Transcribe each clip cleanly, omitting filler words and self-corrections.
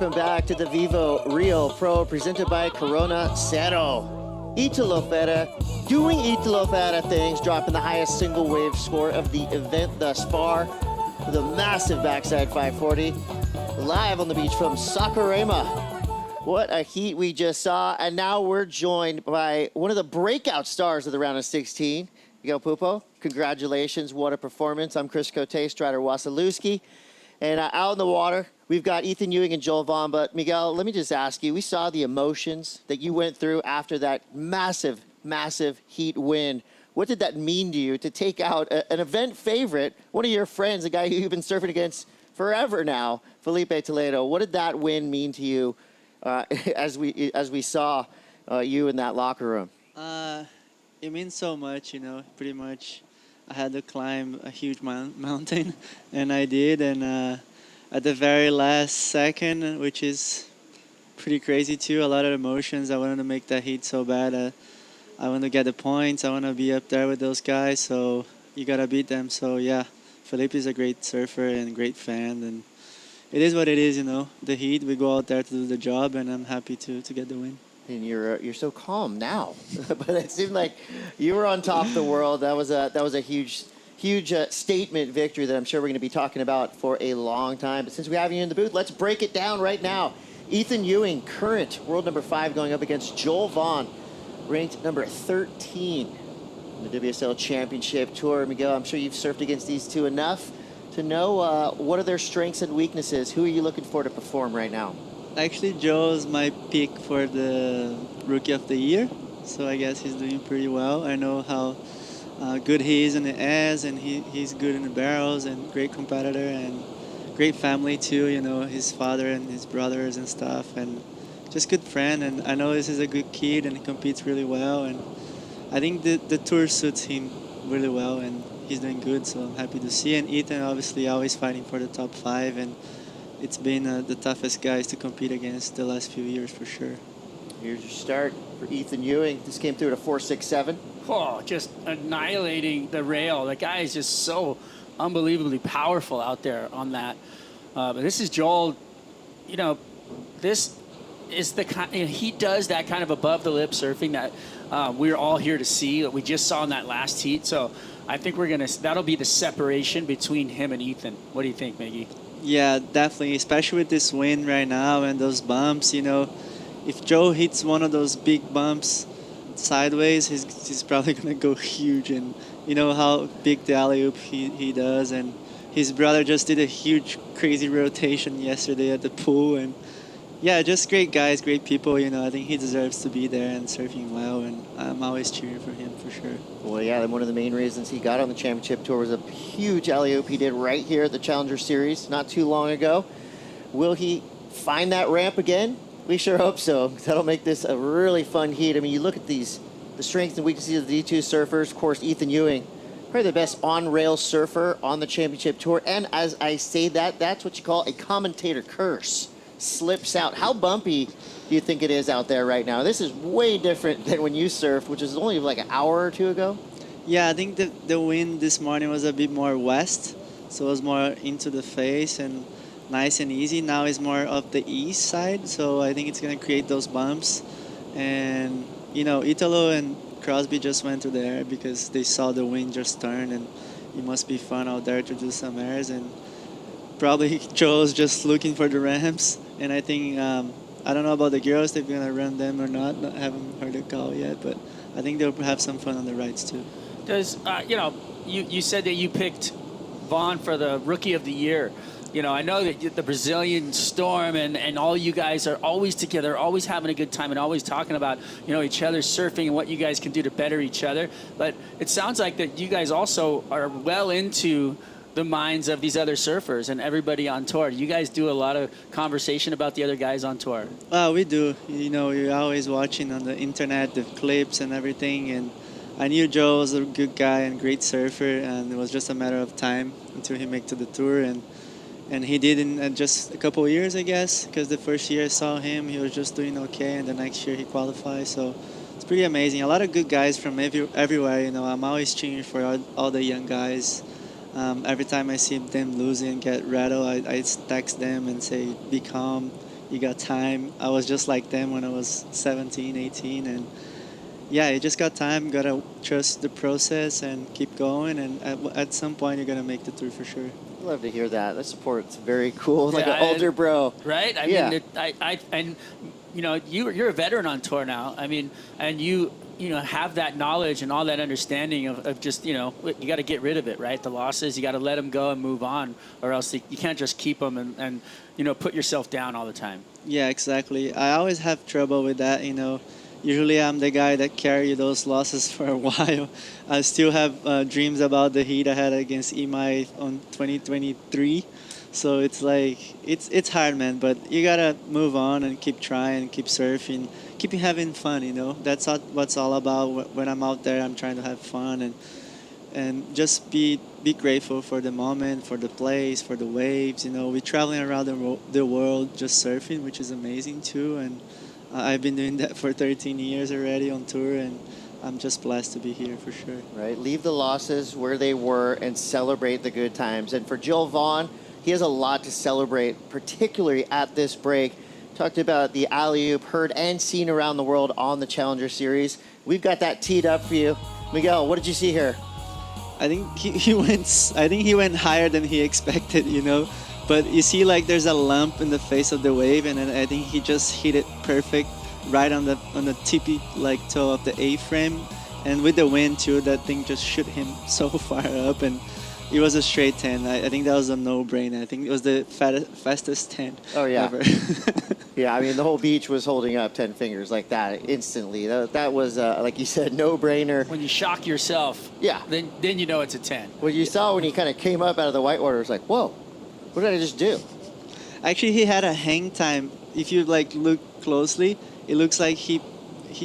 welcome back to the VIVO Rio Pro presented by Corona Cero. Italo Ferreira doing Italo Ferreira things, dropping the highest single wave score of the event thus far with a massive backside 540. Live on the beach from Saquarema. What a heat we just saw, and now we're joined by one of the breakout stars of the round of 16, Miguel Pupo. Congratulations, what a performance. I'm Chris Cote, Strider Wasilewski. And out in the water, we've got Ethan Ewing and Joel Vaughn. But Miguel, let me just ask you, we saw the emotions that you went through after that massive, massive heat win. What did that mean to you to take out an event favorite, one of your friends, a guy who you've been surfing against forever now, Felipe Toledo? What did that win mean to you as we saw you in that locker room? It means so much, you know, pretty much. I had to climb a huge mountain, and I did. And at the very last second, which is pretty crazy too, a lot of emotions. I wanted to make that heat so bad. I want to get the points. I want to be up there with those guys. So you gotta beat them. So yeah, Felipe is a great surfer and great fan, and it is what it is, you know. The heat, we go out there to do the job, and I'm happy to get the win. And you're so calm now, but it seemed like you were on top of the world. That was a huge statement victory that I'm sure we're going to be talking about for a long time. But since we have you in the booth, let's break it down right now. Ethan Ewing, current world number 5, going up against Joel Vaughn, ranked number 13 in the WSL Championship Tour. Miguel, I'm sure you've surfed against these two enough to know what are their strengths and weaknesses. Who are you looking for to perform right now? Actually, Joe's my pick for the Rookie of the Year, so I guess he's doing pretty well. I know how good he is in the airs, and he's good in the barrels, and great competitor, and great family too, you know, his father and his brothers and stuff, and just good friend. And I know this is a good kid, and he competes really well, and I think the tour suits him really well, and he's doing good, so I'm happy to see. And Ethan, obviously, always fighting for the top 5, and it's been the toughest guys to compete against the last few years for sure. Here's your start for Ethan Ewing. This came through at a 4.67. Oh, just annihilating the rail. The guy is just so unbelievably powerful out there on that. But this is Joel. You know, this is the kind, you know, he does that kind of above the lip surfing that we're all here to see, that we just saw in that last heat. So I think that'll be the separation between him and Ethan. What do you think, Miggy? Yeah, definitely, especially with this wind right now and those bumps, you know. If Joe hits one of those big bumps sideways, he's probably going to go huge. And you know how big the alley-oop he does. And his brother just did a huge, crazy rotation yesterday at the pool. And yeah, just great guys, great people. You know, I think he deserves to be there and surfing well. And I'm always cheering for him for sure. Well, yeah, one of the main reasons he got on the championship tour was a huge alley-oop he did right here at the Challenger Series not too long ago. Will he find that ramp again? We sure hope so. That'll make this a really fun heat. I mean, you look at the strengths and weaknesses of the D2 surfers. Of course, Ethan Ewing, probably the best on-rail surfer on the championship tour. And as I say that, that's what you call a commentator curse. Slips out. How bumpy do you think it is out there right now? This is way different than when you surfed, which was only like an hour or two ago. Yeah, I think the wind this morning was a bit more west, so it was more into the face and nice and easy. Now it's more of the east side, so I think it's going to create those bumps. And, you know, Italo and Crosby just went to the air because they saw the wind just turn, and it must be fun out there to do some airs. And probably Joe's just looking for the ramps. And I think, I don't know about the girls, if they're going to run them or not. I haven't heard a call yet, but I think they'll have some fun on the rides too. Does, you know, you said that you picked Vaughn for the Rookie of the Year. You know, I know that the Brazilian Storm and all you guys are always together, always having a good time and always talking about, you know, each other's surfing and what you guys can do to better each other. But it sounds like that you guys also are well into the minds of these other surfers and everybody on tour. You guys do a lot of conversation about the other guys on tour. We do. You know, you're always watching on the internet, the clips and everything. And I knew Joe was a good guy and great surfer, and it was just a matter of time until he made to the tour. And he did in just a couple of years, I guess, because the first year I saw him, he was just doing okay, and the next year he qualified. So it's pretty amazing. A lot of good guys from everywhere. You know, I'm always cheering for all the young guys. Every time I see them losing and get rattled, I text them and say, be calm. you got time. I was just like them when I was 17, 18, and yeah, you just got time. Gotta trust the process and keep going, and at some point you're gonna make the tour for sure. Love to hear that. The support's very cool. Like Yeah, an older bro. Right? I Yeah. mean, and you know, you're a veteran on tour now. I mean, and you have that knowledge and all that understanding of just, you know, you got to get rid of it, right? The losses, you got to let them go and move on, or else you can't just keep them and you know, put yourself down all the time. Yeah, exactly. I always have trouble with that, you know. Usually I'm the guy that carry those losses for a while. I still have dreams about the heat I had against Imai on 2023. So it's like, it's hard, man, but you gotta move on and keep trying, keep surfing, keep having fun, you know. That's what's all about. When I'm out there, I'm trying to have fun and just be grateful for the moment, for the place, for the waves, you know. We're traveling around the world just surfing, which is amazing too, and I've been doing that for 13 years already on tour, and I'm just blessed to be here for sure. Right. Leave the losses where they were and celebrate the good times. And for Vaughn, he has a lot to celebrate, particularly at this break. Talked about the alley-oop heard and seen around the world on the Challenger Series. We've got that teed up for you. Miguel, what did you see here? I think he went higher than he expected, you know. But you see, like, there's a lump in the face of the wave, and then I think he just hit it perfect, right on the tippy like toe of the A-frame, and with the wind too, that thing just shoot him so far up, and it was a straight 10. I think that was a no-brainer. I think it was the fastest 10 ever. Yeah, I mean, the whole beach was holding up 10 fingers like that instantly. That was, like you said, no-brainer. When you shock yourself, yeah, then you know it's a 10. What you saw when he kind of came up out of the whitewater was like, whoa, what did I just do? Actually, he had a hang time. If you like look closely, it looks like he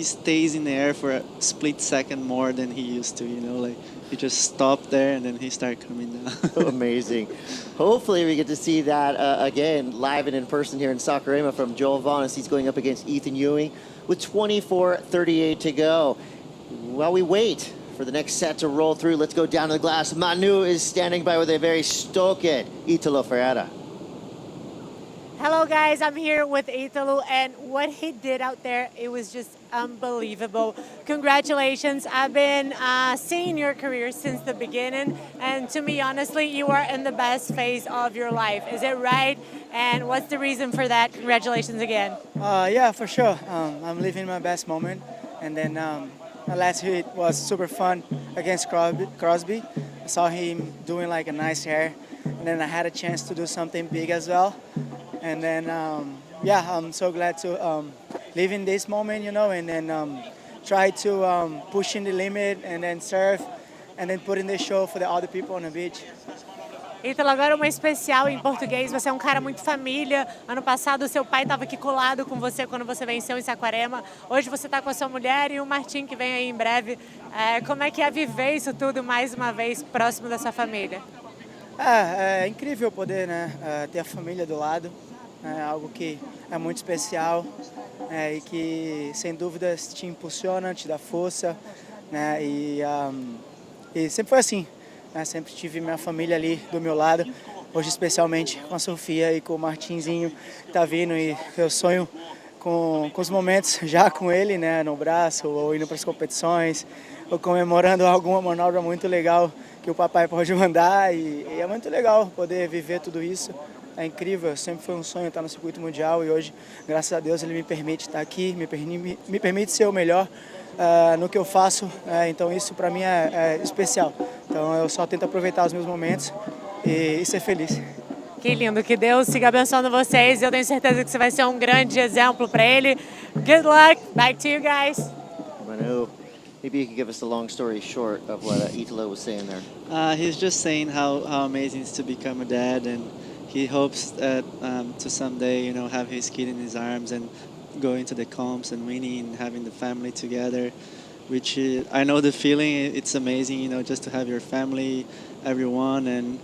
stays in the air for a split second more than he used to, you know, like he just stopped there and then he started coming down. Amazing. Hopefully we get to see that again live and in person here in Saquarema from Vaughn as he's going up against Ethan Ewing with 24:38 to go. While we wait for the next set to roll through, let's go down to the glass. Manu is standing by with a very stoked Italo Ferreira. Hello guys, I'm here with Italo, and what he did out there, it was just unbelievable. Congratulations. I've been seeing your career since the beginning, and to me, honestly, you are in the best phase of your life. Is it right? And what's the reason for that? Congratulations again. Yeah, for sure. I'm living my best moment, and then my last hit was super fun against Crosby. I saw him doing like a nice hair, and then I had a chance to do something big as well. And then, yeah, I'm so glad to live in this moment, you know, and then try to push in the limit and then surf and then put in the show for the other people on the beach. Italo, agora uma especial em português. Você é um cara muito família. Ano passado, seu pai estava aqui colado com você quando você venceu em Saquarema. Hoje você está com a sua mulher e o Martim, que vem aí em breve. Como é que é viver isso tudo mais uma vez próximo da sua família? É incrível poder, né, ter a família do lado. É algo que é muito especial, e que, sem dúvidas, te impulsiona, te dá força, né, e sempre foi assim, né, sempre tive minha família ali do meu lado, hoje especialmente com a Sofia e com o Martinzinho que tá vindo, e eu sonho com os momentos já com ele, né, no braço, ou indo para as competições, ou comemorando alguma manobra muito legal que o papai pode mandar, e é muito legal poder viver tudo isso. É incrível, sempre foi um sonho estar no circuito mundial e hoje, graças a Deus, ele me permite estar aqui, me permite ser o melhor no que eu faço, então isso para mim é especial. Então eu só tento aproveitar os meus momentos e ser feliz. Que lindo, que Deus siga abençoando vocês. Eu tenho certeza que você vai ser um grande exemplo para ele. Good luck, back to you guys. Manu, maybe you could give us the long story short of what Italo was saying there. He's just saying how amazing it is to become a dad, and he hopes that to someday, you know, have his kid in his arms and go into the comps and winning and having the family together, which I know the feeling. It's amazing, you know, just to have your family, everyone, and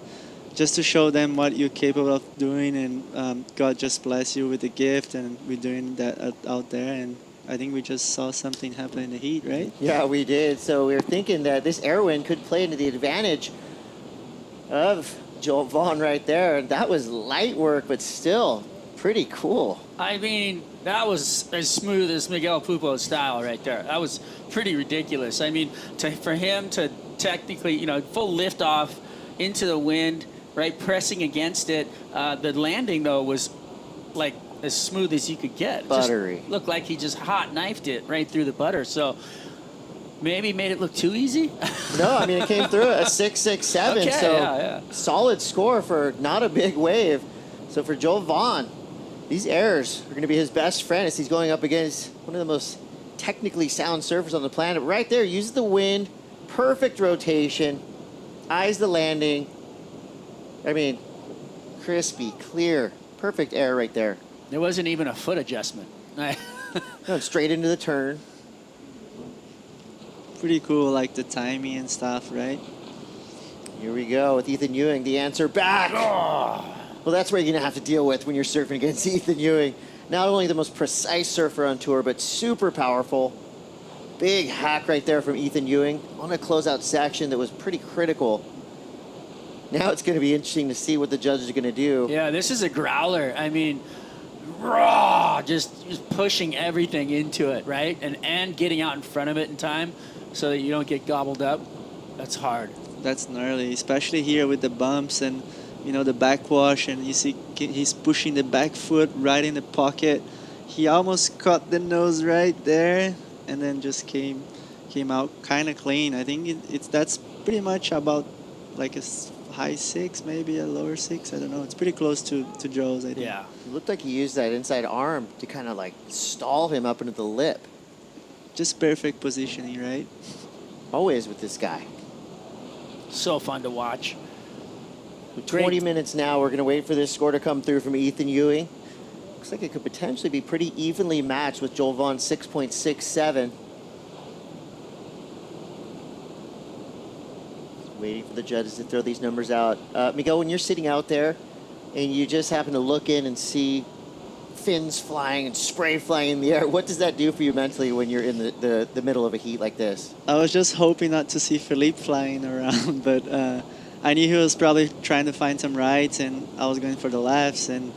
just to show them what you're capable of doing. And God just bless you with the gift, and we're doing that out there. And I think we just saw something happen in the heat, right? Yeah, we did. So we were thinking that this air wind could play into the advantage of Vaughn right there. That was light work, but still pretty cool. I mean, that was as smooth as Miguel Pupo's style right there. That was pretty ridiculous. I mean, for him to technically, full lift off into the wind, right, pressing against it. The landing, though, was like as smooth as you could get. Buttery. Just looked like he just hot knifed it right through the butter. So maybe made it look too easy. No, I mean, it came through a 6.67, Okay, so yeah. solid score for not a big wave. So for Joe Vaughn, these errors are going to be his best friend as he's going up against one of the most technically sound surfers on the planet. Right there, uses the wind, perfect rotation, eyes the landing. I mean, crispy, clear, perfect air right there. There wasn't even a foot adjustment. Going straight into the turn. Pretty cool, like the timing and stuff, right? Here we go with Ethan Ewing, the answer back. Well, that's what you're going to have to deal with when you're surfing against Ethan Ewing. Not only the most precise surfer on tour, but super powerful. Big hack right there from Ethan Ewing on a closeout section that was pretty critical. Now it's going to be interesting to see what the judges are going to do. Yeah, this is a growler. I mean, raw, just pushing everything into it, right? And getting out in front of it in time so that you don't get gobbled up. That's hard. That's gnarly, especially here with the bumps and the backwash, and you see he's pushing the back foot right in the pocket. He almost caught the nose right there, and then just came out kind of clean. I think that's pretty much about like a high 6, maybe a lower 6. I don't know. It's pretty close to Joe's, I think. Yeah. It looked like he used that inside arm to kind of like stall him up into the lip. Just perfect positioning, right? Always with this guy. So fun to watch. With 20 minutes now, we're going to wait for this score to come through from Ethan Ewing. Looks like it could potentially be pretty evenly matched with Joel Vaughn's 6.67. Waiting for the judges to throw these numbers out. Miguel, when you're sitting out there and you just happen to look in and see fins flying and spray flying in the air, what does that do for you mentally when you're in the middle of a heat like this? I was just hoping not to see Felipe flying around, but I knew he was probably trying to find some rights, and I was going for the lefts, and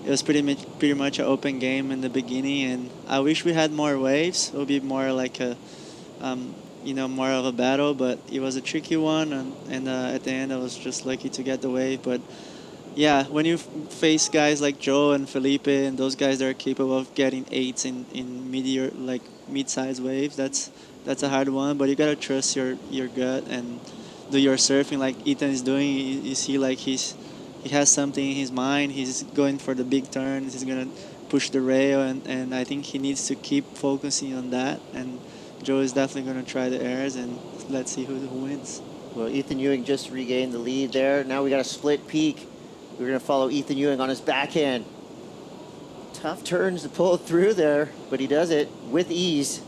it was pretty much an open game in the beginning, and I wish we had more waves. It would be more like a more of a battle, but it was a tricky one, and at the end I was just lucky to get the wave. But yeah, when you face guys like Joe and Felipe and those guys that are capable of getting 8s in mid-sized waves, that's a hard one. But you gotta trust your gut and do your surfing like Ethan is doing. You see, like he has something in his mind. He's going for the big turns. He's gonna push the rail, and I think he needs to keep focusing on that. And Joe is definitely going to try the airs, and let's see who wins. Well, Ethan Ewing just regained the lead there. Now we got a split peak. We're going to follow Ethan Ewing on his backhand. Tough turns to pull through there, but he does it with ease.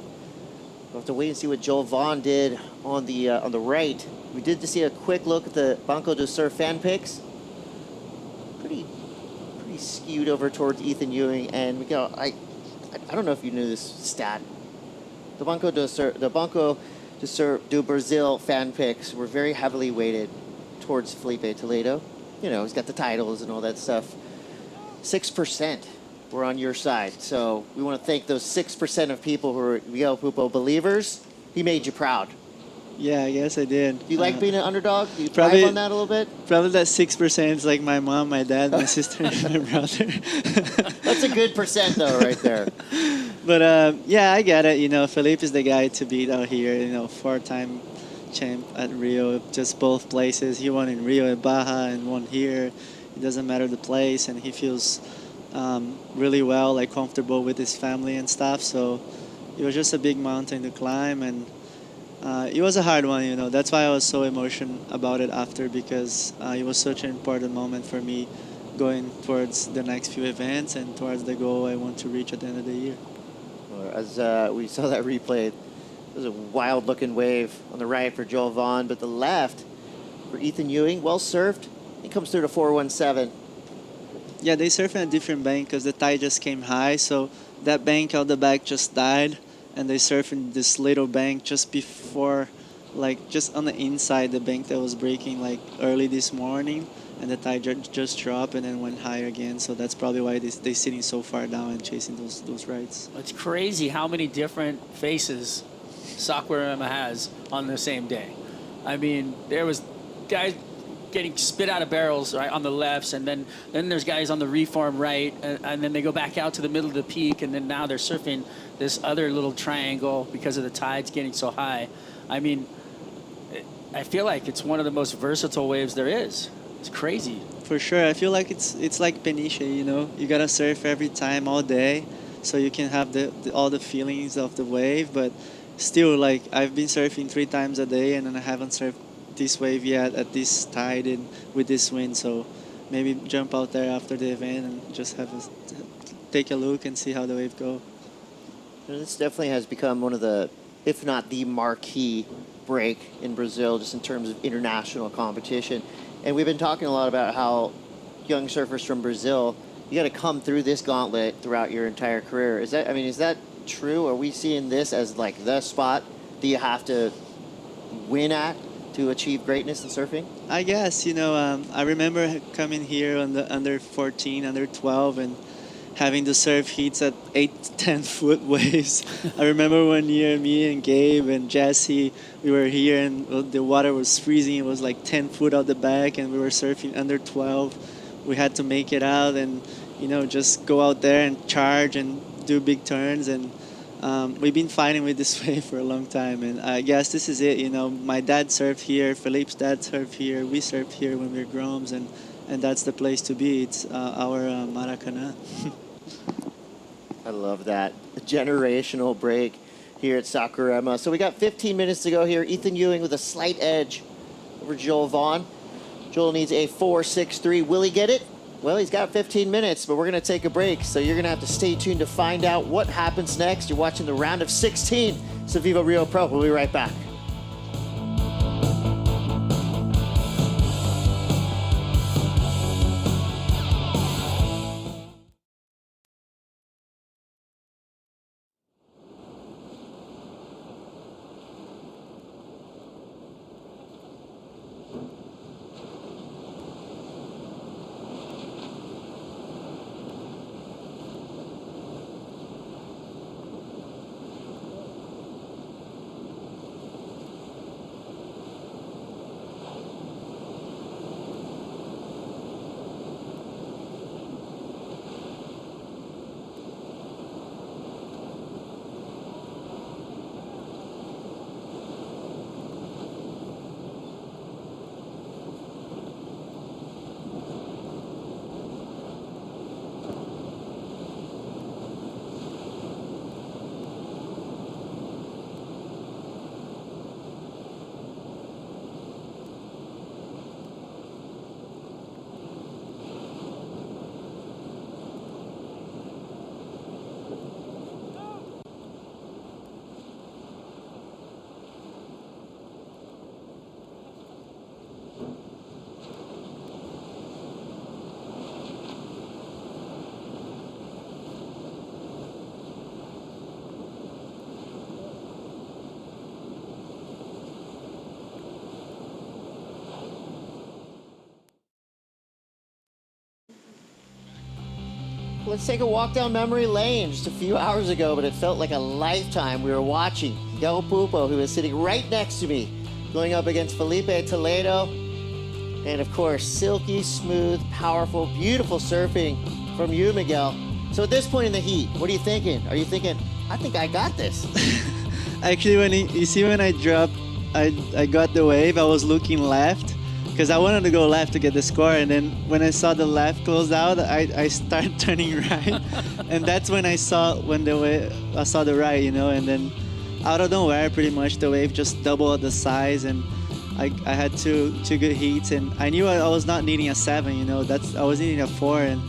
We'll have to wait and see what Joel Vaughn did on the right. We did to see a quick look at the Banco de Surf fan picks. Pretty skewed over towards Ethan Ewing, and Miguel, I don't know if you knew this stat. The Banco de Surf do Brazil fan picks were very heavily weighted towards Felipe Toledo. He's got the titles and all that stuff. 6% were on your side. So we want to thank those 6% of people who are Miguel Pupo believers. He made you proud. Yeah, I guess I did. Do you like being an underdog? Do you probably thrive on that a little bit? Probably that 6% is like my mom, my dad, my sister, and my brother. That's a good percent, though, right there. But yeah, I get it. Felipe is the guy to beat out here. 4-time champ at Rio, just both places. He won in Rio and Baja and won here. It doesn't matter the place, and he feels really well, like comfortable with his family and stuff. So it was just a big mountain to climb, and it was a hard one. That's why I was so emotional about it after, because it was such an important moment for me going towards the next few events and towards the goal I want to reach at the end of the year. As we saw that replay, it was a wild-looking wave on the right for Joel Vaughn, but the left for Ethan Ewing, well surfed. He comes through to 417. Yeah, they surf in a different bank because the tide just came high, so that bank out the back just died, and they surf in this little bank just before like just on the inside the bank that was breaking like early this morning, and the tide just dropped and then went higher again. So that's probably why they're sitting so far down and chasing those rights. It's crazy how many different faces Saquarema has on the same day. I mean, there was guys getting spit out of barrels right on the lefts, and then there's guys on the reform right, and then they go back out to the middle of the peak, and then now they're surfing this other little triangle because of the tides getting so high. I mean, I feel like it's one of the most versatile waves there is. It's crazy. For sure, I feel like it's like Peniche, you know. You gotta surf every time, all day, so you can have all the feelings of the wave. But still, like I've been surfing 3 times a day, and then I haven't surfed this wave yet at this tide and with this wind. So maybe jump out there after the event and just take a look and see how the wave go. This definitely has become one of the, if not the marquee break in Brazil, just in terms of international competition. And we've been talking a lot about how young surfers from Brazil, you got to come through this gauntlet throughout your entire career. Is that true? Are we seeing this as like the spot that you have to win at to achieve greatness in surfing? I guess, you know, I remember coming here on the under 14, under 12, and having to surf heats at 8, 10 foot waves. I remember one year, me and Gabe and Jesse, we were here and the water was freezing. It was like 10 foot out the back, and we were surfing under 12. We had to make it out and, you know, just go out there and charge and do big turns. And we've been fighting with this wave for a long time. And I guess this is it. You know, my dad surfed here, Felipe's dad surfed here, we surfed here when we were groms, and that's the place to be. It's our Maracanã. I love that. A generational break here at Saquarema. So we got 15 minutes to go here. Ethan Ewing with a slight edge over Joel Vaughn. Joel needs a 4.63. Will he get it? Well, he's got 15 minutes, but we're going to take a break. So you're going to have to stay tuned to find out what happens next. You're watching the round of 16. It's the VIVO Rio Pro. We'll be right back. Let's take a walk down memory lane just a few hours ago, but it felt like a lifetime. We were watching Miguel Pupo, who was sitting right next to me, going up against Felipe Toledo. And of course, silky, smooth, powerful, beautiful surfing from you, Miguel. So at this point in the heat, what are you thinking? Are you thinking, I think I got this? Actually, when I dropped, I got the wave, I was looking left, because I wanted to go left to get the score, and then when I saw the left close out, I started turning right, and that's when I saw the right, you know, and then out of nowhere, pretty much the wave just doubled the size, and I had two good heats, and I knew I was not needing a 7, you know, I was needing a 4, and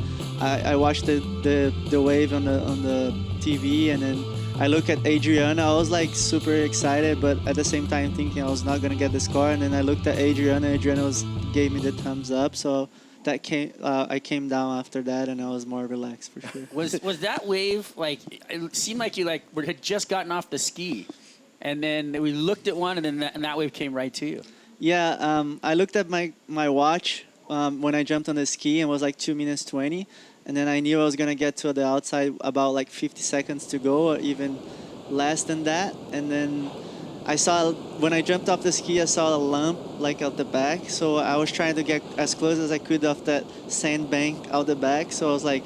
I watched the wave on the TV, and then I look at Adriana. I was like super excited, but at the same time thinking I was not gonna get the score. And then I looked at Adriana. Adriana gave me the thumbs up. So that I came down after that, and I was more relaxed for sure. Was that wave like? It seemed like you had just gotten off the ski. and then we looked at one, and then that wave came right to you. Yeah, I looked at my watch when I jumped on the ski, and it was like 2 minutes 20. And then I knew I was going to get to the outside about like 50 seconds to go, or even less than that. And then I saw, when I jumped off the ski, I saw a lump like out the back. So I was trying to get as close as I could off that sand bank out the back. So I was like,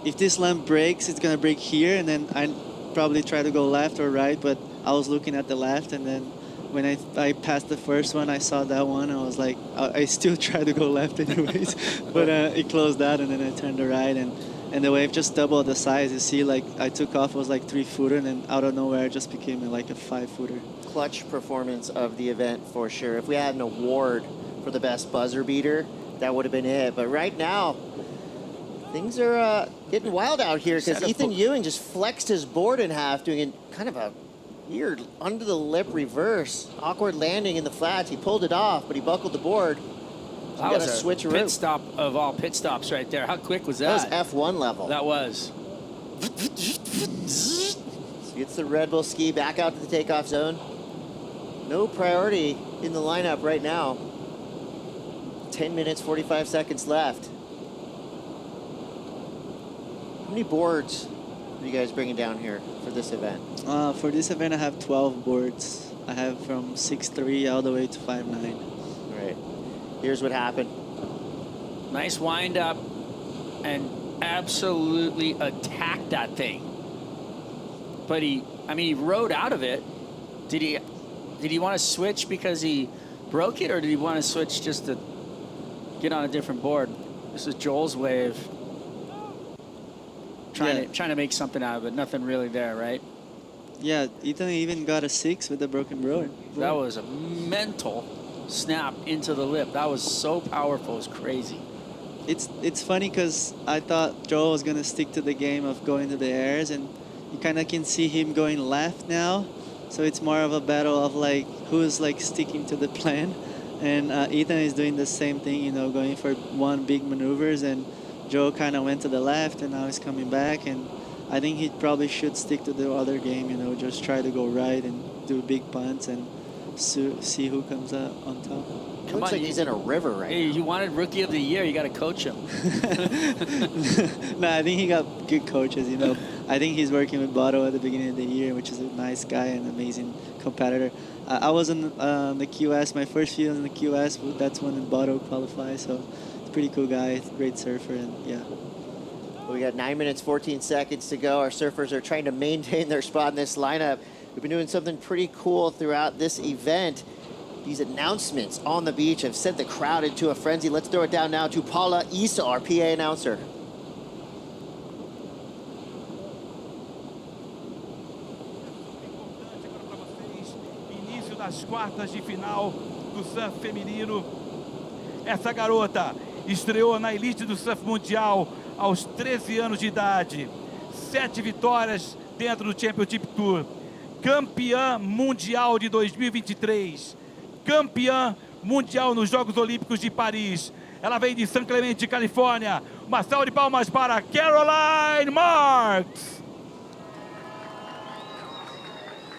if this lump breaks, it's going to break here. And then I probably try to go left or right, but I was looking at the left. And then when I passed the first one, I saw that one. And I was like, I still try to go left anyways. But it closed out, and then I turned to right. And the wave just doubled the size. You see, like, I took off, it was like 3-footer, and then out of nowhere, it just became like a 5-footer. Clutch performance of the event for sure. If we had an award for the best buzzer beater, that would have been it. But right now, things are getting wild out here because Ethan Ewing just flexed his board in half, doing kind of a weird under the lip reverse. Awkward landing in the flats. He pulled it off, but he buckled the board. That was a switch pit stop of all pit stops right there. How quick was that? That was F1 level. That was. So gets the Red Bull ski back out to the takeoff zone. No priority in the lineup right now. 10 minutes, 45 seconds left. How many boards are you guys bringing down here for this event? For this event, I have 12 boards. I have from 6'3" all the way to 5'9". Right. Here's what happened. Nice wind up and absolutely attacked that thing. But he rode out of it. Did he want to switch because he broke it, or did he want to switch just to get on a different board? This is Joel's wave. Trying to make something out of it. Nothing really there, right? Yeah, Ethan even got a 6 with the broken board. That was a mental snap into the lip. That was so powerful. It's crazy. It's funny because I thought Joel was going to stick to the game of going to the airs, and you kind of can see him going left now. So it's more of a battle of like who's like sticking to the plan. And Ethan is doing the same thing, you know, going for one big maneuvers, and Joe kind of went to the left, and now he's coming back. And I think he probably should stick to the other game, you know, just try to go right and do big punts and see who comes out on top. Looks like he's in a river right now. Hey, you wanted Rookie of the Year. You got to coach him. No, I think he got good coaches, you know. I think he's working with Boto at the beginning of the year, which is a nice guy and amazing competitor. I was in the QS, my first field in the QS. That's when Boto qualified, so it's a pretty cool guy, great surfer, and yeah. We got 9 minutes, 14 seconds to go. Our surfers are trying to maintain their spot in this lineup. We've been doing something pretty cool throughout this event. These announcements on the beach have sent the crowd into a frenzy. Let's throw it down now to Paula Issa, our PA announcer. Início das quartas de final do surf feminino. Essa garota estreou na elite do surf mundial aos 13 anos de idade. 7 vitórias dentro do Championship Tour. Campeã mundial de 2023. Campeã mundial nos Jogos Olímpicos de Paris. Ela vem de San Clemente, Califórnia. Uma salva de palmas para Caroline Marks.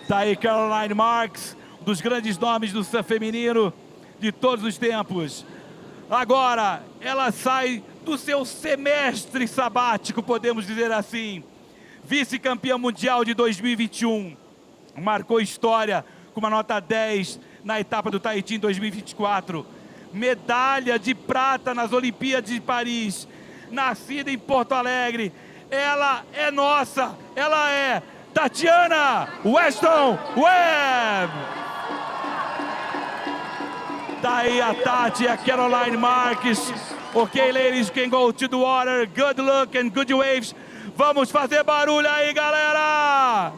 Tá aí Caroline Marks, um dos grandes nomes do surf feminino de todos os tempos. Agora, ela sai do seu semestre sabático, podemos dizer assim. Vice-campeã mundial de 2021. Marcou história com uma nota 10 na etapa do Tahiti em 2024. Medalha de prata nas Olimpíadas de Paris. Nascida em Porto Alegre. Ela é nossa. Ela é Tatiana Weston Webb. Tá aí a Tati, a Caroline Marks. Ok, ladies, you can go to the water. Good luck and good waves. Vamos fazer barulho aí, galera!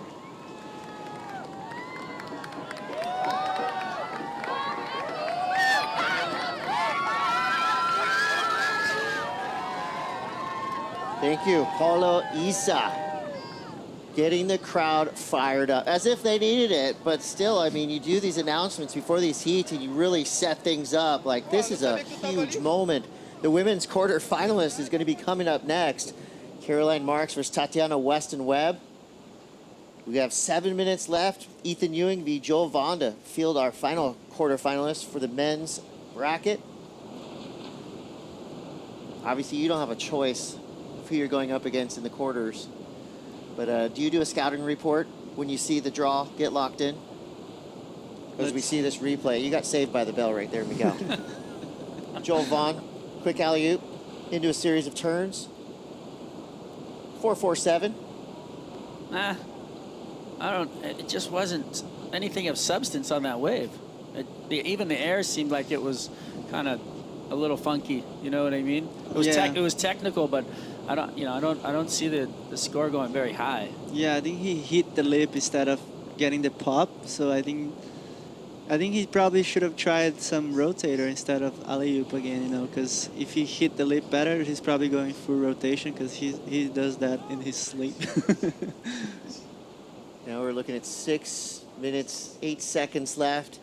Thank you, Paulo Issa. Getting the crowd fired up, as if they needed it, but still, I mean, you do these announcements before these heats and you really set things up. Like, this is a huge moment. The women's quarterfinalist is going to be coming up next. Caroline Marks versus Tatiana Weston Webb. We have 7 minutes left. Ethan Ewing v. Joel Vaughn to field our final quarterfinalists for the men's bracket. Obviously, you don't have a choice of who you're going up against in the quarters. But do you do a scouting report when you see the draw get locked in? As we see this replay, you got saved by the bell right there, Miguel. Joel Vaughn, quick alley-oop into a series of turns. 4-4-7. It just wasn't anything of substance on that wave. Even the air seemed like it was kind of a little funky. You know what I mean? It was Yeah. it was technical, but I don't see the score going very high. Yeah, I think he hit the lip instead of getting the pop. So I think he probably should have tried some rotator instead of alley-oop again, you know, because if he hit the lip better, he's probably going full rotation because he does that in his sleep. Now we're looking at 6 minutes, 8 seconds left.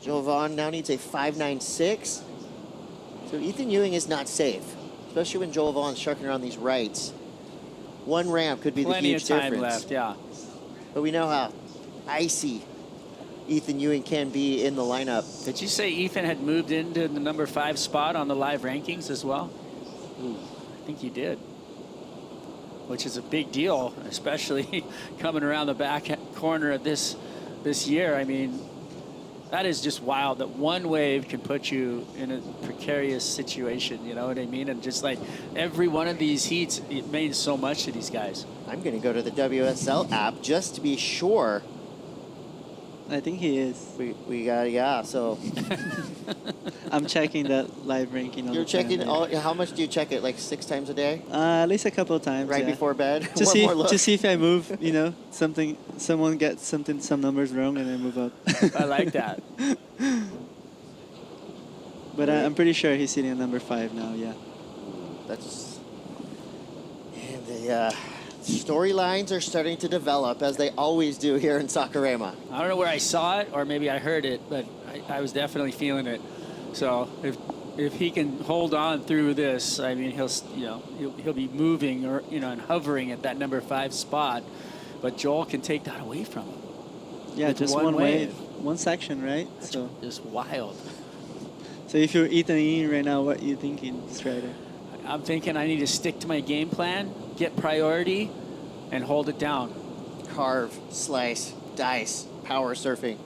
Joel Vaughn now needs a 5.96. So Ethan Ewing is not safe, especially when Joel Vaughn's shucking around these rights. One ramp could be Plenty the huge of time difference. left, yeah. But we know how icy Ethan Ewing can be in the lineup. Did you say Ethan had moved into the number 5 spot on the live rankings as well? Ooh. I think he did. Which is a big deal, especially coming around the back corner of this year. I mean, that is just wild that one wave can put you in a precarious situation, you know what I mean? And just like every one of these heats, it means so much to these guys. I'm going to go to the WSL app just to be sure. I think he is. We got, yeah, so. I'm checking that live ranking all You're the time. checking, how much do you check it? Like 6 times a day? At least a couple of times. Right yeah. before bed? To One see more look. to see if I move, you know, someone gets some numbers wrong and I move up. I like that. But I'm pretty sure he's sitting at number 5 now. Yeah. That's, and the storylines are starting to develop as they always do here in Saquarema. I don't know where I saw it or maybe I heard it, but I was definitely feeling it. So if he can hold on through this, I mean, he'll be moving or and hovering at that number 5 spot, but Joel can take that away from him. Yeah, With just one one wave. one section, right? That's So just wild. if you're Ethan Ewing right now, what are you thinking, Strider? I'm thinking I need to stick to my game plan, get priority, and hold it down. Carve, slice, dice, power surfing.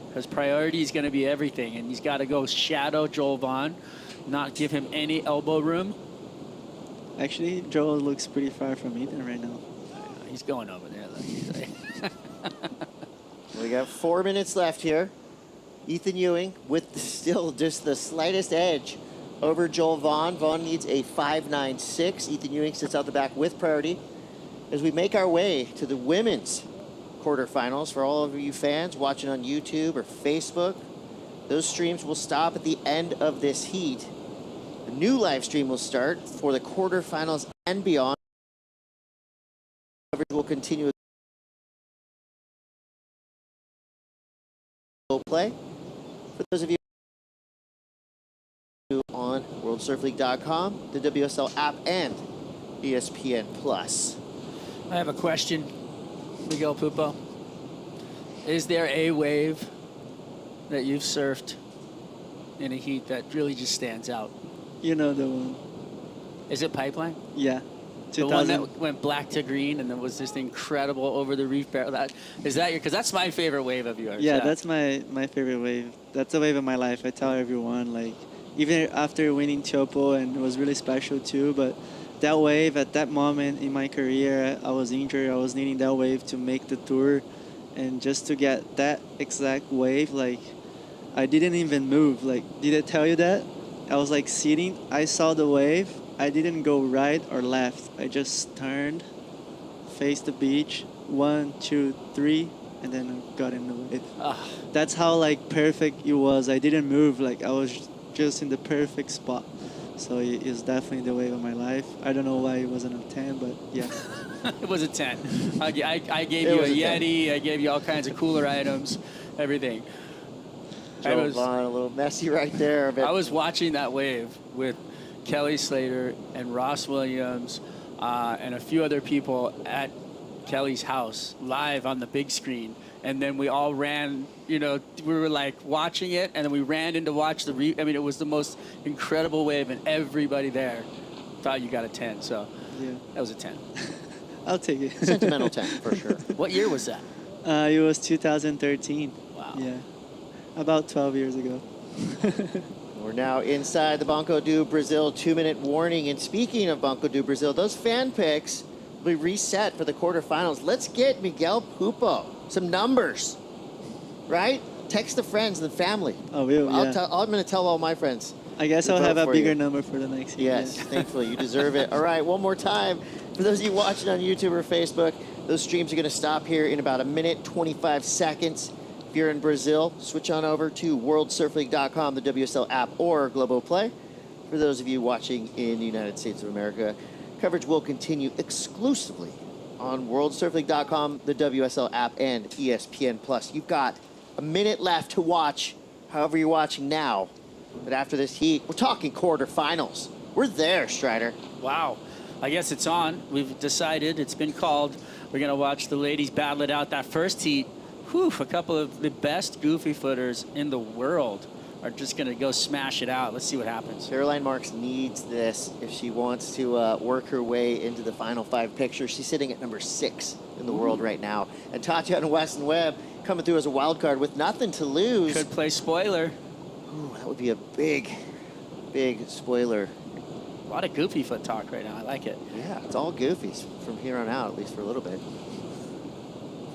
Because priority is going to be everything, and he's got to go shadow Joel Vaughn, not give him any elbow room. Actually, Joel looks pretty far from Ethan right now. He's going over there. Though. We got 4 minutes left here. Ethan Ewing with still just the slightest edge over Joel Vaughn. Vaughn needs a 5.96. Ethan Ewing sits out the back with priority. As we make our way to the women's quarterfinals, for all of you fans watching on YouTube or Facebook, those streams will stop at the end of this heat. The new live stream will start for the quarterfinals and beyond. Coverage will continue. Play. For those of you on worldsurfleague.com, the WSL app, and ESPN Plus. I have a question, Miguel Pupo. Is there a wave that you've surfed in a heat that really just stands out? You know the one. Is it Pipeline? Yeah. The one 2000. that went black to green and there was this incredible over the reef barrel. Because that's my favorite wave of yours. Yeah, that's my favorite wave. That's the wave of my life. I tell everyone, like, even after winning Chopo, and it was really special too, but that wave at that moment in my career, I was injured. I was needing that wave to make the tour, and just to get that exact wave, like, I didn't even move. Like, did I tell you that? I was like sitting, I saw the wave, I didn't go right or left. I just turned, faced the beach, 1, 2, 3, and then I got in the wave. That's how like perfect it was. I didn't move, like I was just in the perfect spot. So it's definitely the wave of my life. I don't know why it wasn't a 10, but yeah. It was a 10. I gave you a Yeti. I gave you all kinds of cooler items, everything. Joel Vaughn, a little messy right there. But I was watching that wave with Kelly Slater and Ross Williams and a few other people at Kelly's house live on the big screen. And then we all ran, you know, we were like watching it, and then we ran in to watch the I mean, it was the most incredible wave, and everybody there thought you got a 10. So Yeah. that was a 10. I'll take it. Sentimental 10 for sure. What year was that? It was 2013. Wow. Yeah. About 12 years ago. We're now inside the Banco do Brazil 2-minute warning. And speaking of Banco do Brazil, those fan picks will be reset for the quarterfinals. Let's get Miguel Pupo some numbers, right? Text the friends and the family. Oh, yeah. I'm going to tell all my friends. I guess to I'll vote have a for bigger you. number for the next year. Yes, thankfully, you deserve it. All right, one more time. For those of you watching on YouTube or Facebook, those streams are going to stop here in about 1 minute, 25 seconds. If you're in Brazil, switch on over to worldsurfleague.com, the WSL app, or Globo Play. For those of you watching in the United States of America, coverage will continue exclusively on worldsurfleague.com, the WSL app, and ESPN+. You've got 1 minute left to watch, however you're watching now. But after this heat, we're talking quarterfinals. We're there, Strider. Wow. I guess it's on. We've decided. It's been called. We're going to watch the ladies battle it out. That first heat, whew, a couple of the best goofy footers in the world are just going to go smash it out. Let's see what happens. Caroline Marks needs this if she wants to work her way into the final 5 picture. She's sitting at number 6 in the world right now. And Tatiana Weston Webb coming through as a wild card with nothing to lose. Could play spoiler. Ooh, that would be a big, big spoiler. A lot of goofy foot talk right now. I like it. Yeah, it's all goofies from here on out, at least for a little bit.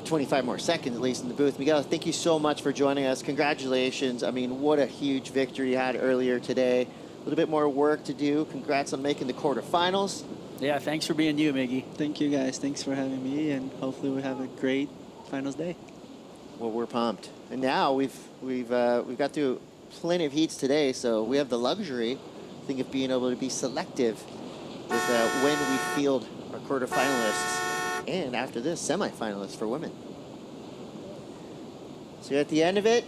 25 more seconds, at least, in the booth. Miguel, thank you so much for joining us. Congratulations. I mean, what a huge victory you had earlier today. A little bit more work to do. Congrats on making the quarterfinals. Yeah, thanks for being you, Miggy. Thank you, guys. Thanks for having me, and hopefully we have a great finals day. Well, we're pumped. And now we've got through plenty of heats today, so we have the luxury, I think, of being able to be selective with when we field our quarterfinalists, and after this, semifinalists for women. So at the end of it,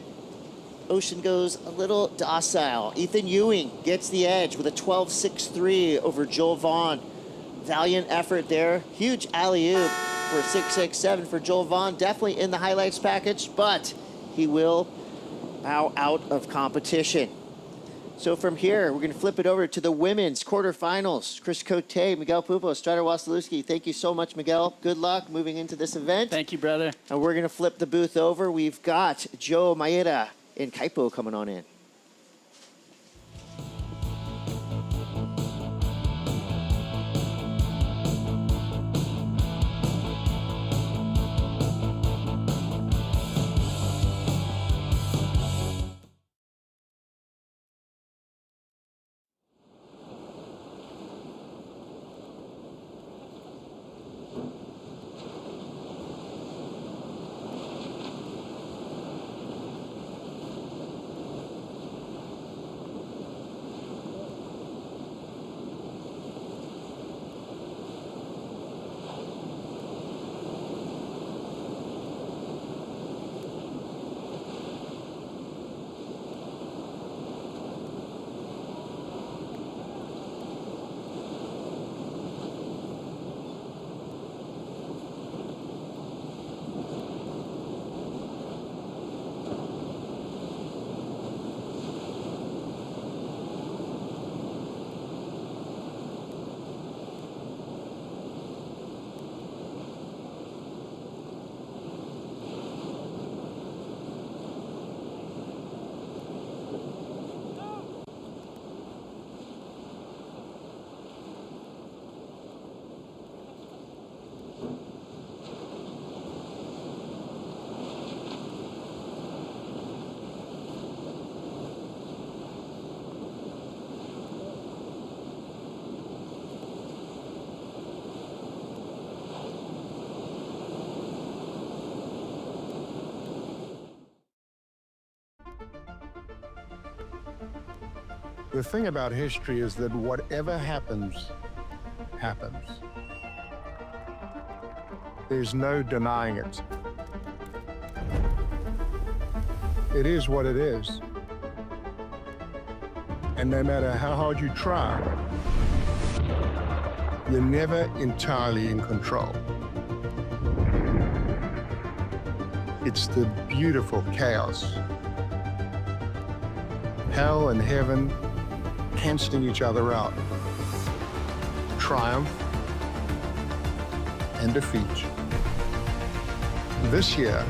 Ocean goes a little docile. Ethan Ewing gets the edge with a 12.63 over Joel Vaughn. Valiant effort there. Huge alley-oop for 6.67 for Joel Vaughn. Definitely in the highlights package, but he will bow out of competition. So from here, we're going to flip it over to the women's quarterfinals. Chris Cote, Miguel Pupo, Strider Wasilewski. Thank you so much, Miguel. Good luck moving into this event. Thank you, brother. And we're going to flip the booth over. We've got Joe Maeda and Kaipo coming on in. The thing about history is that whatever happens, happens. There's no denying it. It is what it is. And no matter how hard you try, you're never entirely in control. It's the beautiful chaos. Hell and heaven canceling each other out. Triumph and defeat. This year,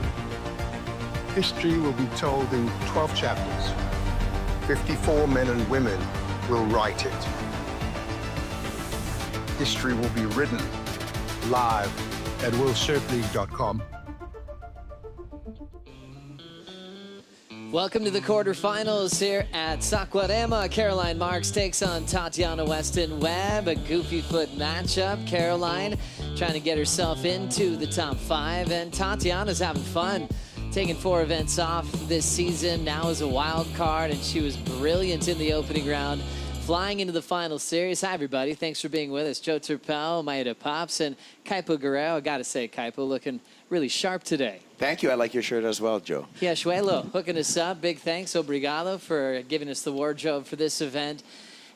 history will be told in 12 chapters. 54 men and women will write it. History will be written live at worldsurfleague.com. Welcome to the quarterfinals here at Saquarema. Caroline Marks takes on Tatiana Weston Webb, a goofy foot matchup. Caroline trying to get herself into the top 5, and Tatiana's having fun, taking 4 events off this season, now as a wild card, and she was brilliant in the opening round, flying into the final series. Hi, everybody. Thanks for being with us. Joe Turpel, Maida Pops, and Kaipo Guerrero. I got to say, Kaipo looking really sharp today. Thank you. I like your shirt as well, Joe. Riachuelo hooking us up. Big thanks, obrigado, for giving us the wardrobe for this event.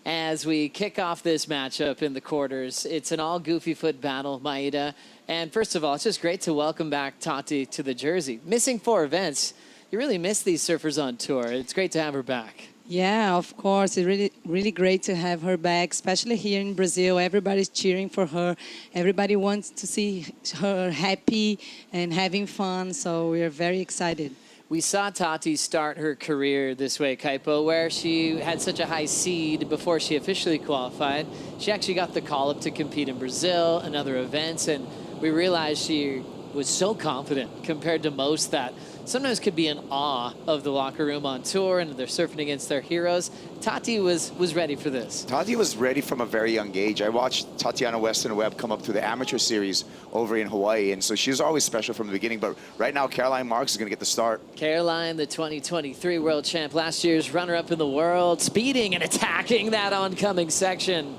As we kick off this matchup in the quarters, it's an all goofy foot battle, Maida. And first of all, it's just great to welcome back Tati to the jersey. Missing 4 events. You really miss these surfers on tour. It's great to have her back. Yeah, of course. It's really great to have her back, especially here in Brazil. Everybody's cheering for her. Everybody wants to see her happy and having fun, so we're very excited. We saw Tati start her career this way, Kaipo, where she had such a high seed before she officially qualified. She actually got the call up to compete in Brazil and other events, and we realized she was so confident compared to most that sometimes could be in awe of the locker room on tour and they're surfing against their heroes. Tati was ready for this. Tati was ready from a very young age. I watched Tatiana Weston Webb come up through the amateur series over in Hawaii, and so she was always special from the beginning. But right now, Caroline Marks is going to get the start. Caroline, the 2023 world champ, last year's runner-up in the world, speeding and attacking that oncoming section.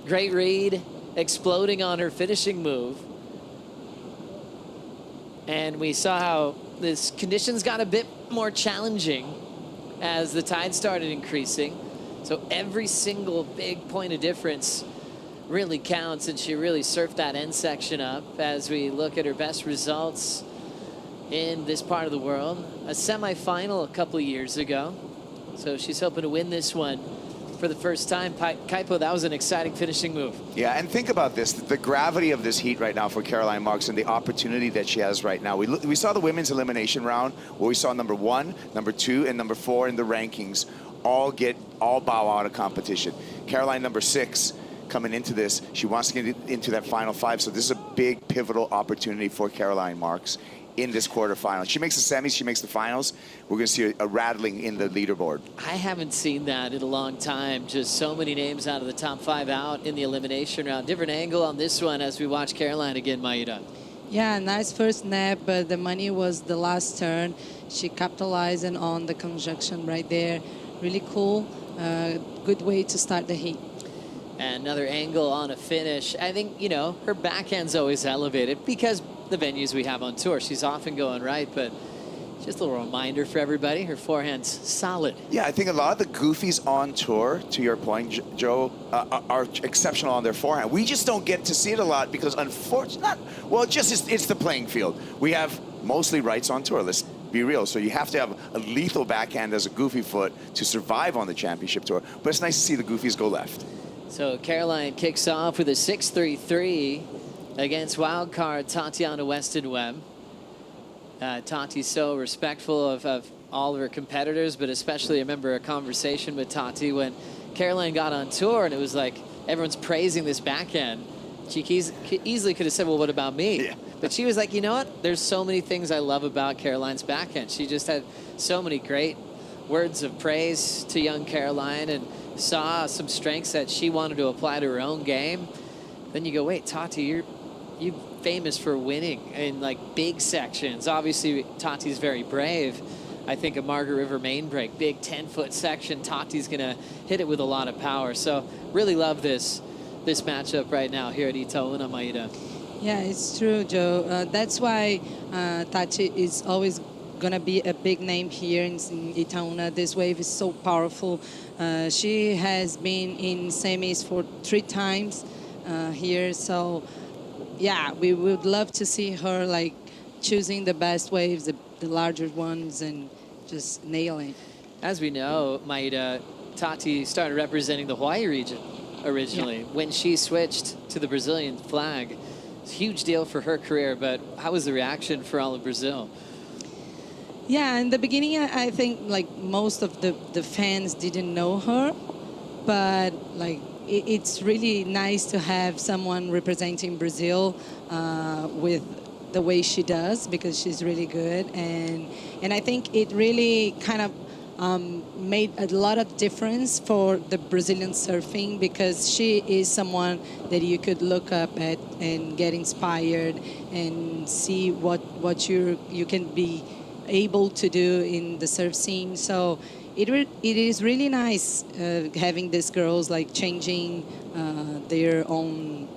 Great read, exploding on her finishing move. And we saw how this conditions got a bit more challenging as the tide started increasing. So every single big point of difference really counts, and she really surfed that end section up as we look at her best results in this part of the world. A semifinal a couple of years ago. So she's hoping to win this one for the first time. Kaipo, that was an exciting finishing move. Yeah, and think about this, the gravity of this heat right now for Caroline Marks and the opportunity that she has right now. We saw the women's elimination round where we saw number 1, number 2, and number 4 in the rankings all bow out of competition. Caroline, number 6, coming into this, she wants to get into that final 5, so this is a big pivotal opportunity for Caroline Marks in this quarterfinal. She makes the semis, she makes the finals. We're gonna see a rattling in the leaderboard. I haven't seen that in a long time. Just so many names out of the top 5 out in the elimination round. Different angle on this one as we watch Caroline again, Maida. Yeah, nice first nap, but the money was the last turn. She capitalized on the conjunction right there. Really cool. Good way to start the heat. And another angle on a finish. I think, you know, her backhand's always elevated because the venues we have on tour, she's often going right, but just a little reminder for everybody, her forehand's solid. Yeah, I think a lot of the goofies on tour, to your point, Joe, are exceptional on their forehand. We just don't get to see it a lot because unfortunately, well, it's the playing field. We have mostly rights on tour, let's be real. So you have to have a lethal backhand as a goofy foot to survive on the championship tour. But it's nice to see the goofies go left. So Caroline kicks off with a 6-3-3 against wildcard Tatiana Weston Webb. Tati's so respectful of all of her competitors, but especially I remember a conversation with Tati when Caroline got on tour and it was like everyone's praising this backhand. She easily could have said, well, what about me? Yeah. But she was like, you know what? There's so many things I love about Caroline's backhand. She just had so many great words of praise to young Caroline and saw some strengths that she wanted to apply to her own game. Then you go, wait, Tati, you're famous for winning in like big sections. Obviously, Tati's very brave. I think a Margaret River main break, big 10-foot section. Tati's gonna hit it with a lot of power. So really love this matchup right now here at Itaúna, Maida. Yeah, it's true, Joe. That's why Tati is always gonna be a big name here in Itaúna. This wave is so powerful. She has been in semis for 3 times here, so yeah, we would love to see her like choosing the best waves, the the larger ones and just nailing. As we know, Maida, Tati started representing the Hawaii region originally. When she switched to the Brazilian flag, it's a huge deal for her career, but how was the reaction for all of Brazil? Yeah, in the beginning, I think like most of the fans didn't know her, but like it's really nice to have someone representing Brazil with the way she does, because she's really good, and I think it really kind of made a lot of difference for the Brazilian surfing, because she is someone that you could look up at and get inspired and see what you can be able to do in the surf scene. So it is really nice having these girls like changing their own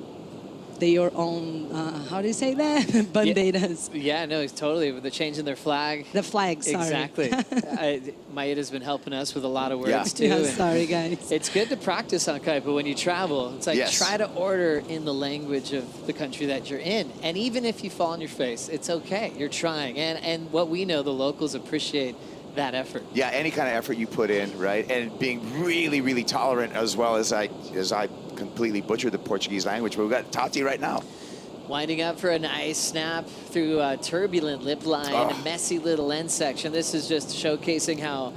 how do you say that? Bandeiras. Yeah, no, it's totally. They're changing their flag. The flag, sorry. Exactly. Maida's been helping us with a lot of words too. Yeah, and sorry guys. it's good to practice on kaipa when you travel. It's like try to order in the language of the country that you're in. And even if you fall on your face, it's okay. You're trying. And what we know, the locals appreciate that effort. Yeah, any kind of effort you put in, right? And being really, really tolerant, as well as I completely butchered the Portuguese language, but we've got Tati right now. Winding up for a nice snap through a turbulent lip line, a messy little end section. This is just showcasing how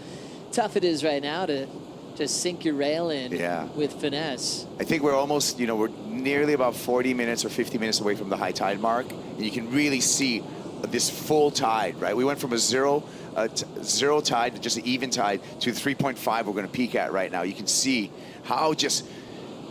tough it is right now to just sink your rail in with finesse. I think we're almost, we're nearly about 40 minutes or 50 minutes away from the high tide mark. And you can really see this full tide, right? We went from a zero tide to just an even tide to 3.5 we're going to peak at right now. You can see how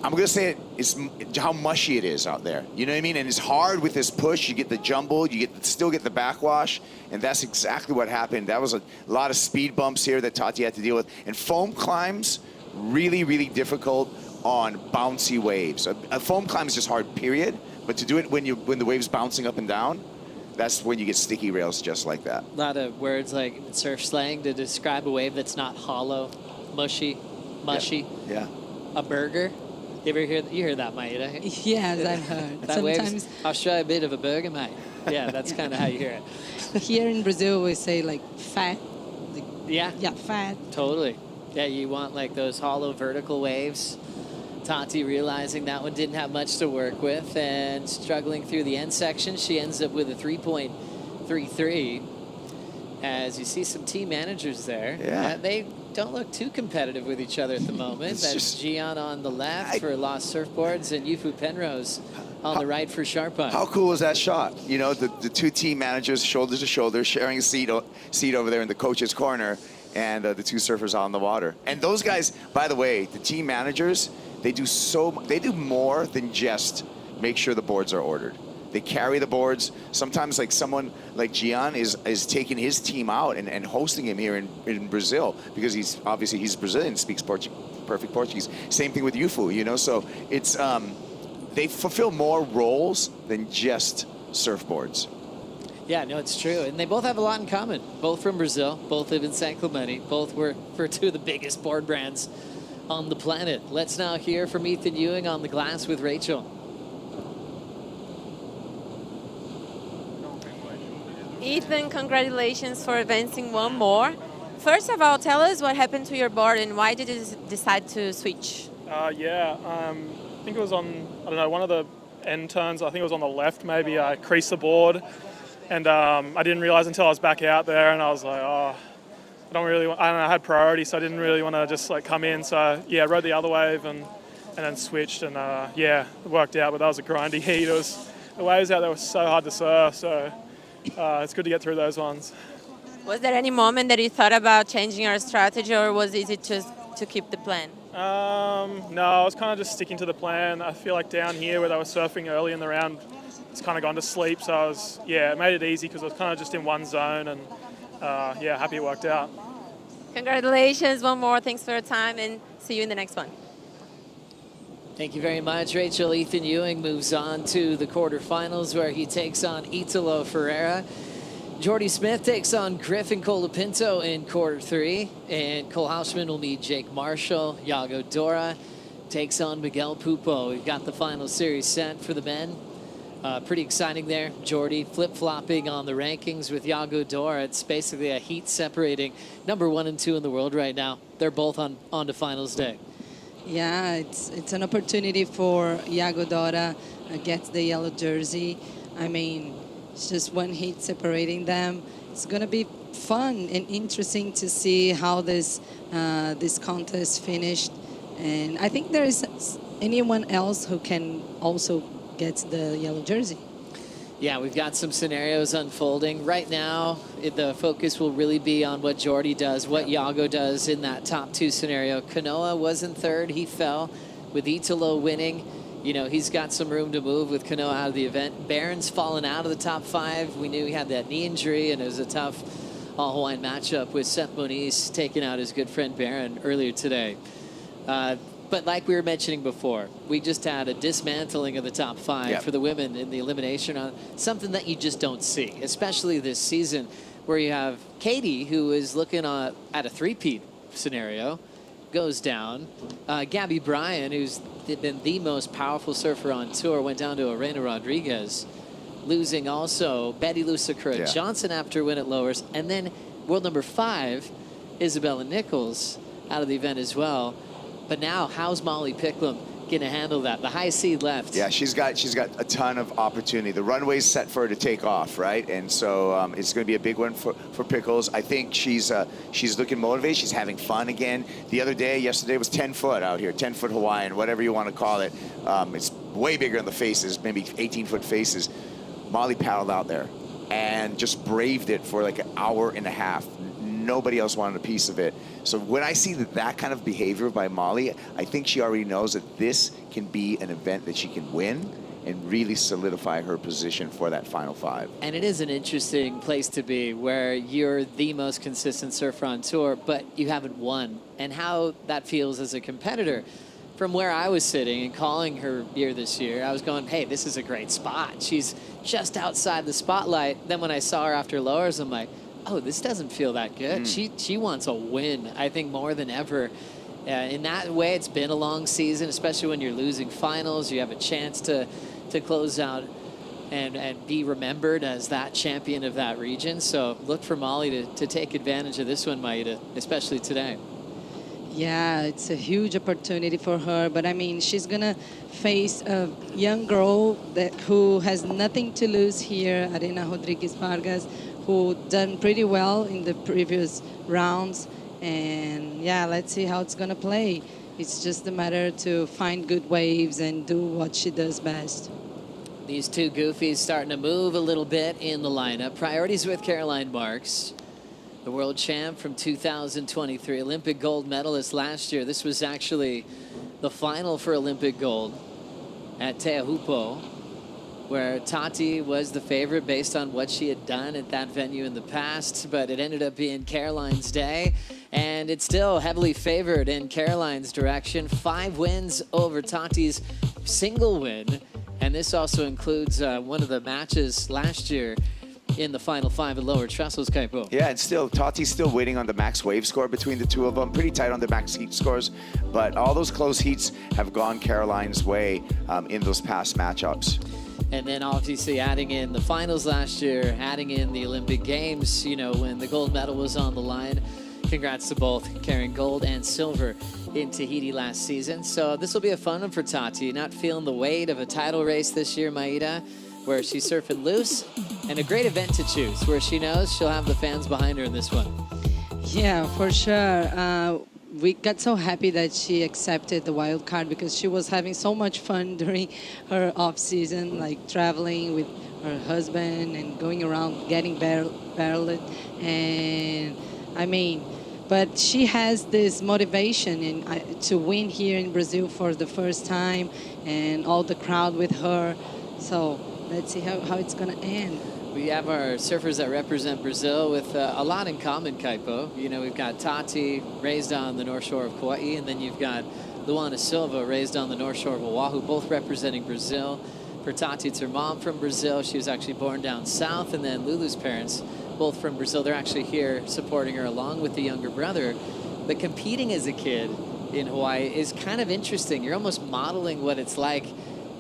I'm going to say it is how mushy it is out there. You know what I mean? And it's hard with this push. You get the jumble, still get the backwash, and that's exactly what happened. That was a lot of speed bumps here that Tati had to deal with. And foam climbs, really, really difficult on bouncy waves. A foam climb is just hard, period. But to do it when the wave's bouncing up and down, that's when you get sticky rails just like that. A lot of words like surf slang to describe a wave that's not hollow, mushy. Yeah. A burger. You hear that, Maida? Yes, I've heard. That Sometimes I'll show you a bit of a burger, mate. Yeah, that's kind of how you hear it. here in Brazil we say like fat. Like, yeah, fat. Totally. Yeah, you want like those hollow vertical waves. Tati realizing that one didn't have much to work with and struggling through the end section. She ends up with a 3.33. As you see some team managers there. Yeah. They don't look too competitive with each other at the moment. That's Gian on the left for Lost Surfboards and Yufu Penrose on the right for Sharp Eye. How cool was that shot? The two team managers shoulder to shoulder, sharing a seat over there in the coach's corner, and the two surfers on the water. And those guys, by the way, the team managers, they do more than just make sure the boards are ordered. They carry the boards. Sometimes like someone like Gian is taking his team out and hosting him here in Brazil, because he's Brazilian, speaks perfect Portuguese. Same thing with Yufu, so it's they fulfill more roles than just surfboards. Yeah, no, it's true. And they both have a lot in common. Both from Brazil, both live in San Clemente, both work for two of the biggest board brands on the planet. Let's now hear from Ethan Ewing on the glass with Rachel. Ethan, congratulations for advancing one more. First of all, tell us what happened to your board and why did you decide to switch? I think it was on, one of the end turns. I think it was on the left maybe. I creased the board and I didn't realize until I was back out there, and I was like, I had priority, so I didn't really want to just like come in. So yeah, rode the other wave and then switched, and it worked out, but that was a grindy heat. The waves out there were so hard to surf, so it's good to get through those ones. Was there any moment that you thought about changing your strategy, or was it just to keep the plan? No, I was kind of just sticking to the plan. I feel like down here where they were surfing early in the round, it's kind of gone to sleep. So it made it easy because I was kind of just in one zone, and happy it worked out. Congratulations, one more. Thanks for your time, and see you in the next one. Thank you very much, Rachel. Ethan Ewing moves on to the quarterfinals where he takes on Italo Ferreira. Jordy Smith takes on Griffin Colapinto in quarter 3. And Cole Hausman will meet Jake Marshall. Yago Dora takes on Miguel Pupo. We've got the final series set for the men. Pretty exciting there. Jordy flip-flopping on the rankings with Yago Dora. It's basically a heat separating number 1 and 2 in the world right now. They're both on to finals day. Yeah, it's an opportunity for Yago Dora gets the yellow jersey. I mean, it's just one heat separating them. It's going to be fun and interesting to see how this contest finished. And I think there is anyone else who can also get the yellow jersey. Yeah, we've got some scenarios unfolding. Right now, the focus will really be on what Jordy does, what Yago does in that top 2 scenario. Kanoa was in 3rd. He fell with Italo winning. You know, he's got some room to move with Kanoa out of the event. Barron's fallen out of the top 5. We knew he had that knee injury, and it was a tough all-Hawaiian matchup with Seth Moniz taking out his good friend Barron earlier today. But like we were mentioning before, we just had a dismantling of the top 5 for the women in the elimination round, something that you just don't see, especially this season where you have Katie, who is looking at a 3-peat scenario, goes down. Gabby Bryan, who's been the most powerful surfer on tour, went down to Arena Rodriguez, losing also Betty Lou Sakura Johnson after a win at lowers. And then world number 5, Isabella Nichols, out of the event as well. But now, how's Molly Picklum going to handle that? The high seed left. Yeah, she's got a ton of opportunity. The runway's set for her to take off, right? And so it's going to be a big one for Pickles. I think she's looking motivated. She's having fun again. The other day, yesterday, was 10 foot out here, 10 foot Hawaiian, whatever you want to call it. It's way bigger in the faces, maybe 18-foot faces. Molly paddled out there and just braved it for like an hour and a half. Nobody else wanted a piece of it. So when I see that kind of behavior by Molly, I think she already knows that this can be an event that she can win and really solidify her position for that final 5. And it is an interesting place to be where you're the most consistent surfer on tour, but you haven't won. And how that feels as a competitor. From where I was sitting and calling her year this year, I was going, hey, this is a great spot. She's just outside the spotlight. Then when I saw her after lowers, I'm like, oh, this doesn't feel that good. She wants a win, I think, more than ever. In that way, it's been a long season, especially when you're losing finals. You have a chance to close out and be remembered as that champion of that region. So look for Molly to take advantage of this one, Maida, especially today. Yeah, it's a huge opportunity for her. But, I mean, she's going to face a young girl who has nothing to lose here, Arena Rodriguez Vargas, who done pretty well in the previous rounds. And, yeah, let's see how it's going to play. It's just a matter to find good waves and do what she does best. These two goofies starting to move a little bit in the lineup. Priorities with Caroline Marks, the world champ from 2023, Olympic gold medalist last year. This was actually the final for Olympic gold at Teahupo, where Tati was the favorite based on what she had done at that venue in the past, but it ended up being Caroline's day, and it's still heavily favored in Caroline's direction. 5 wins over Tati's single win, and this also includes one of the matches last year in the final 5 at lower trestles, Kaipo. Yeah, and still, Tati's still waiting on the max wave score between the two of them. Pretty tight on the max heat scores, but all those close heats have gone Caroline's way in those past matchups. And then obviously adding in the finals last year, adding in the Olympic Games, you know, when the gold medal was on the line. Congrats to both, carrying gold and silver in Tahiti last season. So this will be a fun one for Tati, not feeling the weight of a title race this year, Maida, where she's surfing loose, and a great event to choose, where she knows she'll have the fans behind her in this one. Yeah, for sure. We got so happy that she accepted the wild card because she was having so much fun during her off season, like traveling with her husband and going around getting barreled. And I mean, but she has this motivation to win here in Brazil for the first time, and all the crowd with her. So let's see how it's going to end. We have our surfers that represent Brazil with a lot in common, Kaipo. You know, we've got Tati, raised on the North Shore of Kauai, and then you've got Luana Silva, raised on the North Shore of Oahu, both representing Brazil. For Tati, it's her mom from Brazil. She was actually born down south, and then Lulu's parents, both from Brazil. They're actually here supporting her along with the younger brother. But competing as a kid in Hawaii is kind of interesting. You're almost modeling what it's like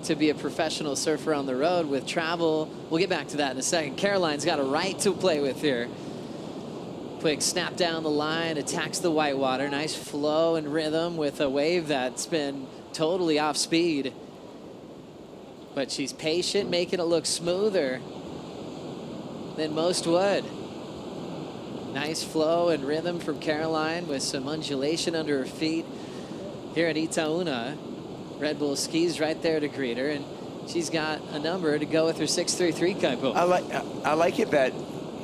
to be a professional surfer on the road with travel. We'll get back to that in a second. Caroline's got a Wright to play with here. Quick snap down the line, attacks the whitewater. Nice flow and rhythm with a wave that's been totally off speed. But she's patient, making it look smoother than most would. Nice flow and rhythm from Caroline with some undulation under her feet. Here at Itaúna, Red Bull skis right there to greet her, and she's got a number to go with her 633 Kaipo. I like it that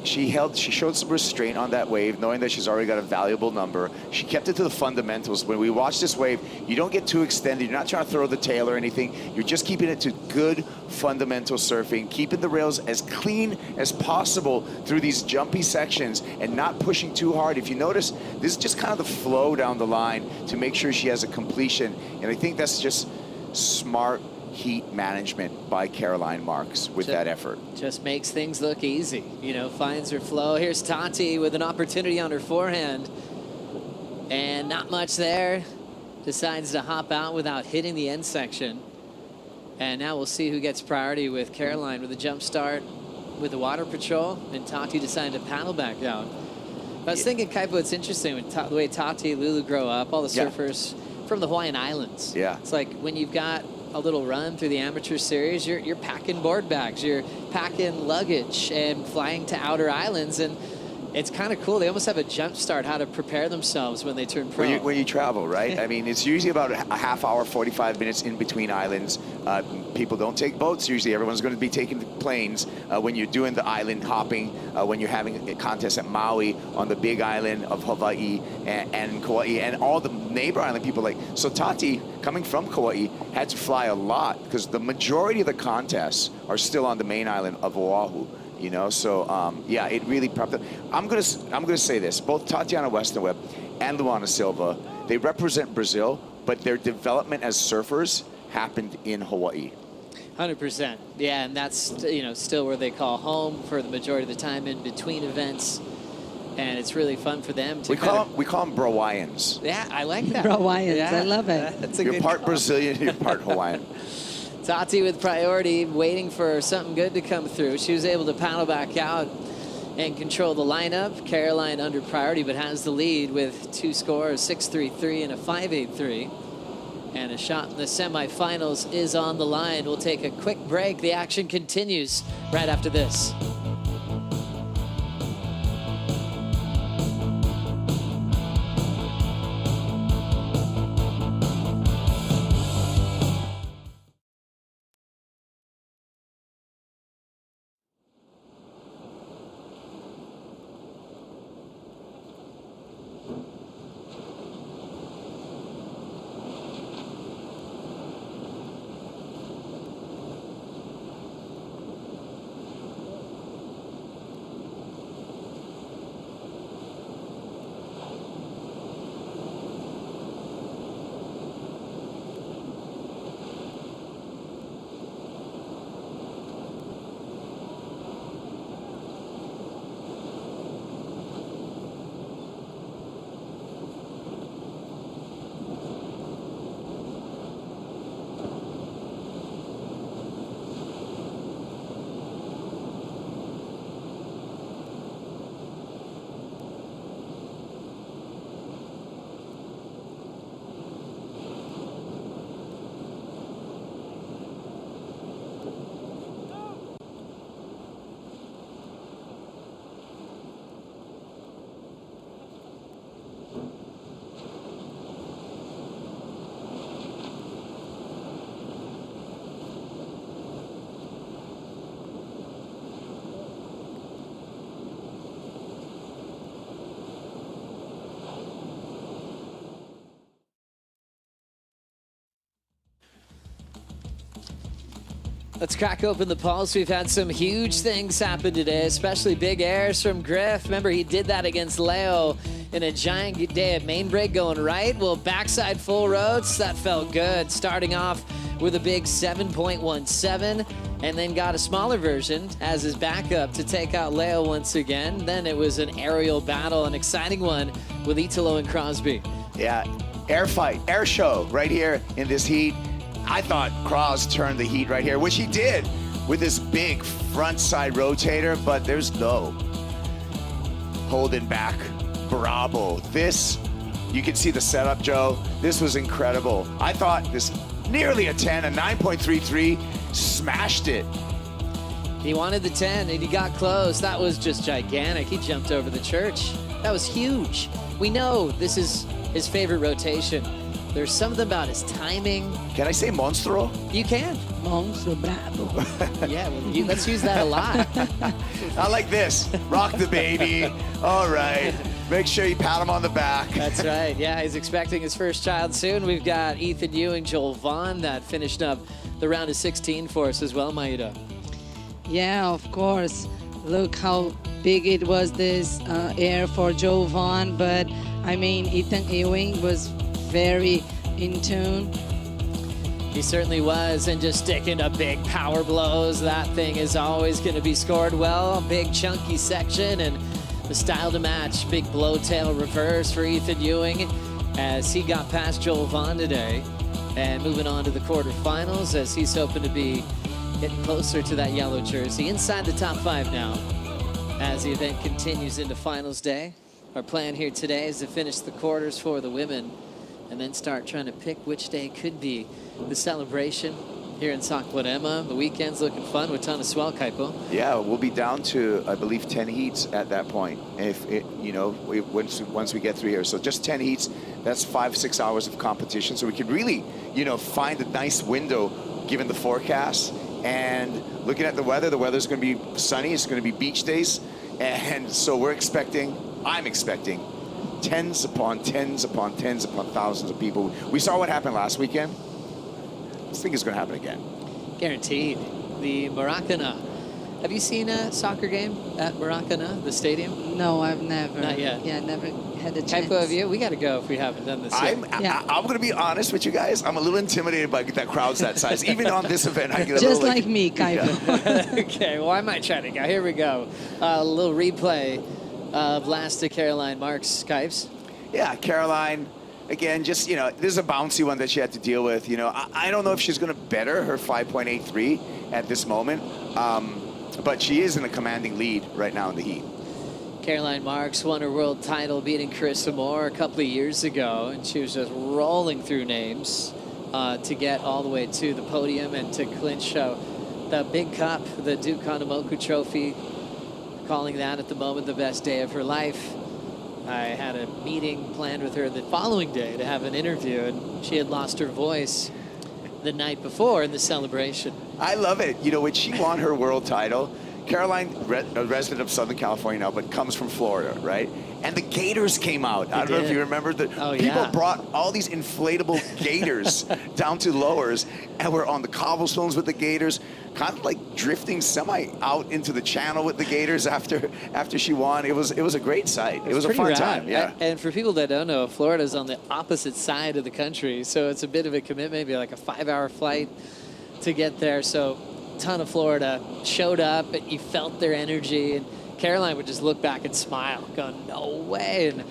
she showed some restraint on that wave, knowing that she's already got a valuable number. She kept it to the fundamentals. When we watch this wave, you don't get too extended. You're not trying to throw the tail or anything. You're just keeping it to good fundamental surfing, keeping the rails as clean as possible through these jumpy sections and not pushing too hard. If you notice, this is just kind of the flow down the line to make sure she has a completion. And I think that's just smart heat management by Caroline Marks with that effort. Just makes things look easy, you know, finds her flow. Here's Tati with an opportunity on her forehand. And not much there. Decides to hop out without hitting the end section. And now we'll see who gets priority with Caroline with a jump start with the water patrol. And Tati decided to paddle back out. I was thinking, Kaipo, it's interesting with the way Tati, Lulu grow up, all the surfers from the Hawaiian Islands. Yeah. It's like when you've got a little run through the amateur series, you're packing board bags, you're packing luggage and flying to outer islands, and it's kind of cool. They almost have a jump start how to prepare themselves when they turn pro. When you travel, right? I mean, it's usually about a half hour, 45 minutes in between islands. People don't take boats. Usually everyone's going to be taking planes when you're doing the island hopping, when you're having a contest at Maui, on the big island of Hawaii and Kauai, and all the neighbor island people. Like, so Tati, coming from Kauai, had to fly a lot because the majority of the contests are still on the main island of Oahu. You know, so yeah, it really propped up. I'm gonna say this: both Tatiana Westenweb and Luana Silva, they represent Brazil, but their development as surfers happened in Hawaii. 100%. Yeah, and that's, you know, still where they call home for the majority of the time in between events, and it's really fun for them to. We call them Brawaians. Yeah, I like that. Brawaians, Yeah, I love it. That's a You're good part call. Brazilian, you're part Hawaiian. Tati with priority, waiting for something good to come through. She was able to paddle back out and control the lineup. Caroline under priority, but has the lead with two scores, 6.33 and a 5.83. And a shot in the semifinals is on the line. We'll take a quick break. The action continues right after this. Let's crack open the pulse. We've had some huge things happen today, especially big airs from Griff. Remember, he did that against Leo in a giant day at main break going right. Well, backside full roads, that felt good. Starting off with a big 7.17 and then got a smaller version as his backup to take out Leo once again. Then it was an aerial battle, an exciting one with Italo and Crosby. Yeah, air fight, air show right here in this heat. I thought Kraus turned the heat right here, which he did with this big front side rotator, but there's no holding back. Bravo. This, you can see the setup, Joe. This was incredible. I thought this nearly a 10, a 9.33, smashed it. He wanted the 10 and he got close. That was just gigantic. He jumped over the church. That was huge. We know this is his favorite rotation. There's something about his timing. Can I say monstro? You can. Monstro bravo. Yeah, well, let's use that a lot. I like this. Rock the baby. All right. Make sure you pat him on the back. That's right. Yeah, he's expecting his first child soon. We've got Ethan Ewing, Joel Vaughn that finished up the round of 16 for us as well, Maida. Yeah, of course. Look how big it was, this air for Joe Vaughn, but I mean, Ethan Ewing was very in tune. He certainly was, and just sticking to big power blows. That thing is always going to be scored well. Big chunky section and the style to match. Big blow tail reverse for Ethan Ewing as he got past Joel Vaughn today. And moving on to the quarterfinals as he's hoping to be getting closer to that yellow jersey. Inside the top 5 now as the event continues into finals day. Our plan here today is to finish the quarters for the women and then start trying to pick which day could be the celebration here in Saquarema. The weekend's looking fun with a ton of swell, Kaipo. Yeah, we'll be down to, I believe, 10 heats at that point. If it, you know, once we get through here. So just 10 heats, that's 5-6 hours of competition. So we could really, you know, find a nice window given the forecast. And looking at the weather's going to be sunny. It's going to be beach days. And so I'm expecting tens upon tens upon tens upon thousands of people. We saw what happened last weekend. I think it's going to happen again. Guaranteed. The Maracana. Have you seen a soccer game at Maracana, the stadium? No, I've never. Not yet. Yeah, never had a chance. Kaipo, have you? We got to go if we haven't done this yet. I'm going to be honest with you guys. I'm a little intimidated by that crowd's that size. Even on this event, I get a Just little like me, Kaipo. Okay, well, I might try to go. Here we go. A little replay of last to Caroline Marks, Kipes. Yeah, Caroline, again, just, you know, this is a bouncy one that she had to deal with. You know, I don't know if she's going to better her 5.83 at this moment, but she is in a commanding lead right now in the heat. Caroline Marks won her world title beating Carissa Moore a couple of years ago, and she was just rolling through names to get all the way to the podium and to clinch the big cup, the Duke Kahanamoku Trophy, calling that at the moment the best day of her life. I had a meeting planned with her the following day to have an interview, and she had lost her voice the night before in the celebration. I love it. You know, when she won her world title, Caroline, a resident of Southern California now, but comes from Florida, right? And the Gators came out. I don't know if you remember that. People brought all these inflatable Gators down to lowers, and we're on the cobblestones with the Gators, kind of like drifting semi out into the channel with the Gators after she won. It was a great sight. It was a fun time. Yeah. And for people that don't know, Florida's on the opposite side of the country, so it's a bit of a commitment, maybe like a 5-hour flight to get there. So ton of Florida showed up, and you felt their energy, and Caroline would just look back and smile, going, no way. And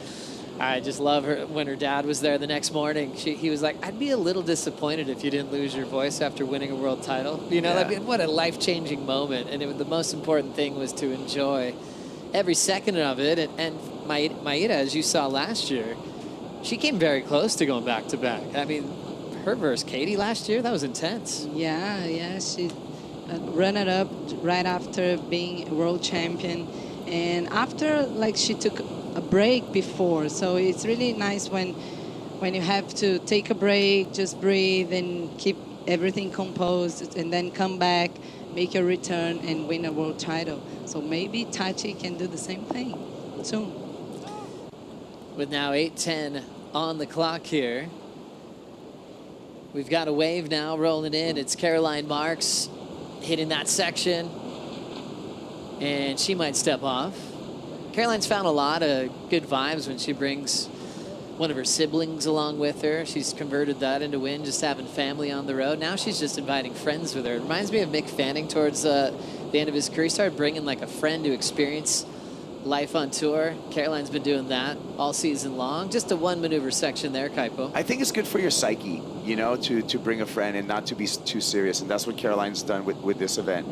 I just love her. When her dad was there the next morning, he was like, I'd be a little disappointed if you didn't lose your voice after winning a world title. You know, I mean, what a life-changing moment. And the most important thing was to enjoy every second of it. And Maida, as you saw last year, she came very close to going back-to-back. I mean, her versus Katie last year, that was intense. Yeah, she runner-up right after being world champion, and after, like, she took a break before, so it's really nice when you have to take a break, just breathe and keep everything composed, and then come back, make your return and win a world title. So maybe Tachi can do the same thing soon. With now 8:10 on the clock here, we've got a wave now rolling in. It's Caroline Marks hitting that section, and she might step off. Caroline's found a lot of good vibes when she brings one of her siblings along with her. She's converted that into win, just having family on the road. Now she's just inviting friends with her. It reminds me of Mick Fanning towards the end of his career. He started bringing like a friend to experience life on tour. Caroline's been doing that all season long. Just a one maneuver section there, Kaipo. I think it's good for your psyche, you know, to bring a friend and not to be too serious, and that's what Caroline's done with this event.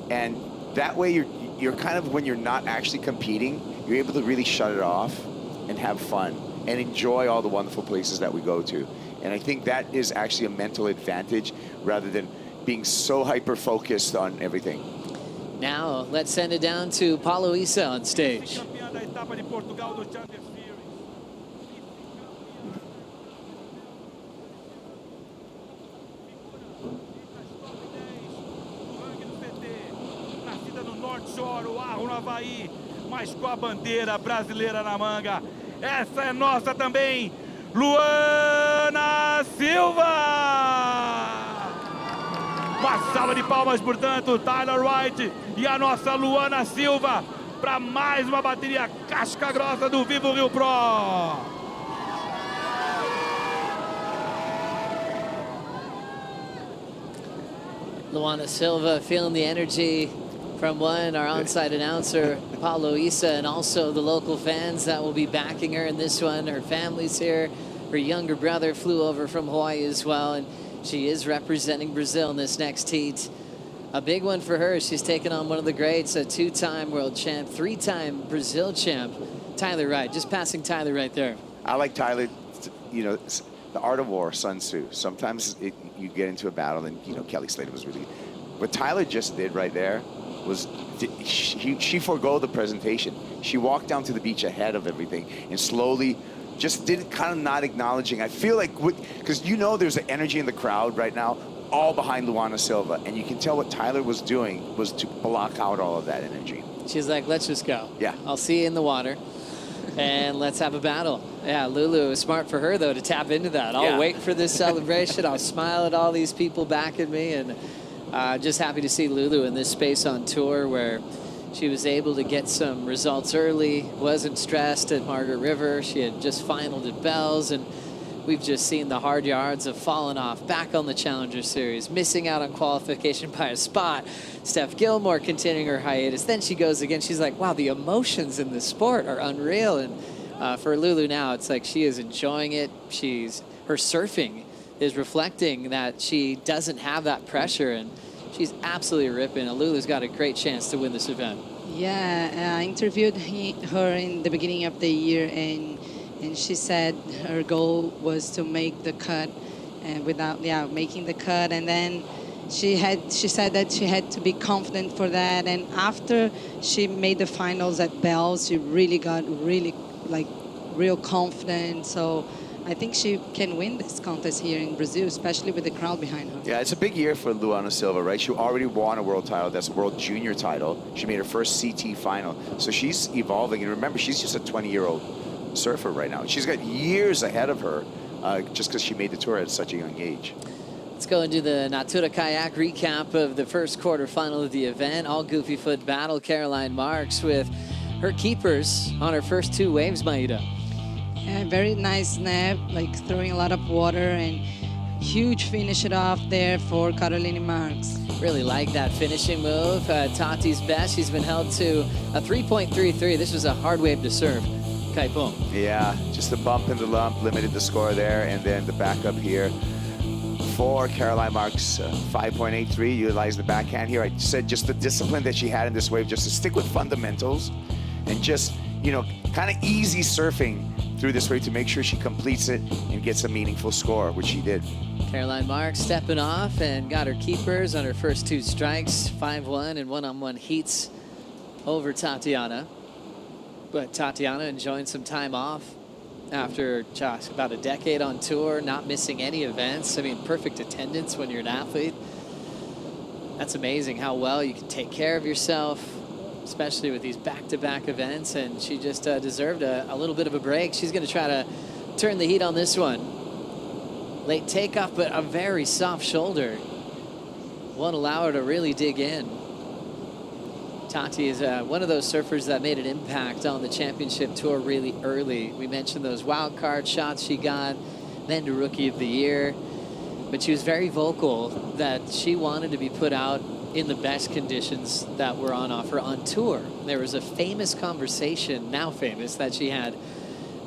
And that way, you're kind of, when you're not actually competing, you're able to really shut it off and have fun and enjoy all the wonderful places that we go to. And I think that is actually a mental advantage rather than being so hyper-focused on everything. Now, let's send it down to Paulo Issa on stage. Campeã da etapa de Portugal do Challenger Series. Nascida no North Shore, o Arro no Havaí, mas com a bandeira brasileira na manga. Essa é nossa também, Luana Silva! Uma salva de palmas, portanto, Tyler Wright e a nossa Luana Silva para mais uma bateria casca grossa do VIVO Rio Pro. Luana Silva feeling the energy from our on-site announcer, Paulo Issa, and also the local fans that will be backing her in this one. Her family's here. Her younger brother flew over from Hawaii as well, and she is representing Brazil in this next heat. A big one for her. She's taken on one of the greats, a two-time world champ, three-time Brazil champ, Tyler Wright. Just passing Tyler right there. I like Tyler, you know, the art of war, Sun Tzu. Sometimes you get into a battle, and, you know, Kelly Slater was really good. What Tyler just did right there was she forgo the presentation. She walked down to the beach ahead of everything and slowly just did kind of not acknowledging. I feel like, because you know there's an energy in the crowd right now, all behind Luana Silva, and you can tell what Tyler was doing was to block out all of that energy. She's like, let's just go. Yeah. I'll see you in the water, and let's have a battle. Yeah, Lulu, smart for her, though, to tap into that. I'll wait for this celebration. I'll smile at all these people back at me, and just happy to see Lulu in this space on tour where she was able to get some results early, wasn't stressed at Margaret River. She had just finaled at Bells, and we've just seen the hard yards have fallen off back on the Challenger Series, missing out on qualification by a spot. Steph Gilmore continuing her hiatus. Then she goes again. She's like, wow, the emotions in this sport are unreal. And for Lulu now, it's like she is enjoying it. Her surfing is reflecting that she doesn't have that pressure, and she's absolutely ripping. Lulu's got a great chance to win this event. Yeah, I interviewed her in the beginning of the year, and she said her goal was to make the cut, and without making the cut, and then she said that she had to be confident for that, and after she made the finals at Bells, she really got real confident. So I think she can win this contest here in Brazil, especially with the crowd behind her. Yeah, it's a big year for Luana Silva, right? She already won a world title. That's a world junior title. She made her first CT final. So she's evolving. And remember, she's just a 20-year-old surfer right now. She's got years ahead of her just because she made the tour at such a young age. Let's go and do the Natura Kayak recap of the first quarterfinal of the event. All goofy foot battle. Caroline Marks with her keepers on her first two waves, Maida. Yeah, very nice snap, like throwing a lot of water, and huge finish it off there for Caroline Marks. Really like that finishing move. Tati's best. She's been held to a 3.33. This was a hard wave to serve. Kaipo. Yeah, just the bump and the lump limited the score there, and then the backup here for Caroline Marks, 5.83. Utilized the backhand here. I said just the discipline that she had in this wave, just to stick with fundamentals and just, you know, kind of easy surfing through this wave to make sure she completes it and gets a meaningful score, which she did. Caroline Marks stepping off and got her keepers on her first two strikes, 5-1 and one-on-one heats over Tatiana. But Tatiana enjoying some time off after just about a decade on tour, not missing any events. I mean, perfect attendance when you're an athlete. That's amazing how well you can take care of yourself, especially with these back-to-back events, and she just deserved a little bit of a break. She's going to try to turn the heat on this one. Late takeoff, but a very soft shoulder. Won't allow her to really dig in. Tati is one of those surfers that made an impact on the championship tour really early. We mentioned those wild card shots she got, then to Rookie of the Year. But she was very vocal that she wanted to be put out in the best conditions that were on offer on tour. There was a famous conversation, now famous, that she had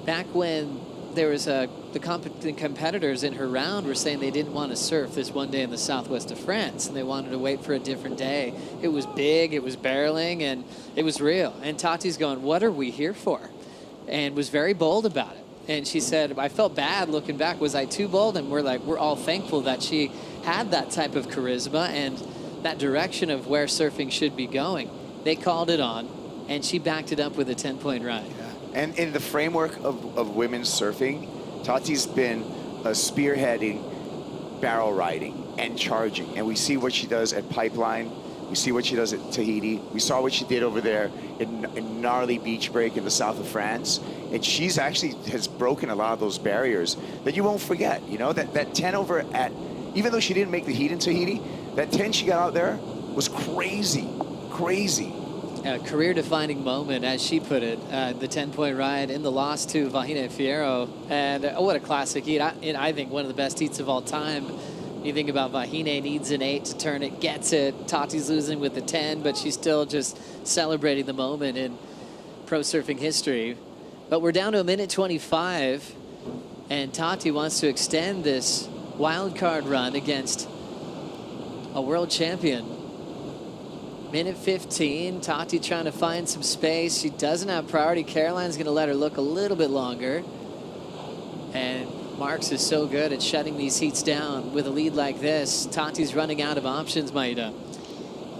back when there was the competitors in her round were saying they didn't want to surf this one day in the southwest of France, and they wanted to wait for a different day. It was big, it was barreling, and it was real. And Tati's going, what are we here for? And was very bold about it. And she said, I felt bad looking back. Was I too bold? And we're all thankful that she had that type of charisma and that direction of where surfing should be going. They called it on, and she backed it up with a 10-point ride. Yeah. And in the framework of women's surfing, Tati's been spearheading barrel riding and charging. And we see what she does at Pipeline. We see what she does at Tahiti. We saw what she did over there in gnarly beach break in the south of France. And she's actually has broken a lot of those barriers that you won't forget. You know, that 10 over at, even though she didn't make the heat in Tahiti, that 10 she got out there was crazy, crazy. A career-defining moment, as she put it, the 10-point ride in the loss to Vaughn Fierro. And what a classic heat. I think one of the best heats of all time. You think about Vaughn needs an 8 to turn it, gets it. Tati's losing with the 10, but she's still just celebrating the moment in pro surfing history. But we're down to a minute 25, and Tati wants to extend this wild card run against a world champion. Minute 15, Tati trying to find some space. She doesn't have priority. Caroline's going to let her look a little bit longer. And Marks is so good at shutting these heats down with a lead like this. Tati's running out of options, Maida.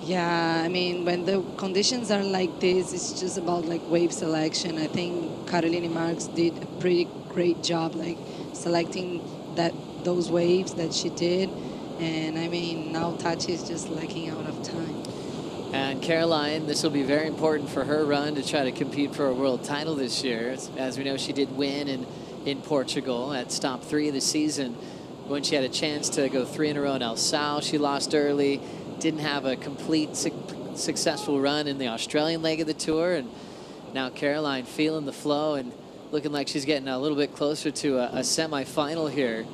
Yeah, I mean, when the conditions are like this, it's just about like wave selection. I think Caroline Marks did a pretty great job, like selecting those waves that she did. And I mean, now Tati is just lacking out of time. And Caroline, this will be very important for her run to try to compete for a world title this year. As we know, she did win in Portugal at stop 3 of the season when she had a chance to go 3 in a row in El Sal. She lost early, didn't have a complete successful run in the Australian leg of the tour. And now Caroline feeling the flow and looking like she's getting a little bit closer to a semi-final here.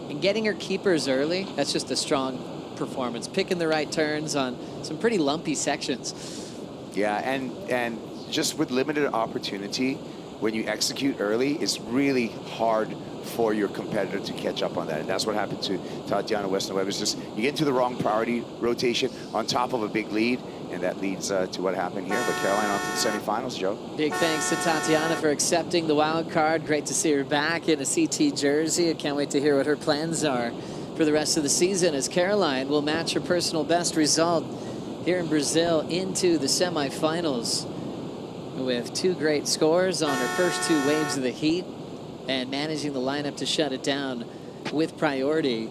And getting her keepers early, that's just a strong performance, picking the right turns on some pretty lumpy sections. Yeah, and just with limited opportunity, when you execute early, it's really hard for your competitor to catch up on that. And that's what happened to Tatiana Weston-Webb. It's just you get into the wrong priority rotation on top of a big lead, and that leads to what happened here. But Caroline on to the semifinals, Joe. Big thanks to Tatiana for accepting the wild card. Great to see her back in a CT jersey. I can't wait to hear what her plans are for the rest of the season, as Caroline will match her personal best result here in Brazil into the semifinals with 2 great scores on her first 2 waves of the heat and managing the lineup to shut it down with priority.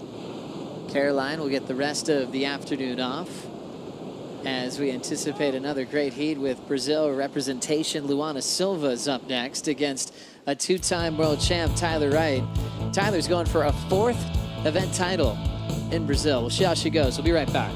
Caroline will get the rest of the afternoon off as we anticipate another great heat with Brazil representation. Luana Silva is up next against a 2-time world champ, Tyler Wright. Tyler's going for a 4th event title in Brazil. We'll see how she goes. We'll be right back.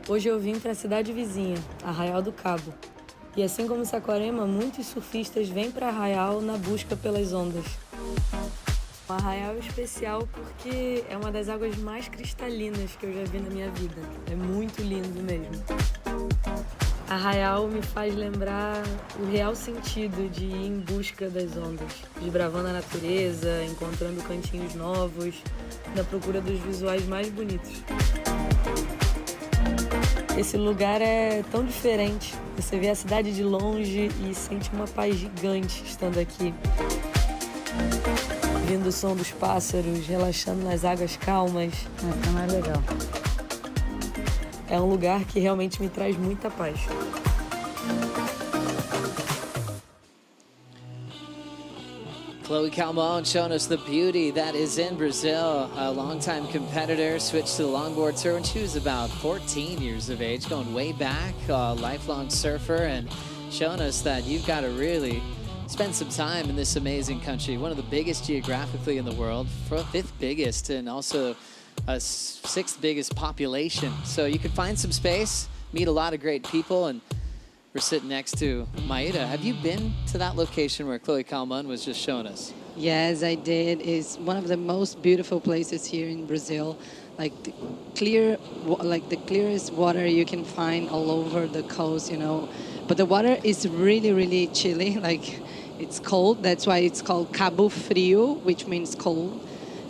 Hoje eu vim para a cidade vizinha, Arraial do Cabo. E assim como Saquarema, muitos surfistas vêm para Arraial na busca pelas ondas. O Arraial é especial porque é uma das águas mais cristalinas que eu já vi na minha vida. É muito lindo mesmo. Arraial me faz lembrar o real sentido de ir em busca das ondas, desbravando a natureza, encontrando cantinhos novos, na procura dos visuais mais bonitos. Esse lugar é tão diferente. Você vê a cidade de longe e sente uma paz gigante estando aqui. Ouvindo o som dos pássaros, relaxando nas águas calmas. É mais legal. É um lugar que realmente me traz muita paz. Chloe Calmon showing us the beauty that is in Brazil. A longtime competitor, switched to the longboard tour when she was about 14 years of age, going way back, a lifelong surfer, and showing us that you've got to really spend some time in this amazing country. One of the biggest geographically in the world, fifth biggest, and also a sixth biggest population. So you could find some space, meet a lot of great people, and we're sitting next to Maida. Have you been to that location where Chloe Calmon was just showing us? Yes, I did. It's one of the most beautiful places here in Brazil. Like the clearest water you can find all over the coast, you know. But the water is really, really chilly. Like it's cold. That's why it's called Cabo Frio, which means cold.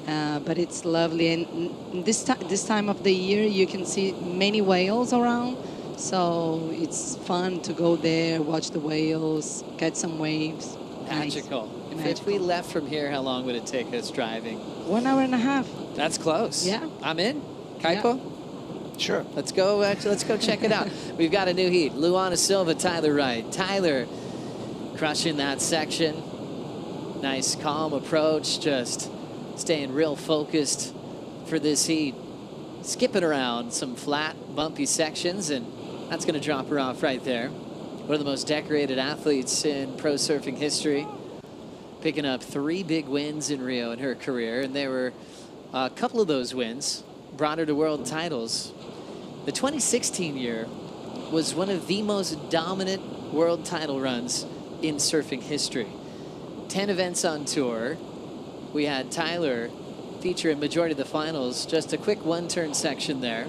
But it's lovely. And this time of the year, you can see many whales around. So it's fun to go there, watch the whales, catch some waves. Magical. Nice. If we left from here, how long would it take us driving? 1 hour and a half. That's close. Yeah. I'm in. Kaipo? Yeah. Sure. Let's go check it out. We've got a new heat. Luana, Silva, Tyler Wright. Tyler crushing that section. Nice, calm approach, just staying real focused for this heat. Skipping around some flat, bumpy sections, and that's going to drop her off right there. One of the most decorated athletes in pro surfing history, picking up 3 big wins in Rio in her career, and there were a couple of those wins brought her to world titles. The 2016 year was one of the most dominant world title runs in surfing history. 10 events on tour. We had Tyler feature in majority of the finals, just a quick one-turn section there.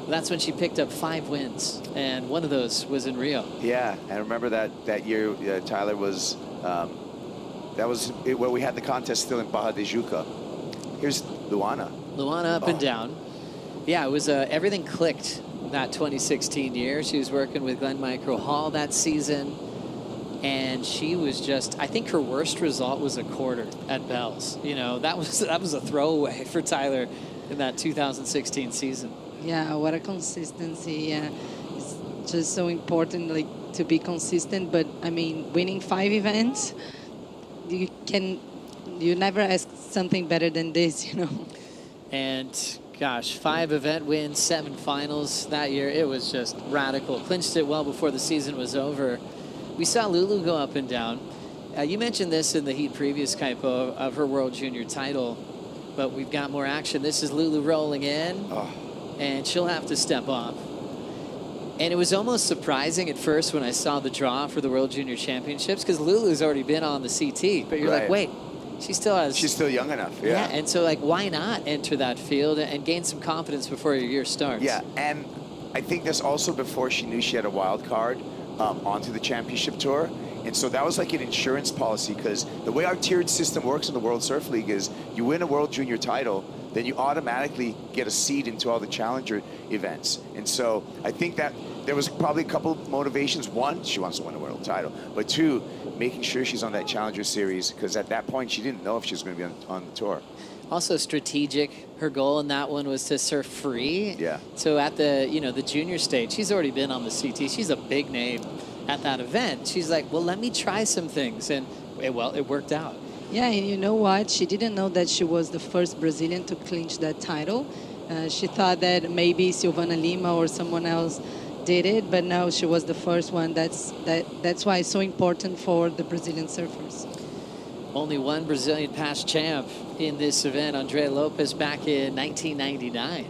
That's when she picked up 5 wins, and one of those was in Rio. Yeah, I remember that year Tyler was, where we had the contest still in Barra de Juca. Here's Luana. Luana up and down. Yeah, it was everything clicked that 2016 year. She was working with Glenn Micro Hall that season, and she was just, I think her worst result was a quarter at Bell's. You know, that was a throwaway for Tyler in that 2016 season. Yeah, what a consistency. Yeah, it's just so important, like, to be consistent. But I mean, winning 5 events, you never ask something better than this, you know. And gosh, 5 event wins, 7 finals that year. It was just radical. Clinched it well before the season was over. We saw Lulu go up and down. You mentioned this in the heat previous, Kaipo, of her World Junior title, but we've got more action. This is Lulu rolling in, and she'll have to step off. And it was almost surprising at first when I saw the draw for the World Junior Championships, because Lulu's already been on the CT, but you're like, wait, she's still young enough, yeah. And so, like, why not enter that field and gain some confidence before your year starts? Yeah, and I think that's also before she knew she had a wild card onto the championship tour. And so that was like an insurance policy, because the way our tiered system works in the World Surf League is you win a World Junior title, then you automatically get a seed into all the challenger events. And so I think that there was probably a couple of motivations. 1, she wants to win a world title. But 2, making sure she's on that challenger series, because at that point she didn't know if she was going to be on the tour. Also strategic. Her goal in that one was to surf free. Yeah. So at the the junior stage, she's already been on the CT. She's a big name at that event. She's like, well, let me try some things, and it worked out. Yeah, and you know what? She didn't know that she was the first Brazilian to clinch that title. She thought that maybe Silvana Lima or someone else did it, but no, she was the first one. That's why it's so important for the Brazilian surfers. Only one Brazilian past champ in this event, Andrea Lopes, back in 1999.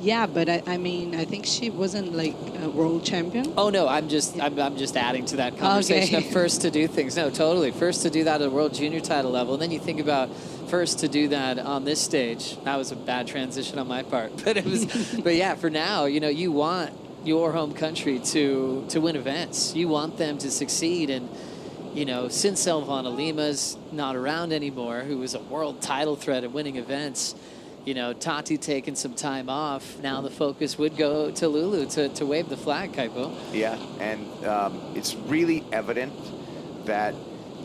Yeah, but I mean, I think she wasn't like a world champion. Oh no, I'm just adding to that conversation Okay. of first to do things. No, totally. First to do that at a world junior title level. And then you think about first to do that on this stage. That was a bad transition on my part. But it was but yeah, for now, you know, you want your home country to win events. You want them to succeed, and you know, since Silvana Lima's not around anymore, who was a world title threat at winning events, you know, Tati taking some time off. Now the focus would go to Lulu to wave the flag, Kaipo. Yeah, and it's really evident that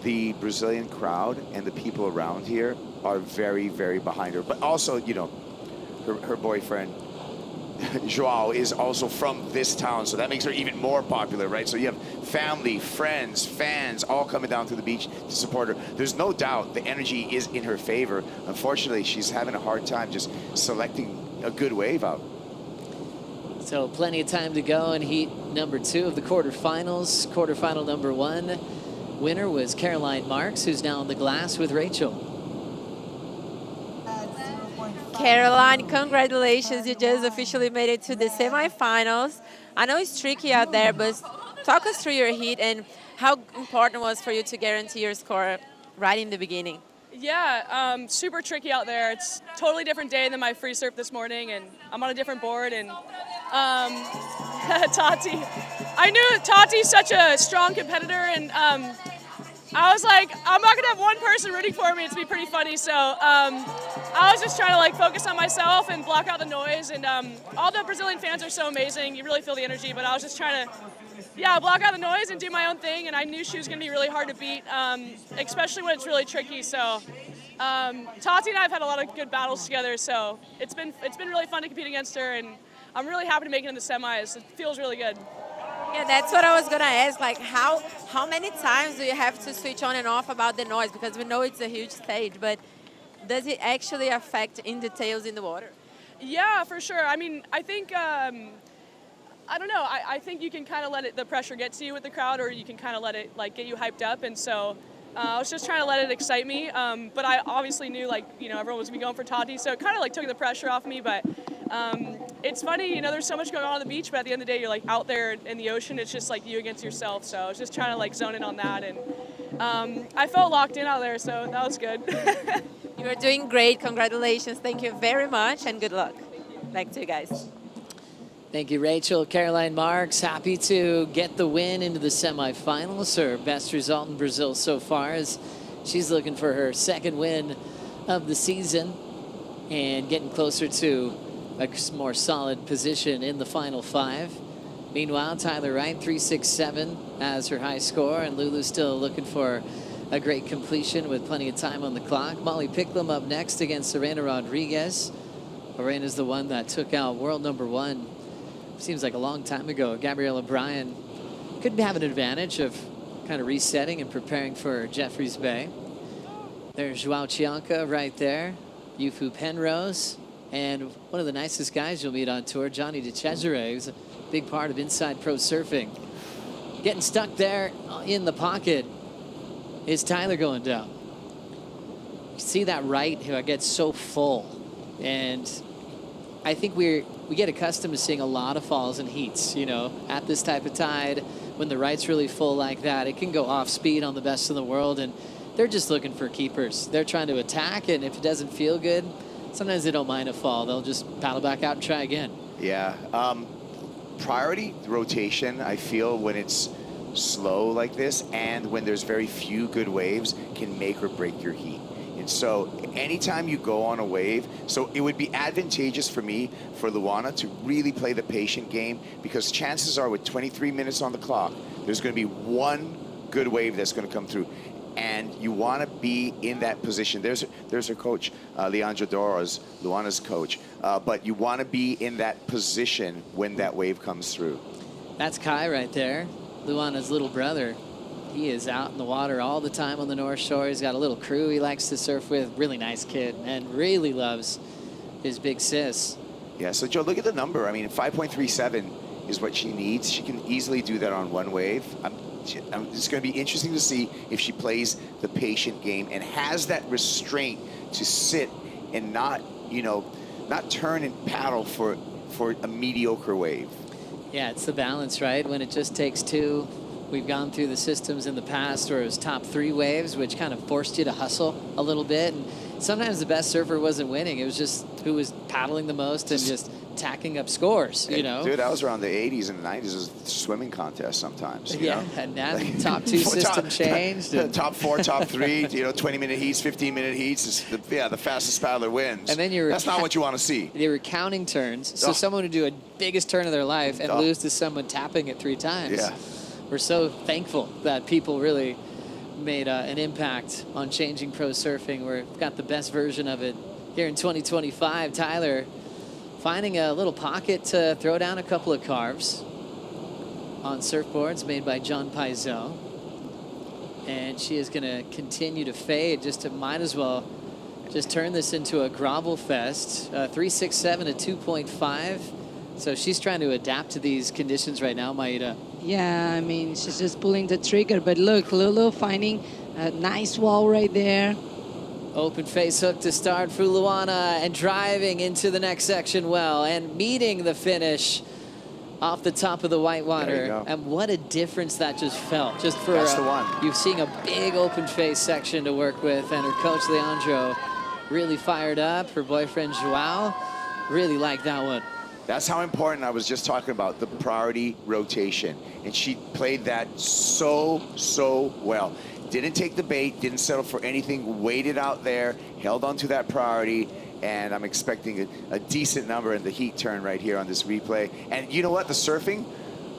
the Brazilian crowd and the people around here are very, very behind her. But also, you know, her boyfriend, Joao, is also from this town, so that makes her even more popular, right? So you have family, friends, fans all coming down to the beach to support her. There's no doubt the energy is in her favor. Unfortunately, she's having a hard time just selecting a good wave out. So plenty of time to go in heat number 2 of the quarterfinals. Quarterfinal number 1 winner was Caroline Marks, who's now on the glass with Rachel. Caroline, congratulations. You just officially made it to the semifinals. I know it's tricky out there, but talk us through your heat and how important it was for you to guarantee your score right in the beginning. Yeah, super tricky out there. It's a totally different day than my free surf this morning, and I'm on a different board. And Tati, I knew Tati's such a strong competitor, and I was like, I'm not gonna have one person rooting for me. It's be pretty funny. So I was just trying to like focus on myself and block out the noise. And all the Brazilian fans are so amazing. You really feel the energy. But I was just trying to, yeah, block out the noise and do my own thing. And I knew she was gonna be really hard to beat, especially when it's really tricky. So Tati and I have had a lot of good battles together. So it's been really fun to compete against her. And I'm really happy to make it in the semis. It feels really good. Yeah, that's what I was gonna ask. Like, how many times do you have to switch on and off about the noise? Because we know it's a huge stage, but does it actually affect in details in the water? Yeah, for sure. I mean, I think I don't know. I think you can kind of let the pressure get to you with the crowd, or you can kind of let it like get you hyped up. And so I was just trying to let it excite me. But I obviously knew like everyone was gonna be going for Tati, so it kind of like took the pressure off me. But it's funny, there's so much going on the beach, but at the end of the day, you're like out there in the ocean. It's just like you against yourself. So I was just trying to like zone in on that, and I felt locked in out there, so that was good. You are doing great. Congratulations. Thank you very much, and good luck. Back to you guys. Thank you, Rachel. Caroline Marks, happy to get the win into the semifinals. Her best result in Brazil so far, as she's looking for her second win of the season and getting closer to a more solid position in the final 5. Meanwhile, Tyler Wright, 3.67 as her high score, and Lulu's still looking for a great completion with plenty of time on the clock. Molly Picklum up next against Serena Rodriguez. Serena's the one that took out world number 1. Seems like a long time ago. Gabriella Bryan could have an advantage of kind of resetting and preparing for Jeffreys Bay. There's Joao Chianca right there. Yufu Penrose. And one of the nicest guys you'll meet on tour, Johnny DeCesare, who's a big part of Inside Pro Surfing. Getting stuck there in the pocket is Tyler going down. You see that right who gets so full. And I think we get accustomed to seeing a lot of falls and heats, at this type of tide. When the right's really full like that, it can go off speed on the best in the world, and they're just looking for keepers. They're trying to attack, and if it doesn't feel good, sometimes they don't mind a fall. They'll just paddle back out and try again. Yeah. Priority rotation, I feel, when it's slow like this and when there's very few good waves, can make or break your heat. And so anytime you go on a wave, so it would be advantageous for me, for Luana, to really play the patient game, because chances are with 23 minutes on the clock, there's going to be one good wave that's going to come through. And you want to be in that position. There's her coach, Leandro Doros, Luana's coach. But you want to be in that position when that wave comes through. That's Kai right there, Luana's little brother. He is out in the water all the time on the North Shore. He's got a little crew he likes to surf with. Really nice kid, and really loves his big sis. Yeah, so Joe, look at the number. I mean, 5.37 is what she needs. She can easily do that on one wave. It's going to be interesting to see if she plays the patient game and has that restraint to sit and not turn and paddle for for a mediocre wave. Yeah, it's the balance, right? When it just takes two. We've gone through the systems in the past where it was top 3 waves, which kind of forced you to hustle a little bit. And sometimes the best surfer wasn't winning. It was just who was paddling the most and just tacking up scores, you know? Dude, that was around the 80s and the 90s. It was a swimming contest sometimes. You know? And now the top 2 system changed. Top 4, top 3, 20-minute heats, 15-minute heats. The fastest paddler wins. And then that's not what you want to see. They were counting turns. So someone would do a biggest turn of their life and lose to someone tapping it 3 times. Yeah. We're so thankful that people really made an impact on changing pro surfing. We've got the best version of it here in 2025. Tyler finding a little pocket to throw down a couple of carves on surfboards made by John Pizzo. And she is going to continue to fade. Might as well just turn this into a grovel fest. 3.67 to 2.5. So she's trying to adapt to these conditions right now, Maida. Yeah, I mean, she's just pulling the trigger. But look, Lulu finding a nice wall right there. Open face hook to start for Luana and driving into the next section well and meeting the finish off the top of the whitewater. And what a difference that just felt. Just for That's the one. You've seen a big open face section to work with, and her coach Leandro really fired up. Her boyfriend Joao really liked that one. That's how important I was just talking about, the priority rotation. And she played that so well. Didn't take the bait, didn't settle for anything, waited out there, held on to that priority, and I'm expecting a decent number in the heat turn right here on this replay. And you know what? The surfing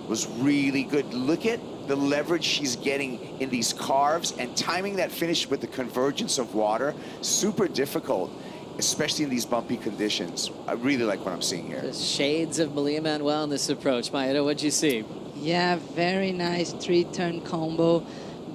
was really good. Look at the leverage she's getting in these carves and timing that finish with the convergence of water. Super difficult, especially in these bumpy conditions. I really like what I'm seeing here. Just shades of Malia Manuel in this approach. Maida, what'd you see? Yeah, very nice 3-turn combo.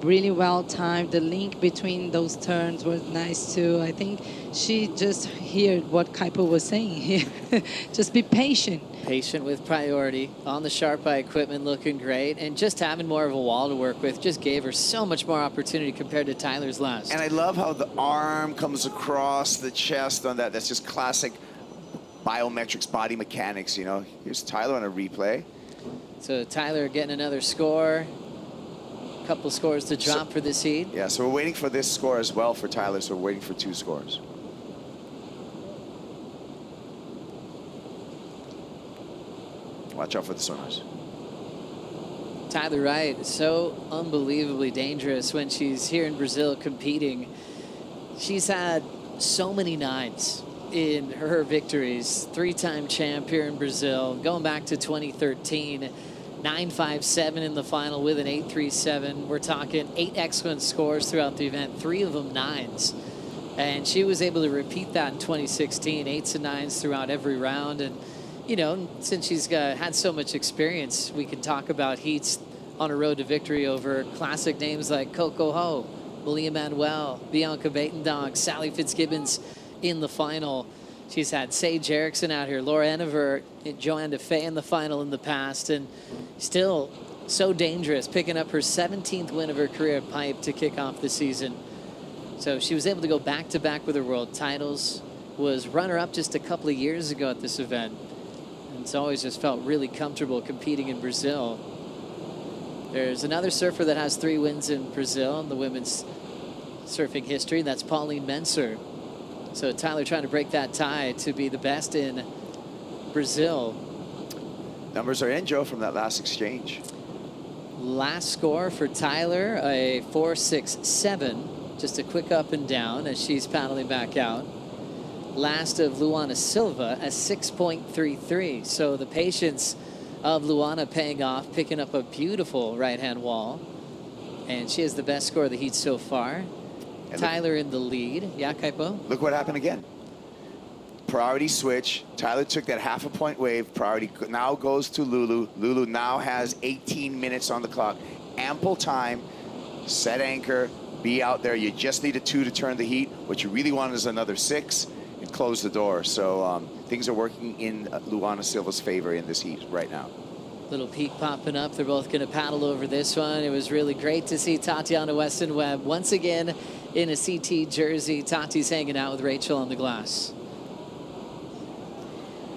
Really well timed. The link between those turns was nice too. I think she just heard what Kaipo was saying here. Just be patient. Patient with priority. On the Sharp Eye equipment looking great. And just having more of a wall to work with just gave her so much more opportunity compared to Tyler's last. And I love how the arm comes across the chest on that. That's just classic biometrics, body mechanics, you know. Here's Tyler on a replay. So Tyler getting another score. Couple scores to drop for this heat. Yeah, so we're waiting for this score as well for Tyler, so we're waiting for 2 scores. Watch out for the swimmers. Tyler Wright is so unbelievably dangerous when she's here in Brazil competing. She's had so many 9s in her victories. 3-time champ here in Brazil, going back to 2013. 9.57 in the final with an 8.37. We're talking 8 excellent scores throughout the event, 3 of them 9s. And she was able to repeat that in 2016, 8s and 9s throughout every round. And, you know, since she's had so much experience, we can talk about heats on a road to victory over classic names like Coco Ho, Malia Manuel, Bianca Batendog, Sally Fitzgibbons in the final. She's had Sage Erickson out here, Laura Enever, Joanne DeFay in the final in the past, and still so dangerous, picking up her 17th win of her career at Pipe to kick off the season. So she was able to go back-to-back with her world titles, was runner-up just a couple of years ago at this event, and it's always just felt really comfortable competing in Brazil. There's another surfer that has 3 wins in Brazil in the women's surfing history. That's Pauline Mensah. So Tyler trying to break that tie to be the best in Brazil. Numbers are in, Joe, from that last exchange. Last score for Tyler, a 4.67. Just a quick up and down as she's paddling back out. Last of Luana Silva, a 6.33. So the patience of Luana paying off, picking up a beautiful right-hand wall. And she has the best score of the heat so far. And Tyler in the lead. Yeah, Kaipo? Look what happened again. Priority switch. Tyler took that half-a-point wave. Priority now goes to Lulu. Lulu now has 18 minutes on the clock. Ample time. Set anchor. Be out there. You just need a 2 to turn the heat. What you really want is another 6 and close the door. So things are working in Luana Silva's favor in this heat right now. Little peak popping up. They're both going to paddle over this one. It was really great to see Tatiana Weston Webb once again in a CT jersey. Tati's hanging out with Rachel on the glass.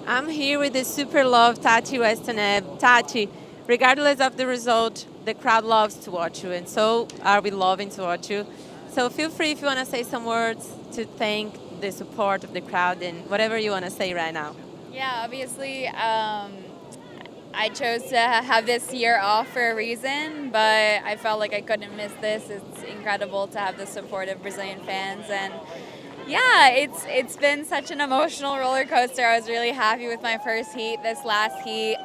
I'm here with the super love Tati Westeneb. Tati, regardless of the result, the crowd loves to watch you, and so are we loving to watch you. So feel free if you want to say some words to thank the support of the crowd and whatever you want to say right now. Yeah, obviously, I chose to have this year off for a reason, but I felt like I couldn't miss this. It's incredible to have the support of Brazilian fans, and yeah, it's been such an emotional roller coaster. I was really happy with my first heat. This last heat,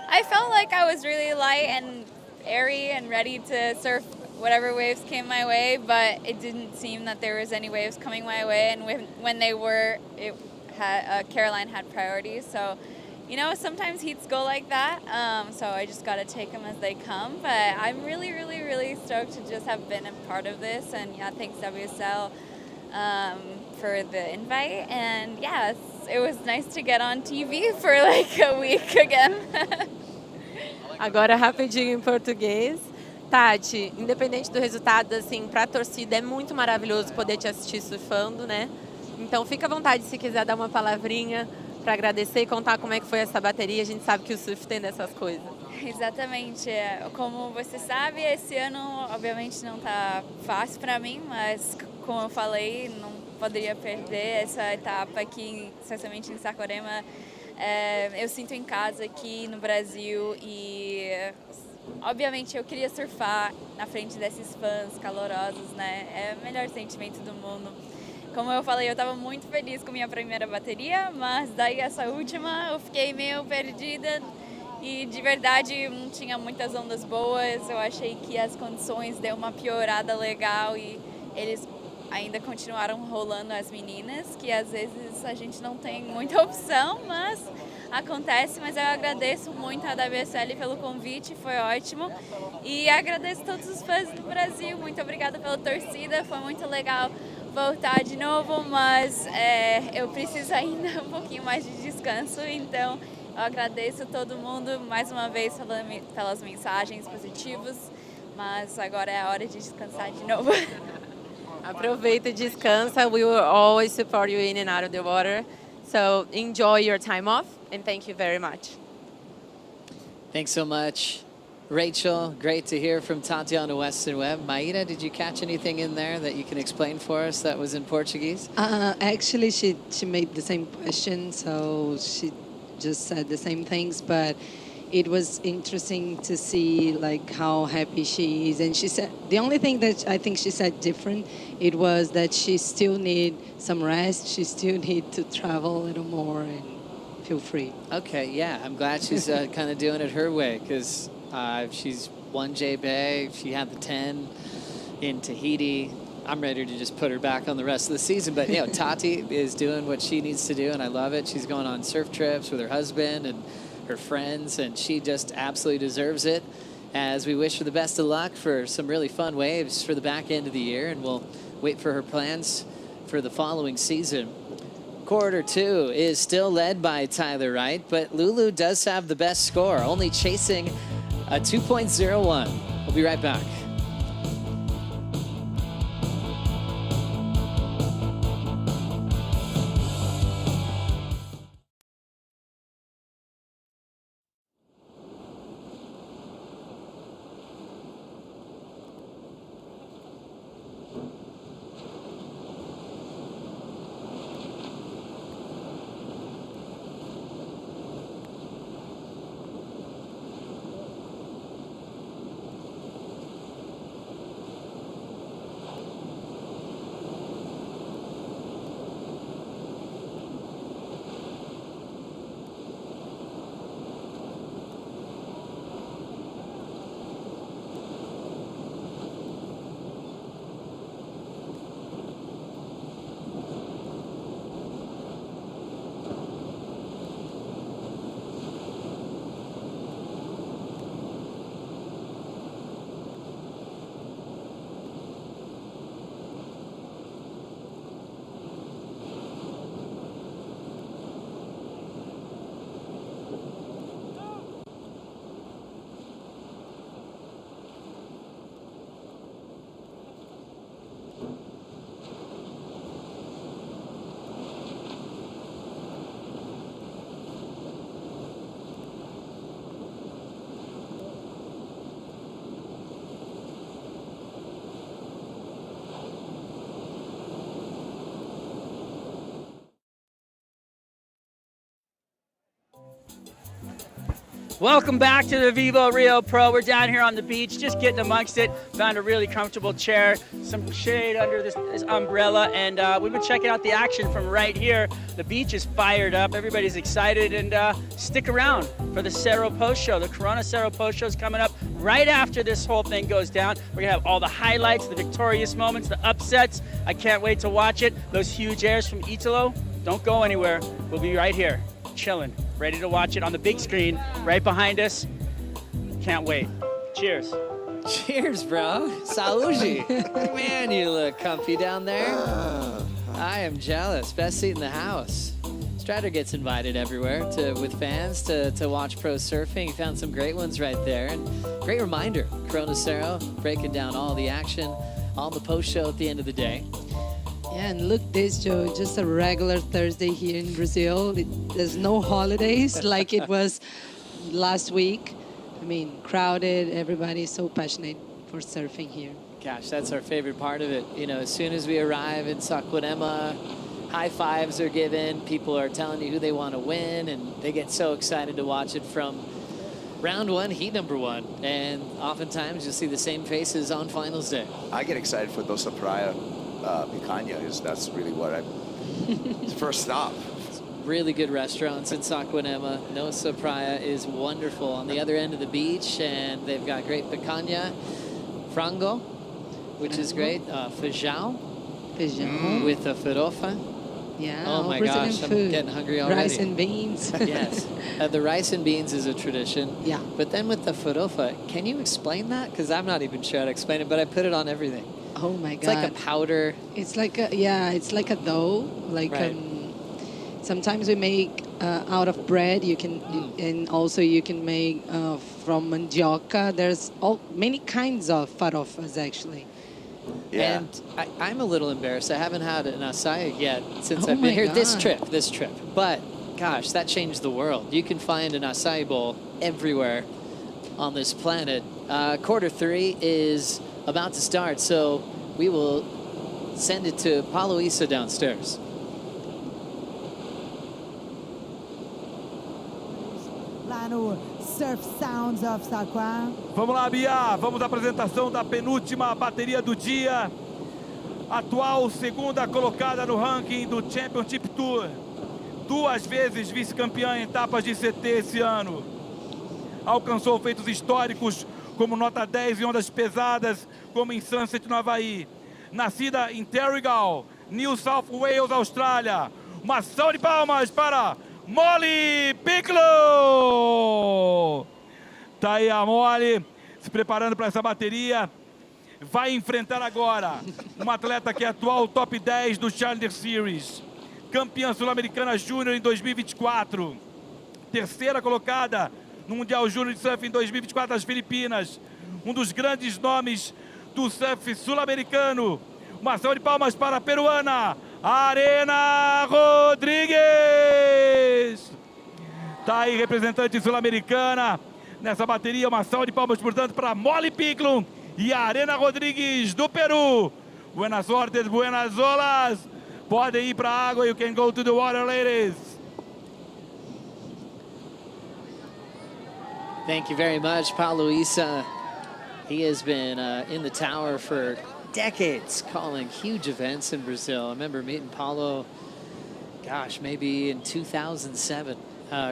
I felt like I was really light and airy and ready to surf whatever waves came my way, but it didn't seem that there was any waves coming my way, and when they were, Caroline had priority. So, you know, sometimes heats go like that, so I just got to take them as they come. But I'm really, really, really stoked to just have been a part of this, and yeah, thanks WSL for the invite, and yeah, it was nice to get on TV for like a week again. Agora, rapidinho em português. Tati, independente do resultado, assim, para a torcida é muito maravilhoso poder te assistir surfando, né? Então, fica à vontade se quiser dar uma palavrinha para agradecer e contar como é que foi essa bateria. A gente sabe que o surf tem dessas coisas. Exatamente. Como você sabe, esse ano, obviamente, não tá fácil para mim, mas como eu falei, não poderia perder essa etapa aqui, especialmente em Saquarema. Eu sinto em casa aqui no Brasil e obviamente eu queria surfar na frente desses fãs calorosos, né? É o melhor sentimento do mundo. Como eu falei, eu estava muito feliz com minha primeira bateria, mas daí essa última eu fiquei meio perdida e de verdade não tinha muitas ondas boas. Eu achei que as condições deu uma piorada legal e eles ainda continuaram rolando as meninas, que às vezes a gente não tem muita opção, mas acontece. Mas eu agradeço muito a WSL pelo convite, foi ótimo. E agradeço todos os fãs do Brasil, muito obrigada pela torcida, foi muito legal voltar de novo, mas eu preciso ainda um pouquinho mais de descanso, então eu agradeço todo mundo mais uma vez pelas mensagens positivas, mas agora é a hora de descansar de novo. Aproveita e descansa. We will always support you in and out of the water. So enjoy your time off and thank you very much. Thanks so much, Rachel. Great to hear from Tatiana Westenweb. Maíra, did you catch anything in there that you can explain for us that was in Portuguese? Actually, she made the same question, so she just said the same things, but it was interesting to see like how happy she is. And she said the only thing that I think she said different, it was that she still need some rest. She still need to travel a little more and feel free. Okay, yeah, I'm glad she's kind of doing it her way, because she's won J-Bay. She had the 10 in Tahiti. I'm ready to just put her back on the rest of the season. But, you know, Tati is doing what she needs to do, and I love it. She's going on surf trips with her husband and her friends, and she just absolutely deserves it. As we wish her the best of luck for some really fun waves for the back end of the year, and we'll wait for her plans for the following season. Quarter 2 is still led by Tyler Wright, but Lulu does have the best score, only chasing a 2.01. We'll be right back. Welcome back to the VIVO Rio Pro. We're down here on the beach, just getting amongst it. Found a really comfortable chair, some shade under this umbrella, and we've been checking out the action from right here. The beach is fired up. Everybody's excited, and stick around for the Cero post show. The Corona Cero post show is coming up right after this whole thing goes down. We're gonna have all the highlights, the victorious moments, the upsets. I can't wait to watch it. Those huge airs from Italo. Don't go anywhere. We'll be right here, chilling, ready to watch it on the big screen right behind us. Can't wait. Cheers. Cheers, bro. Saúde. Man, you look comfy down there. I am jealous. Best seat in the house. Strider gets invited everywhere with fans to watch pro surfing. He found some great ones right there. And great reminder, Corona Cero breaking down all the action on the post show at the end of the day. Yeah, and look this, Joe, just a regular Thursday here in Brazil. There's no holidays like it was last week. I mean, crowded, everybody is so passionate for surfing here. Gosh, that's our favorite part of it. You know, as soon as we arrive in Saquarema, high fives are given, people are telling you who they want to win, and they get so excited to watch it from round one, heat number one. And oftentimes you'll see the same faces on finals day. I get excited for Dosa Praia. Picanha that's really what first stop. Really good restaurants in Saquarema. Nossa Praia is wonderful on the other end of the beach, and they've got great picanha, frango, which is great, feijão with a farofa. Yeah, oh my Brazilian gosh, food. I'm getting hungry already. Rice and beans. Yes, the rice and beans is a tradition. Yeah. But then with the farofa, can you explain that? Because I'm not even sure how to explain it, but I put it on everything. Oh my God. It's like a powder. It's like a, yeah, it's like a dough. Like Right. sometimes we make out of bread. You can, and also you can make from mandioca. There's many kinds of farofas actually. Yeah. And I'm a little embarrassed. I haven't had an acai yet since Oh I've been my here. This God. trip. But gosh, that changed the world. You can find an acai bowl everywhere on this planet. Quarter three is about to start, so we will send it to Paulo Issa downstairs. Lá no Surf Sounds of Saquarema. Vamos lá, Bia. Vamos à apresentação da penúltima bateria do dia. Atual segunda colocada no ranking do Championship Tour. 2 vezes vice-campeã em etapas de CT esse ano. Alcançou feitos históricos como nota 10 em ondas pesadas, como em Sunset, no Havaí. Nascida em Terrigal, New South Wales, Austrália. Uma salva de palmas para Molly Picklum! Tá aí a Molly se preparando para essa bateria. Vai enfrentar agora uma atleta que é atual top 10 do Challenger Series. Campeã sul-americana júnior em 2024. Terceira colocada no Mundial Júnior de Surf em 2024 nas Filipinas. Um dos grandes nomes do surf sul-americano. Uma salva de palmas para a peruana, Arena Rodrigues. Tá aí representante sul-americana nessa bateria. Uma salva de palmas, portanto, para Molly Picklum e a Arena Rodrigues do Peru. Buenas sortes, buenas olas. Podem ir para a água. You can go to the water, ladies. Thank you very much, Paulo Issa. He has been in the tower for decades, calling huge events in Brazil. I remember meeting Paulo, gosh, maybe in 2007,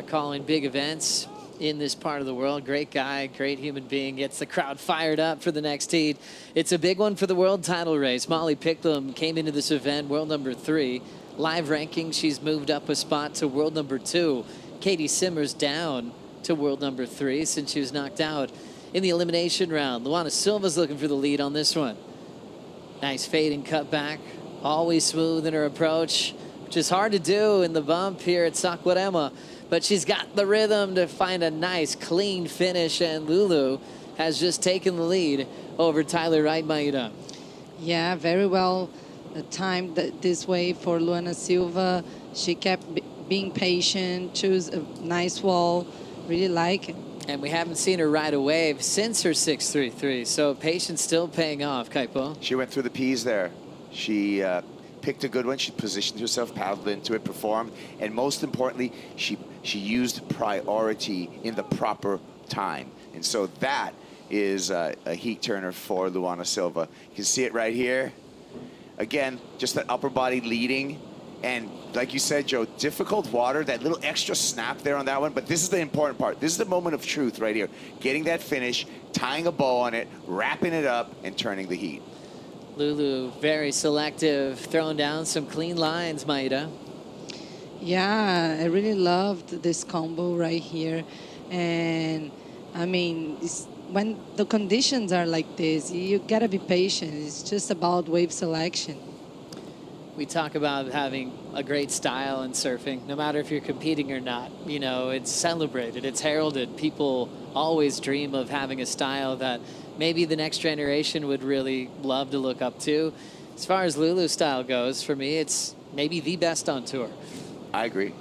calling big events in this part of the world. Great guy, great human being, gets the crowd fired up for the next heat. It's a big one for the world title race. Molly Picklum came into this event, world number 3. Live ranking, she's moved up a spot to world number 2. Katie Simmers down to world number 3 since she was knocked out in the elimination round. Luana Silva's looking for the lead on this one. Nice fading cut back, always smooth in her approach, which is hard to do in the bump here at Saquarema, but she's got the rhythm to find a nice clean finish, and Lulu has just taken the lead over Tyler Wright Maeda. Yeah, very well timed this way for Luana Silva. She kept being patient, chose a nice wall. Really like it. And we haven't seen her ride a wave since her 633, so patience still paying off, Kaipo. She went through the P's there. She picked a good one. She positioned herself, paddled into it, performed, and most importantly, she she used priority in the proper time. And so that is a heat turner for Luana Silva. You can see it right here. Again, just that upper body leading. And like you said, Joe, difficult water, that little extra snap there on that one. But this is the important part. This is the moment of truth right here. Getting that finish, tying a bow on it, wrapping it up, and turning the heat. Lulu, very selective, throwing down some clean lines, Maida. Yeah, I really loved this combo right here. And I mean, when the conditions are like this, you gotta be patient. It's just about wave selection. We talk about having a great style in surfing, no matter if you're competing or not. You know, it's celebrated, it's heralded. People always dream of having a style that maybe the next generation would really love to look up to. As far as Lulu's style goes, for me, it's maybe the best on tour. I agree.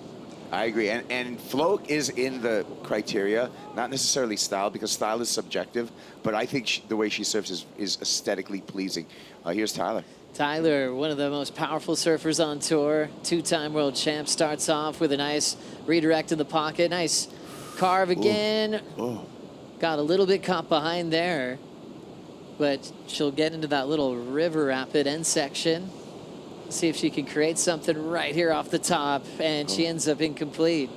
I agree. And flow is in the criteria, not necessarily style, because style is subjective, but I think the way she surfs is aesthetically pleasing. Here's Tyler. Tyler, one of the most powerful surfers on tour, two-time world champ, starts off with a nice redirect in the pocket. Nice carve again. Got a little bit caught behind there, but she'll get into that little river rapid end section. See if she can create something right here off the top, and she ends up incomplete.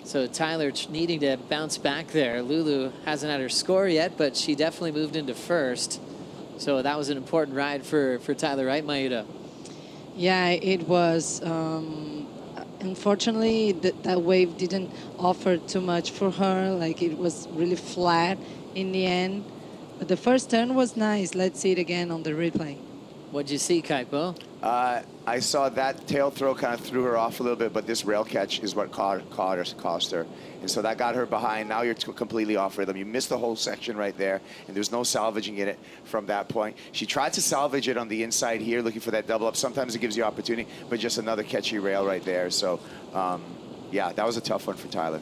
So Tyler needing to bounce back there. Lulu hasn't had her score yet, but she definitely moved into first. So that was an important ride for Tyler, right, Maida? Yeah, it was. Unfortunately, that wave didn't offer too much for her. Like, it was really flat in the end. But the first turn was nice. Let's see it again on the replay. What'd you see, Kaipo? I saw that tail throw kind of threw her off a little bit, but this rail catch is what cost her. And so that got her behind. Now you're completely off rhythm. You missed the whole section right there, and there's no salvaging in it from that point. She tried to salvage it on the inside here, looking for that double up. Sometimes it gives you opportunity, but just another catchy rail right there. So, yeah, that was a tough one for Tyler.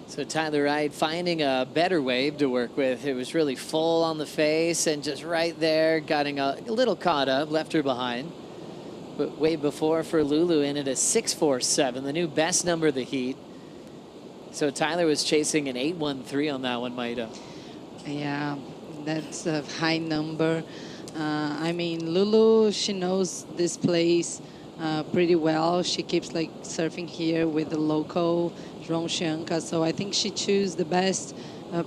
So Tyler Wright finding a better wave to work with. It was really full on the face and just right there, getting a little caught up, left her behind. But wave before for Lulu in at a 6.47, the new best number of the heat. So Tyler was chasing an 8.13 on that one, Maida. Yeah, that's a high number. I mean, Lulu, she knows this place pretty well. She keeps like surfing here with the local João Chianca, so I think she chose the best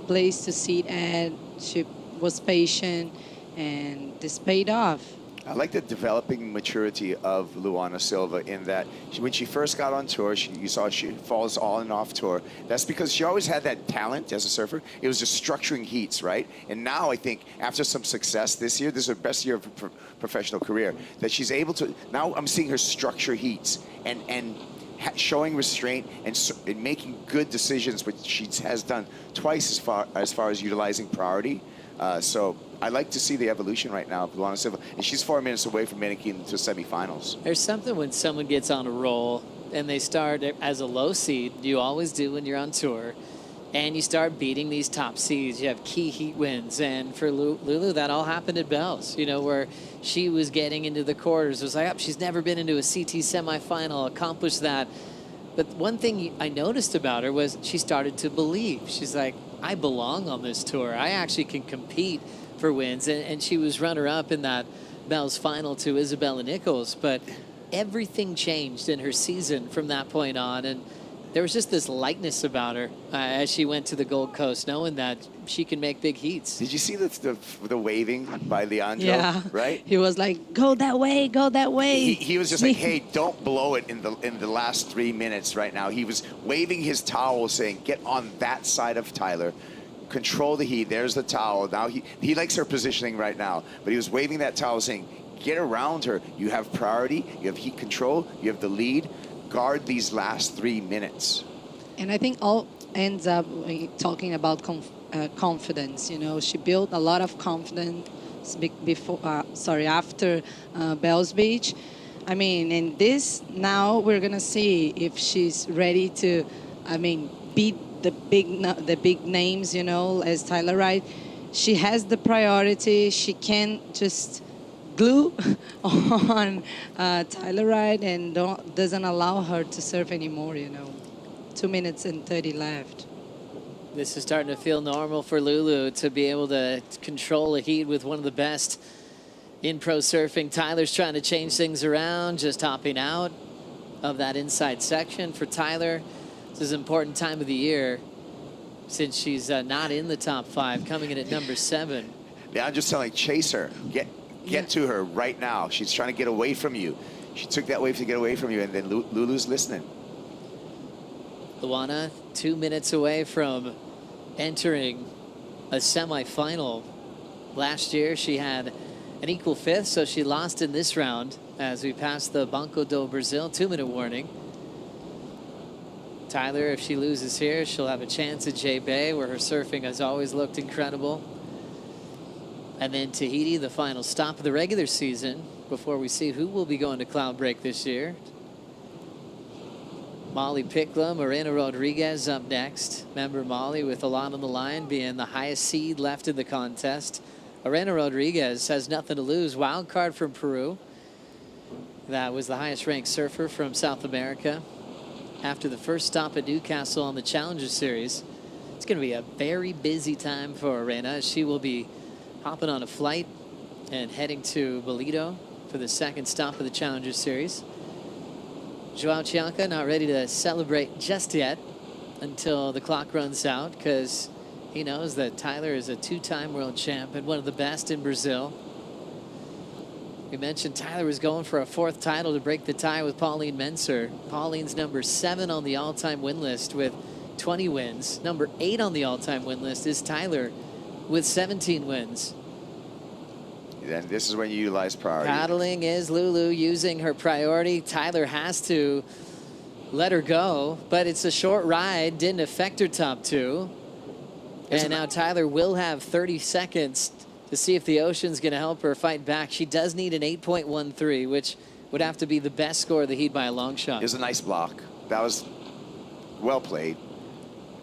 place to sit at. She was patient, and this paid off. I like the developing maturity of Luana Silva in that when she first got on tour, you saw she falls on and off tour. That's because she always had that talent as a surfer. It was just structuring heats, right? And now I think after some success this year, this is her best year of her professional career, that she's able to, now I'm seeing her structure heats and showing restraint and making good decisions, which she has done twice as far as utilizing priority. So I like to see the evolution right now of Luana Silva, and she's 4 minutes away from making it to semifinals. There's something when someone gets on a roll and they start as a low seed, you always do when you're on tour, and you start beating these top seeds. You have key heat wins, and for Lulu, that all happened at Bells, you know, where she was getting into the quarters. It was like, oh, she's never been into a CT semifinal, accomplished that. But one thing I noticed about her was she started to believe. She's like, I belong on this tour. I actually can compete for wins. And she was runner-up in that Bells final to Isabella Nichols. But everything changed in her season from that point on. And there was just this lightness about her as she went to the Gold Coast, knowing that she can make big heats. Did you see the waving by Leandro? Yeah. Right? He was like, go that way, go that way. He was just like, hey, don't blow it in the last 3 minutes right now. He was waving his towel saying, get on that side of Tyler. Control the heat. There's the towel. Now he likes her positioning right now, but he was waving that towel saying, get around her. You have priority. You have heat control. You have the lead. Guard these last 3 minutes. And I think all ends up talking about confidence. You know, she built a lot of confidence after Bells Beach. I mean, in this, now we're gonna see if she's ready to, beat the big names. You know, as Tyler Wright, she has the priority. She can't just glue on Tyler Wright and doesn't allow her to surf anymore, you know. 2 minutes and 30 left. This is starting to feel normal for Lulu to be able to control a heat with one of the best in pro surfing. Tyler's trying to change things around, just hopping out of that inside section for Tyler. This is an important time of the year since she's not in the top 5, coming in at number 7. Yeah, I'm just telling, chase her. Get to her right now. She's trying to get away from you. She took that wave to get away from you, and then Lulu's listening. Luana, 2 minutes away from entering a semifinal. Last year, she had an equal 5th, so she lost in this round as we passed the Banco do Brazil 2-minute warning. Tyler, if she loses here, she'll have a chance at J-Bay, where her surfing has always looked incredible. And then Tahiti, the final stop of the regular season, before we see who will be going to Cloud Break this year. Molly Picklum, Morena Rodriguez up next. Remember Molly with a lot on the line, being the highest seed left in the contest. Morena Rodriguez has nothing to lose. Wild card from Peru. That was the highest ranked surfer from South America. After the first stop at Newcastle on the Challenger Series, it's going to be a very busy time for Morena. She will be hopping on a flight and heading to Bolito for the second stop of the Challenger Series. Joao Chianca not ready to celebrate just yet until the clock runs out, because he knows that Tyler is a 2-time world champ and one of the best in Brazil. We mentioned Tyler was going for a 4th title to break the tie with Pauline Menser. Pauline's number 7 on the all-time win list with 20 wins. Number 8 on the all-time win list is Tyler with 17 wins. Then this is when you utilize priority. Paddling is Lulu using her priority. Tyler has to let her go, but it's a short ride. Didn't affect her top 2. And now Tyler will have 30 seconds to see if the ocean's going to help her fight back. She does need an 8.13, which would have to be the best score of the heat by a long shot. It was a nice block. That was well played.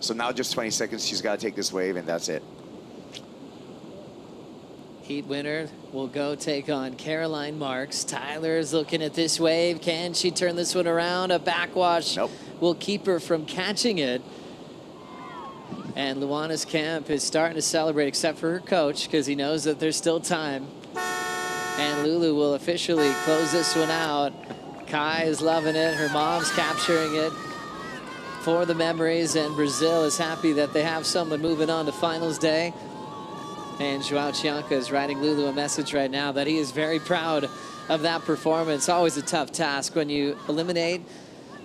So now just 20 seconds. She's got to take this wave, and that's it. Heat winner will go take on Caroline Marks. Tyler's looking at this wave. Can she turn this one around? A backwash will keep her from catching it. And Luana's camp is starting to celebrate, except for her coach, because he knows that there's still time. And Lulu will officially close this one out. Kai is loving it. Her mom's capturing it for the memories. And Brazil is happy that they have someone moving on to finals day. And Joao Chianca is writing Lulu a message right now that he is very proud of that performance. Always a tough task when you eliminate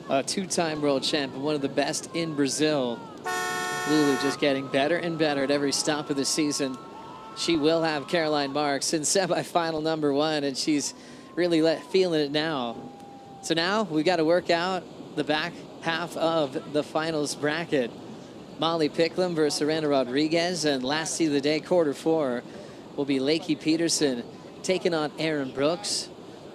a 2-time world champ and one of the best in Brazil. Lulu just getting better and better at every stop of the season. She will have Caroline Marks in semifinal number 1, and she's really feeling it now. So now we got to work out the back half of the finals bracket. Molly Picklum versus Morena Rodriguez, and last seed of the day, quarter 4, will be Lakey Peterson taking on Aaron Brooks.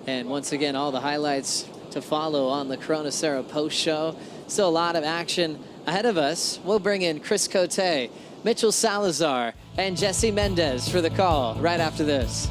And once again, all the highlights to follow on the Corona Cero post show. Still a lot of action ahead of us. We'll bring in Chris Cote, Mitchell Salazar, and Jesse Mendez for the call right after this.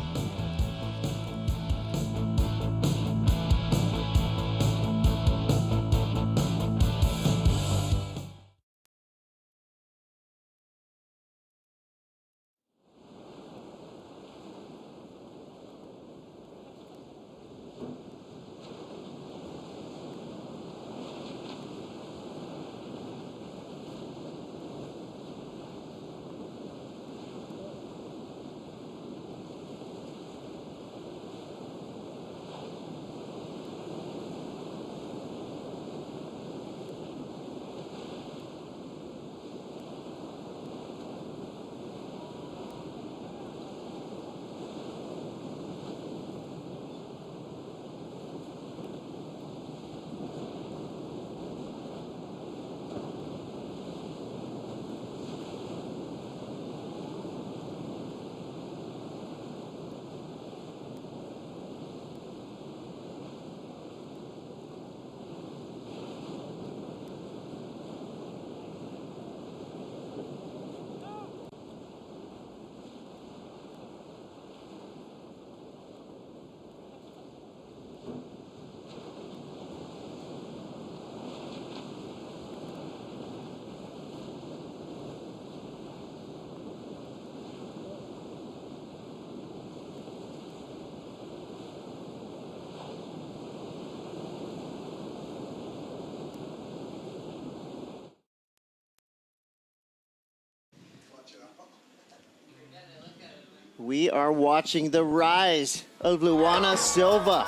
We are watching the rise of Luana Silva.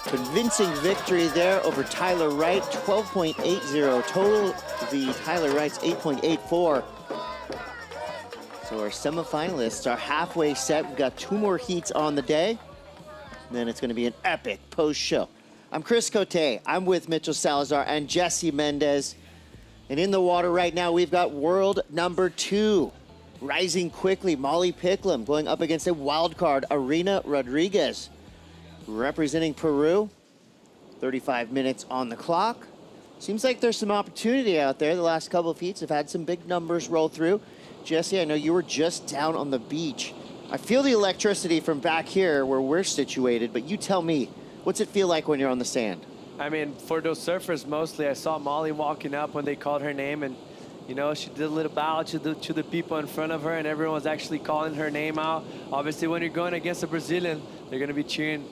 Convincing victory there over Tyler Wright, 12.80 total. The Tyler Wright's 8.84. So our semifinalists are halfway set. We've got 2 more heats on the day. And then it's going to be an epic post-show. I'm Chris Cote. I'm with Mitchell Salazar and Jesse Mendez. And in the water right now, we've got world number 2. Rising quickly, Molly Picklum going up against a wild card, Irina Rodriguez. Representing Peru, 35 minutes on the clock. Seems like there's some opportunity out there. The last couple of heats have had some big numbers roll through. Jesse, I know you were just down on the beach. I feel the electricity from back here where we're situated, but you tell me, what's it feel like when you're on the sand? I mean, for those surfers mostly, I saw Molly walking up when they called her name, and you know, she did a little bow to the people in front of her, and everyone was actually calling her name out. Obviously, when you're going against a Brazilian, they're going to be cheering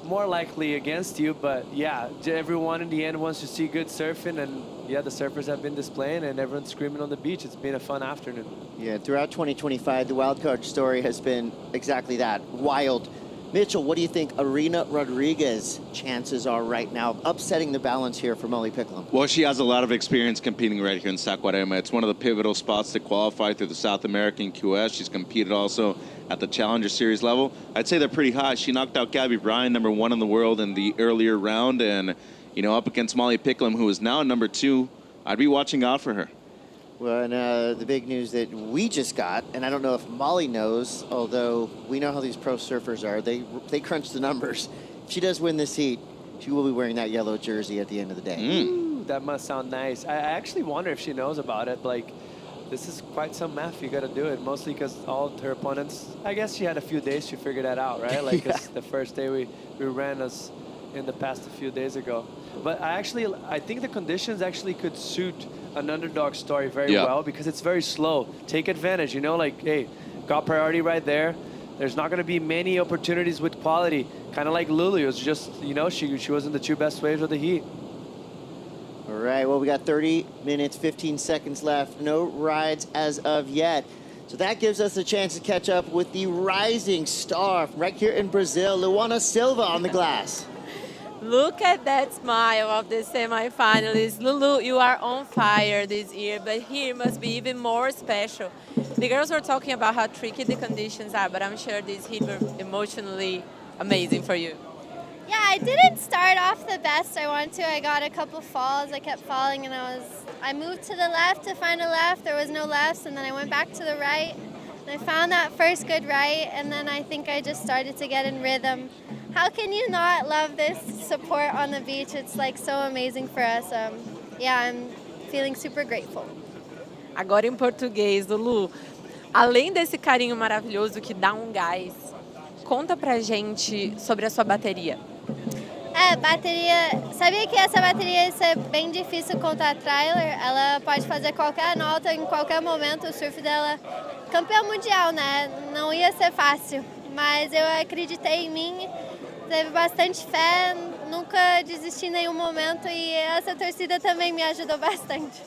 more likely against you, but yeah, everyone in the end wants to see good surfing, and yeah, the surfers have been displaying, and everyone's screaming on the beach. It's been a fun afternoon. Yeah, throughout 2025, the wildcard story has been exactly that, wild. Mitchell, what do you think Irina Rodriguez's chances are right now of upsetting the balance here for Molly Picklum? Well, she has a lot of experience competing right here in Saquarema. It's one of the pivotal spots to qualify through the South American QS. She's competed also at the Challenger Series level. I'd say they're pretty high. She knocked out Gabby Bryan, #1 in the world in the earlier round, and you know, up against Molly Picklum, who is now #2. I'd be watching out for her. Well, and the big news that we just got, and I don't know if Molly knows, although we know how these pro surfers are, they crunch the numbers. If she does win this heat, she will be wearing that yellow jersey at the end of the day. Ooh, that must sound nice. I actually wonder if she knows about it. Like, this is quite some math. You got to do it, mostly because all her opponents, I guess she had a few days to figure that out, right? Like, Yeah. the first day we ran us in the past a few days ago. But I think the conditions actually could suit an underdog story very well, because it's very slow. Take advantage, you know, like, hey, got priority right there. There's not going to be many opportunities with quality. Kind of like Lulu. It's just, you know, she was in the 2 best waves of the heat. All right, well, we got 30 minutes, 15 seconds left. No rides as of yet. So that gives us a chance to catch up with the rising star from right here in Brazil, Luana Silva on the glass. Look at that smile of the semifinalists. Lulu, you are on fire this year, but here must be even more special. The girls were talking about how tricky the conditions are, but I'm sure this heat were emotionally amazing for you. Yeah, I didn't start off the best I wanted to. I got a couple falls. I kept falling, and I moved to the left to find a left. There was no lefts, and then I went back to the right. And I found that first good right, and then I think I just started to get in rhythm. How can you not love this support on the beach? It's like so amazing for us. Yeah, I'm feeling super grateful. Agora em português, Lulu, além desse carinho maravilhoso que dá um gás, conta pra gente sobre a sua bateria. Bateria. Sabia que essa bateria ia ser bem difícil contra a trailer? Ela pode fazer qualquer nota em qualquer momento. O surf dela, campeão mundial, né? Não ia ser fácil, mas eu acreditei em mim. Teve bastante fé, nunca desisti em nenhum momento, e essa torcida também me ajudou bastante.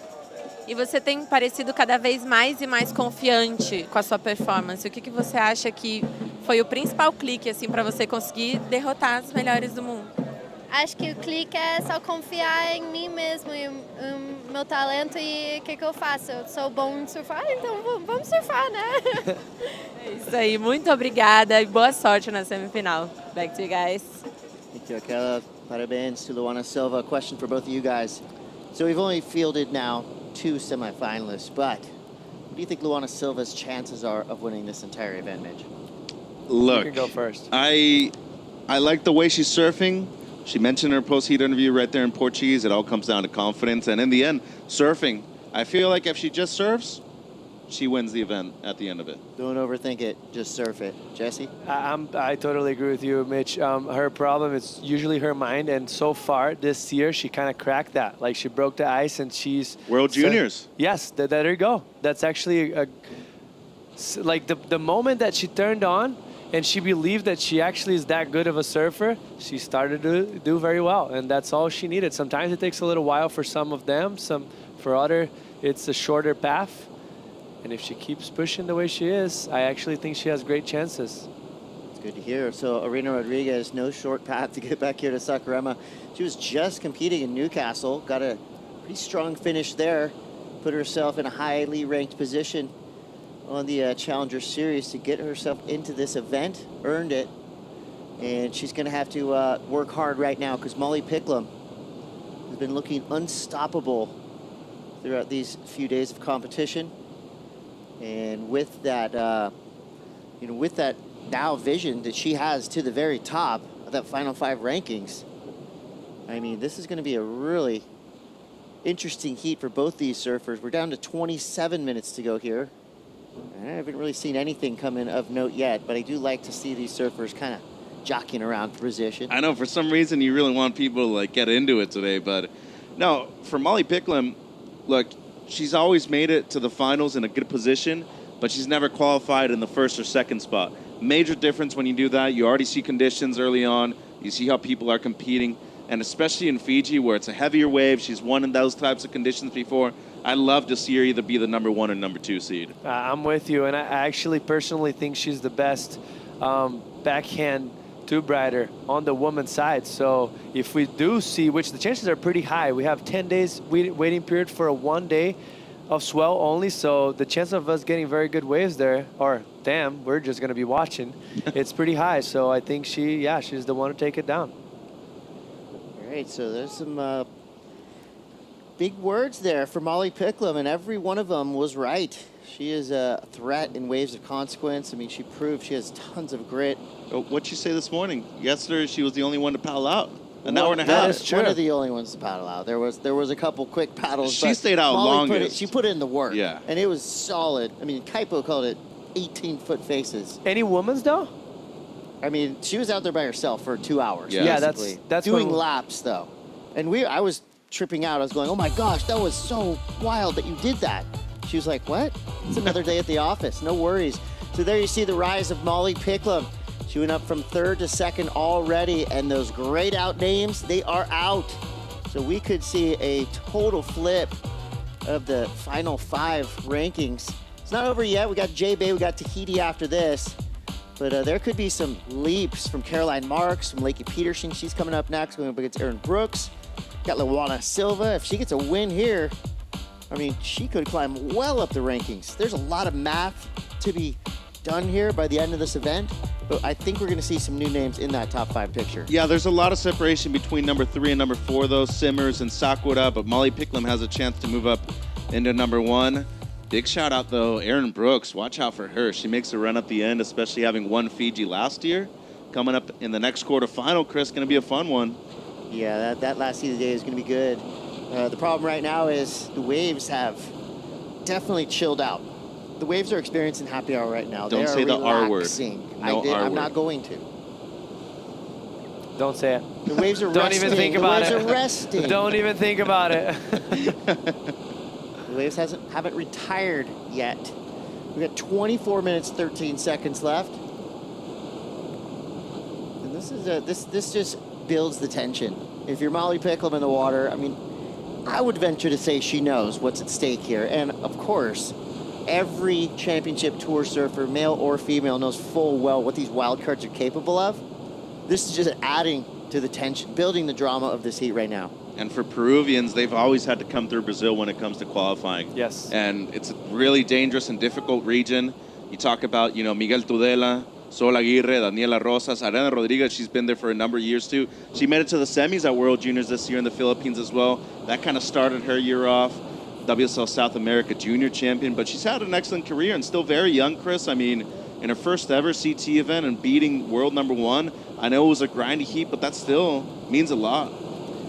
E você tem parecido cada vez mais e mais confiante com a sua performance. O que você acha que foi o principal clique assim para você conseguir derrotar as melhores do mundo? Acho que o clique é só confiar em mim mesmo e no meu talento, e o que eu faço? Eu sou bom em surfar, então vamos surfar, né? É isso aí, muito obrigada e boa sorte na semifinal. Back to you guys. Thank you, Akela. Parabéns to Luana Silva. A question for both of you guys. So we've only fielded now 2 semifinalists, but what do you think Luana Silva's chances are of winning this entire event, Mitch? Look, You can go first. I like the way she's surfing. She mentioned in her post-heat interview right there in Portuguese, it all comes down to confidence. And in the end, surfing. I feel like if she just surfs, she wins the event at the end of it. Don't overthink it. Just surf it. Jesse? I totally agree with you, Mitch. Her problem is usually her mind, and so far this year she kind of cracked that. Like, she broke the ice, and she's World Juniors. Yes, there you go. That's actually like the moment that she turned on, and she believed that she actually is that good of a surfer, she started to do very well, and that's all she needed. Sometimes it takes a little while for some of them. For other, it's a shorter path. And if she keeps pushing the way she is, I actually think she has great chances. It's good to hear. So Irina Rodriguez, no short path to get back here to Saquarema. She was just competing in Newcastle, got a pretty strong finish there, put herself in a highly ranked position on the Challenger Series to get herself into this event, earned it, and she's going to have to work hard right now because Molly Picklum has been looking unstoppable throughout these few days of competition. And with that, with that now vision that she has to the very top of that final 5 rankings, I mean, this is going to be a really interesting heat for both these surfers. We're down to 27 minutes to go here. I haven't really seen anything come in of note yet, but I do like to see these surfers kind of jockeying around for position. I know for some reason you really want people to like get into it today, but no, for Molly Picklum, look, she's always made it to the finals in a good position, but she's never qualified in the first or second spot. Major difference when you do that. You already see conditions early on. You see how people are competing, and especially in Fiji where it's a heavier wave. She's won in those types of conditions before. I'd love to see her either be the number 1 or number 2 seed. I'm with you, and I actually personally think she's the best backhand two-brider on the woman's side. So if we do see, which the chances are pretty high, we have 10 days waiting period for a 1 day of swell only, so the chance of us getting very good waves there, or damn, we're just going to be watching, it's pretty high. So I think she's the one to take it down. All right, so there's some big words there for Molly Picklum, and every one of them was right. She is a threat in waves of consequence. I mean, she proved she has tons of grit. What'd she say this morning? Yesterday, she was the only one to paddle out. An Well, hour and a that half. is one of the only ones to paddle out. There was a couple quick paddles. She but stayed out Molly longest. She put in the work. Yeah. And it was solid. I mean, Kaipo called it 18-foot faces. Any women's though? I mean, she was out there by herself for 2 hours. Yeah, basically, that's doing when- laps though. And I was tripping out. I was going, oh my gosh, that was so wild that you did that. She was like, what? It's another day at the office. No worries. So there you see the rise of Molly Picklum. She went up from 3rd to 2nd already, and those grayed out names, they are out. So we could see a total flip of the final 5 rankings. It's not over yet. We got J-Bay, we got Tahiti after this. But there could be some leaps from Caroline Marks, from Lakey Peterson. She's coming up next, going up against Erin Brooks. Got Luana Silva. If she gets a win here, I mean, she could climb well up the rankings. There's a lot of math to be done here by the end of this event, but I think we're going to see some new names in that top 5 picture. Yeah, there's a lot of separation between number 3 and number 4, though. Simmers and Sakura, but Molly Picklum has a chance to move up into number 1. Big shout out, though, Erin Brooks. Watch out for her. She makes a run at the end, especially having won Fiji last year. Coming up in the next quarterfinal, Chris, going to be a fun one. Yeah, that last heat of the day is going to be good. The problem right now is the waves have definitely chilled out. The waves are experiencing happy hour right now. Don't they say are the R word. relaxing. No R I'm word. not going to. Don't say it. The waves are Don't resting. even think about the it. waves are resting. Don't even think about it. The waves haven't retired yet. We've got 24 minutes, 13 seconds left. And this just builds the tension. If you're Molly Picklum in the water, I mean, I would venture to say she knows what's at stake here. And of course, every championship tour surfer, male or female, knows full well what these wild cards are capable of. This is just adding to the tension, building the drama of this heat right now. And for Peruvians, they've always had to come through Brazil when it comes to qualifying. Yes. And it's a really dangerous and difficult region. You talk about, Miguel Tudela, Sol Aguirre, Daniela Rosas, Arena Rodriguez, she's been there for a number of years too. She made it to the semis at World Juniors this year in the Philippines as well. That kind of started her year off. WSL South America Junior Champion, but she's had an excellent career and still very young, Chris. I mean, in her first ever CT event and beating world number 1, I know it was a grindy heat, but that still means a lot.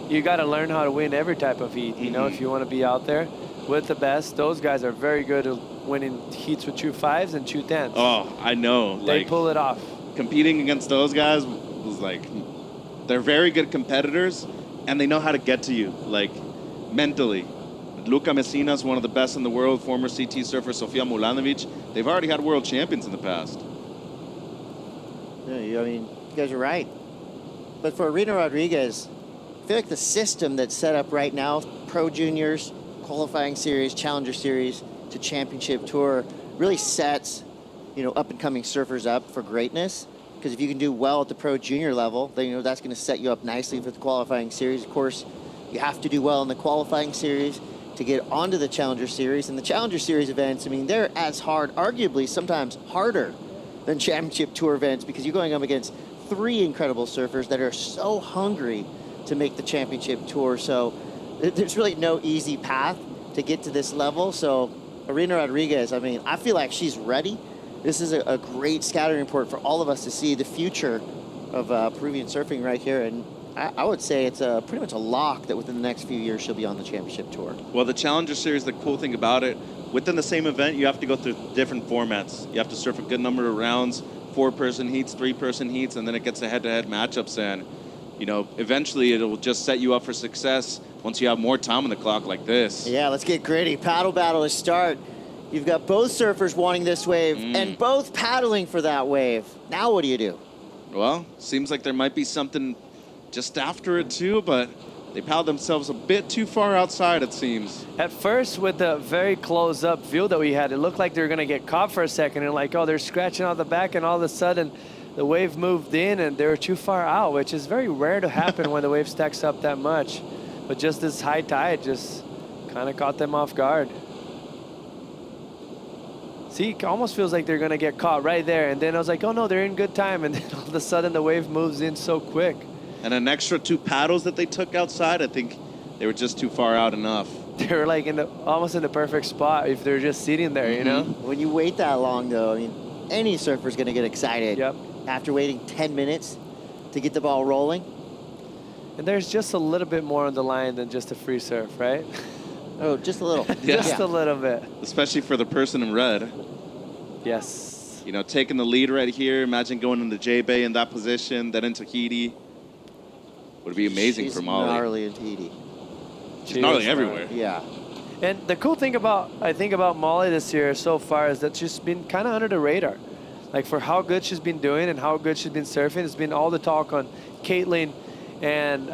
You got to learn how to win every type of heat, you know, if you want to be out there with the best. Those guys are very good at winning heats with 2.5s and 2.10s. Oh, I know. They pull it off. Competing against those guys was like, they're very good competitors, and they know how to get to you, like, mentally. Luca Messina's one of the best in the world, former CT surfer Sofia Mulanovic. They've already had world champions in the past. Yeah, I mean, you guys are right. But for Irina Rodriguez, I feel like the system that's set up right now, Pro Juniors, qualifying series, Challenger series, to championship tour really sets, up and coming surfers up for greatness. Because if you can do well at the pro junior level, then that's going to set you up nicely for the qualifying series. Of course, you have to do well in the qualifying series to get onto the Challenger Series. And the Challenger Series events, they're as hard, arguably sometimes harder than championship tour events, because you're going up against 3 incredible surfers that are so hungry to make the championship tour. So there's really no easy path to get to this level. So Irina Rodriguez, I feel like she's ready. This is a great scouting report for all of us to see the future of Peruvian surfing right here. And I would say it's pretty much a lock that within the next few years she'll be on the championship tour. Well, the Challenger Series, the cool thing about it, within the same event, you have to go through different formats. You have to surf a good number of rounds, 4-person heats, 3-person heats, and then it gets to head-to-head matchups. And, eventually it'll just set you up for success once you have more time on the clock like this. Yeah, let's get gritty. Paddle battle to start. You've got both surfers wanting this wave and both paddling for that wave. Now what do you do? Well, seems like there might be something just after it too, but they paddled themselves a bit too far outside, it seems. At first, with the very close-up view that we had, it looked like they were going to get caught for a second, and like, oh, they're scratching out the back, and all of a sudden, the wave moved in, and they were too far out, which is very rare to happen when the wave stacks up that much. But just this high tide just kind of caught them off guard. See, it almost feels like they're going to get caught right there. And then I was like, oh, no, they're in good time. And then all of a sudden, the wave moves in so quick. And an extra 2 paddles that they took outside, I think they were just too far out enough. They were like almost in the perfect spot if they're just sitting there, you know? When you wait that long, though, any surfer's going to get excited. Yep. After waiting 10 minutes to get the ball rolling. And there's just a little bit more on the line than just a free surf, right? Oh, just a little. Just a little bit. Especially for the person in red. Yes. Taking the lead right here. Imagine going into J-Bay in that position, then into Tahiti. Would be amazing for Molly. She's gnarly in Tahiti. She's gnarly everywhere. Yeah. And the cool thing I think about Molly this year so far is that she's been kind of under the radar. Like for how good she's been doing and how good she's been surfing, it's been all the talk on Caitlin and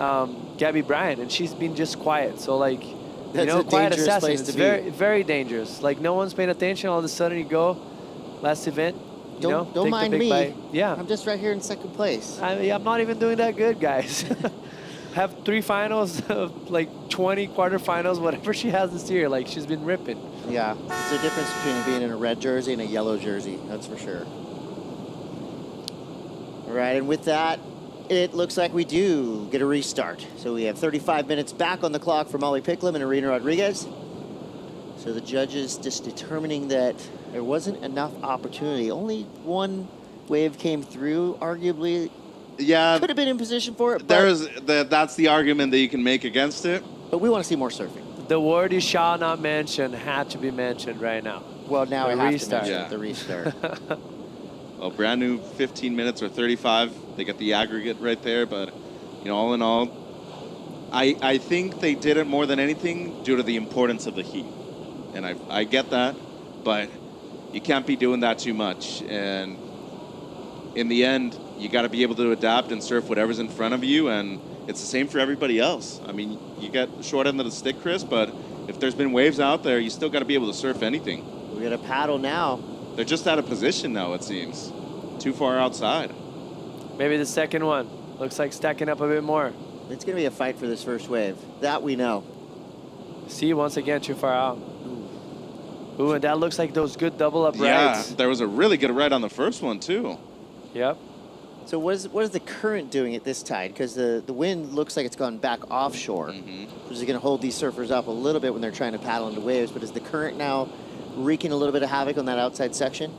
Gabby Bryant, and she's been just quiet. So like, That's a quiet dangerous assassin. place It's to very, be. very dangerous. Like no one's paying attention. All of a sudden you go, last event, Don't take mind the big me. bite. Yeah. I'm just right here in second place. I'm not even doing that good, guys. Have 3 finals, like 20 quarterfinals, whatever she has this year. Like she's been ripping. Yeah, there's a difference between being in a red jersey and a yellow jersey. That's for sure. All right, and with that, it looks like we do get a restart. So we have 35 minutes back on the clock for Molly Picklum and Irina Rodriguez. So the judges just determining that there wasn't enough opportunity. Only one wave came through, arguably. Yeah. Could have been in position for it, but, That's the argument that you can make against it. but we want to see more surfing. The word you shall not mention had to be mentioned right now. Well, now The we have restart. to mention the restart. Well, brand new 15 minutes or 35. They got the aggregate right there, but all in all, I think they did it more than anything due to the importance of the heat. And I get that, but you can't be doing that too much. And in the end, you got to be able to adapt and surf whatever's in front of you, and it's the same for everybody else. I mean, you got the short end of the stick, Chris, but if there's been waves out there, you still got to be able to surf anything. We got a paddle now. They're just out of position now, it seems. Too far outside. Maybe the second one. Looks like stacking up a bit more. It's going to be a fight for this first wave. That we know. See, once again, too far out. Ooh, and that looks like those good double up Yeah, rides. there was a really good ride on the first one, too. Yep. So what is the current doing at this tide? Because the wind looks like it's gone back offshore, which is going to hold these surfers up a little bit when they're trying to paddle into waves. But is the current now wreaking a little bit of havoc on that outside section?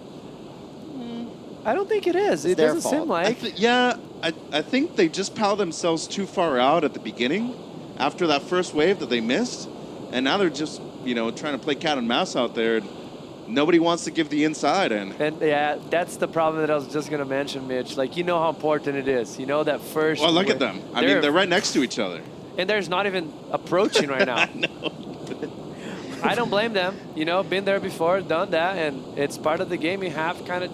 I don't think it is. It's It their doesn't seem fault. like. I think they just paddled themselves too far out at the beginning after that first wave that they missed. And now they're just, trying to play cat and mouse out there. Nobody wants to give the inside. And yeah, that's the problem that I was just going to mention, Mitch. Like, how important it is. That first. well, look at them. I mean, they're right next to each other. And there's not even approaching right now. I don't blame them. Been there before, done that, and it's part of the game. You have kind of,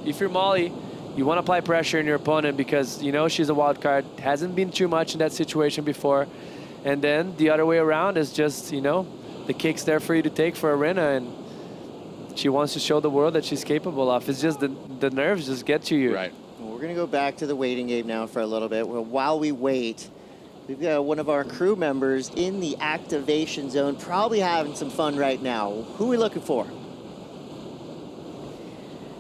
if you're Molly, you want to apply pressure on your opponent because, she's a wild card. Hasn't been too much in that situation before. And then the other way around is just, the kick's there for you to take for Irina. And she wants to show the world that she's capable of. It's just the nerves just get to you. Right. Well, we're going to go back to the waiting game now for a little bit. Well, while we wait, we've got one of our crew members in the activation zone, probably having some fun right now. Who are we looking for?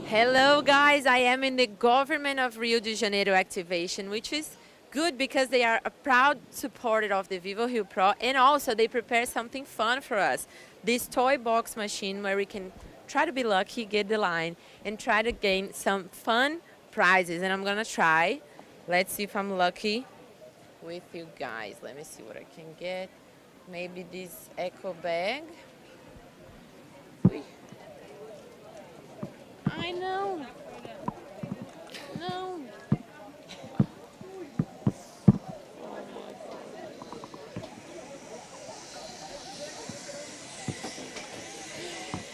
Hello, guys. I am in the government of Rio de Janeiro activation, which is good because they are a proud supporter of the VIVO Rio Pro, and also they prepare something fun for us. This toy box machine where we can try to be lucky, get the line, and try to gain some fun prizes. And I'm gonna try. Let's see if I'm lucky with you guys. Let me see what I can get. Maybe this eco bag. Ui. I know. No.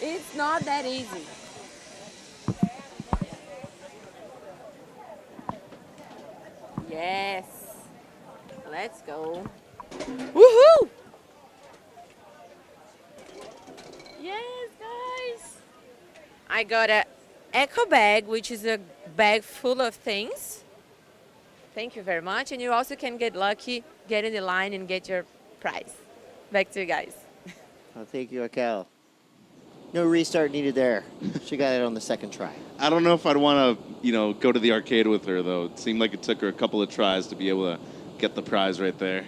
It's not that easy. Yes. Let's go. Woohoo! Yes, guys. I got a eco bag, which is a bag full of things. Thank you very much. And you also can get lucky, get in the line, and get your prize. Back to you guys. Oh, thank you, Akel. No restart needed there. She got it on the second try. I don't know if I'd want to, go to the arcade with her, though. It seemed like it took her a couple of tries to be able to get the prize right there.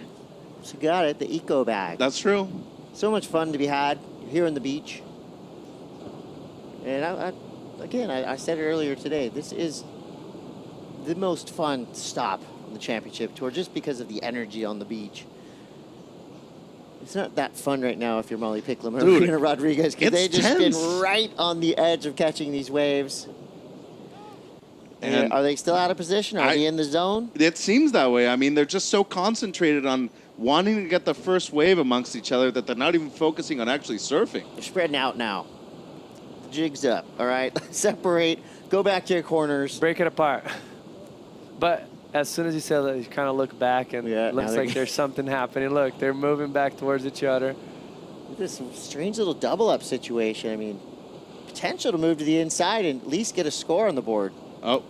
She got it, the eco bag. That's true. So much fun to be had here on the beach. And I said it earlier today, this is the most fun stop on the championship tour just because of the energy on the beach. It's not that fun right now if you're Molly Picklum or Marina Rodriguez because they just tense. been right on the edge of catching these waves. And are they still out of position? Are they in the zone? It seems that way. I mean, they're just so concentrated on wanting to get the first wave amongst each other that they're not even focusing on actually surfing. They're spreading out now. The jig's up, all right? Separate, go back to your corners. Break it apart. But as soon as you said that, you kind of look back and it looks like there's something happening. Look, they're moving back towards each other. This strange little double-up situation. I mean, potential to move to the inside and at least get a score on the board. Oh,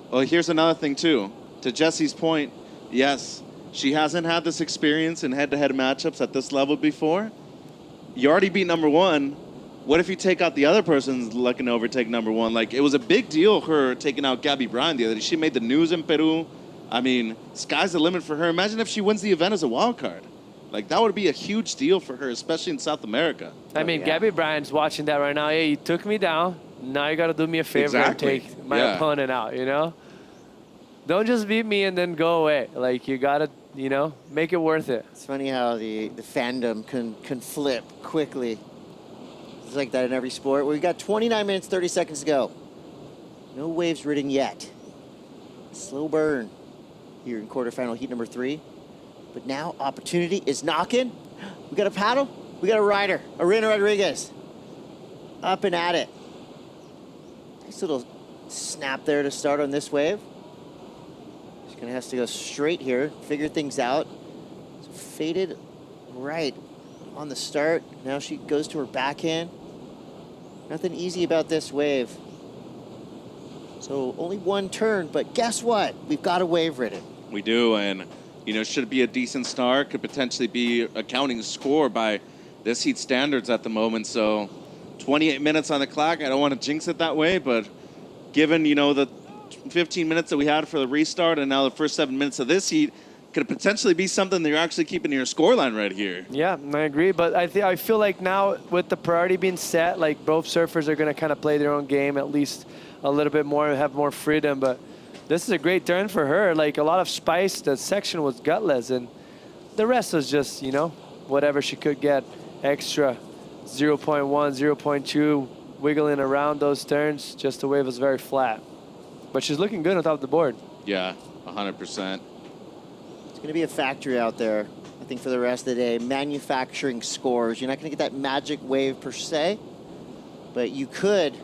well, here's another thing, too. To Jesse's point, yes, she hasn't had this experience in head-to-head matchups at this level before. You already beat number one. What if you take out the other person's looking to overtake number one? Like, it was a big deal, her taking out Gabby Bryan the other day. She made the news in Peru. I mean, sky's the limit for her. Imagine if she wins the event as a wild card. Like, that would be a huge deal for her, especially in South America. I mean, Gabby Bryan's watching that right now. Hey, you took me down. Now you got to do me a favor and take my opponent out, you know? Don't just beat me and then go away. Like, you got to, make it worth it. It's funny how the fandom can flip quickly. It's like that in every sport. We've got 29 minutes, 30 seconds to go. No waves ridden yet. Slow burn here in quarterfinal heat number 3. But now opportunity is knocking. We got a paddle. We got a rider. Marina Rodriguez. Up and at it. Nice little snap there to start on this wave. She's going to have to go straight here, figure things out. So faded right on the start. Now she goes to her backhand. Nothing easy about this wave. So only one turn, but guess what? We've got a wave ridden. We do, and, should be a decent start. Could potentially be a counting score by this heat standards at the moment. So 28 minutes on the clock. I don't want to jinx it that way, but given, the 15 minutes that we had for the restart and now the first 7 minutes of this heat, could potentially be something that you're actually keeping in your scoreline right here. Yeah, I agree. But I feel like now with the priority being set, like both surfers are going to kind of play their own game at least a little bit more, have more freedom. But this is a great turn for her. Like a lot of spice. The section was gutless, and the rest was just, whatever she could get extra. 0.1, 0.2, wiggling around those turns. Just the wave was very flat. But she's looking good on top of the board. Yeah, 100%. Going to be a factory out there, I think, for the rest of the day. Manufacturing scores. You're not going to get that magic wave per se, but you could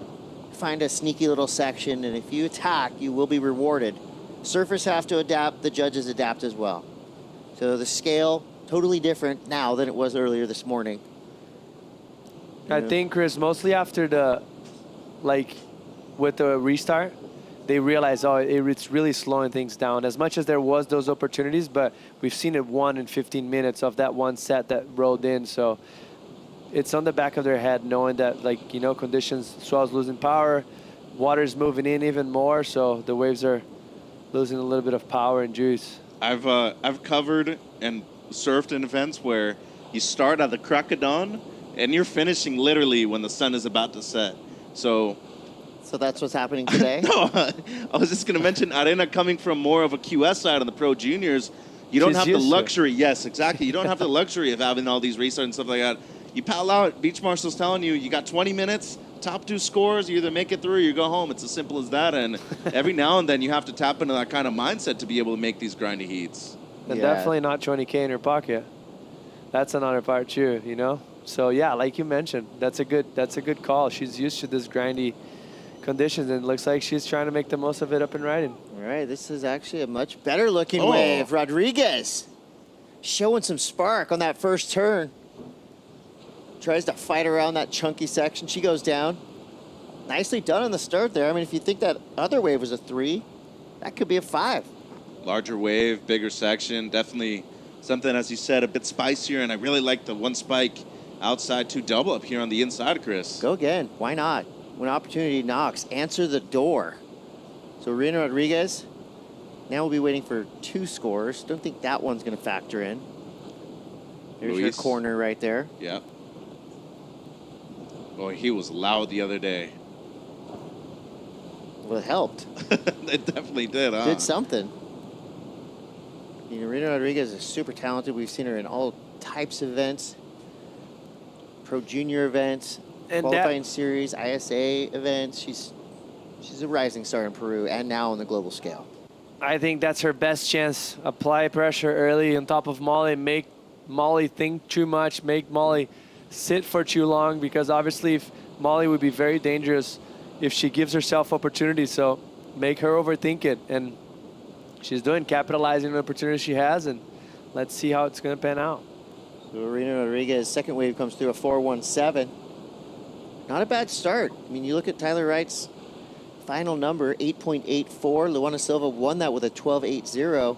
find a sneaky little section, and if you attack, you will be rewarded. Surfers have to adapt. The judges adapt as well. So the scale, totally different now than it was earlier this morning. I think, Chris, mostly after the like with the restart, they realized, oh, it's really slowing things down. As much as there was those opportunities, but we've seen it 1 in 15 minutes of that one set that rolled in. So it's on the back of their head, knowing that, like, you know, conditions, swell's losing power, water's moving in even more, so the waves are losing a little bit of power and juice. I've covered and surfed in events where you start at the crack of dawn and you're finishing literally when the sun is about to set. So that's what's happening today? No, I was just going to mention Arena coming from more of a QS side on the Pro Juniors. You don't She's have the used to it. luxury. Yes, exactly. You don't have the luxury of having all these restarts and stuff like that. You paddle out, Beach Marshal's telling you, you got 20 minutes, top 2 scores, you either make it through or you go home. It's as simple as that. And every now and then you have to tap into that kind of mindset to be able to make these grindy heats. And definitely not 20K in her pocket. That's another part too, you know? So yeah, like you mentioned, that's a good call. She's used to this grindy conditions, and it looks like she's trying to make the most of it up and riding. All right, this is actually a much better looking wave. Rodriguez showing some spark on that first turn. Tries to fight around that chunky section. She goes down. Nicely done on the start there. I mean, if you think that other wave was a 3, that could be a 5. Larger wave, bigger section, definitely something, as you said, a bit spicier, and I really like the one spike outside 2 double up here on the inside, Chris. Go again. Why not? When opportunity knocks, answer the door. So Rena Rodriguez, now we'll be waiting for 2 scores. Don't think that one's going to factor in. There's your Luis. corner right there. Yeah. Boy, he was loud the other day. Well, it helped. It definitely did, huh? Did something. You know, Rena Rodriguez is super talented. We've seen her in all types of events. Pro Junior events, And qualifying series, ISA events. She's a rising star in Peru and now on the global scale. I think that's her best chance. Apply pressure early on top of Molly, make Molly think too much, make Molly sit for too long, because obviously if Molly would be very dangerous if she gives herself opportunities. So make her overthink it, and she's capitalizing on the opportunity she has, and let's see how it's going to pan out. So Rena Rodriguez, second wave comes through a 4.17. Not a bad start. I mean, you look at Tyler Wright's final number, 8.84. Luana Silva won that with a 12.80.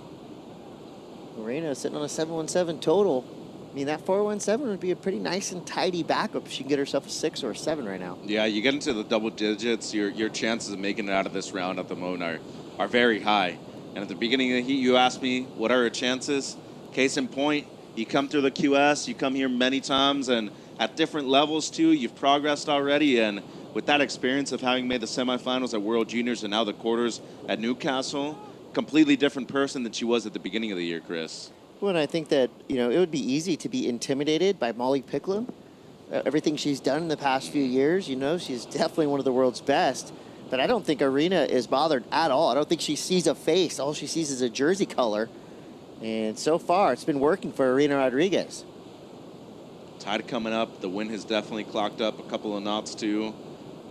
Moreno sitting on a 7.17 total. I mean, that 4.17 would be a pretty nice and tidy backup if she can get herself a 6 or a 7 right now. Yeah, you get into the double digits, your chances of making it out of this round at the moment are very high. And at the beginning of the heat, you asked me, what are her chances? Case in point, you come through the QS, you come here many times, and at different levels too, you've progressed already. And with that experience of having made the semifinals at World Juniors and now the quarters at Newcastle, completely different person than she was at the beginning of the year, Chris. Well, and I think that, you know, it would be easy to be intimidated by Molly Picklum. Everything she's done in the past few years, you know, she's definitely one of the world's best. But I don't think Arena is bothered at all. I don't think she sees a face. All she sees is a jersey color. And so far, it's been working for Arena Rodriguez. Tide coming up. The wind has definitely clocked up a couple of knots too.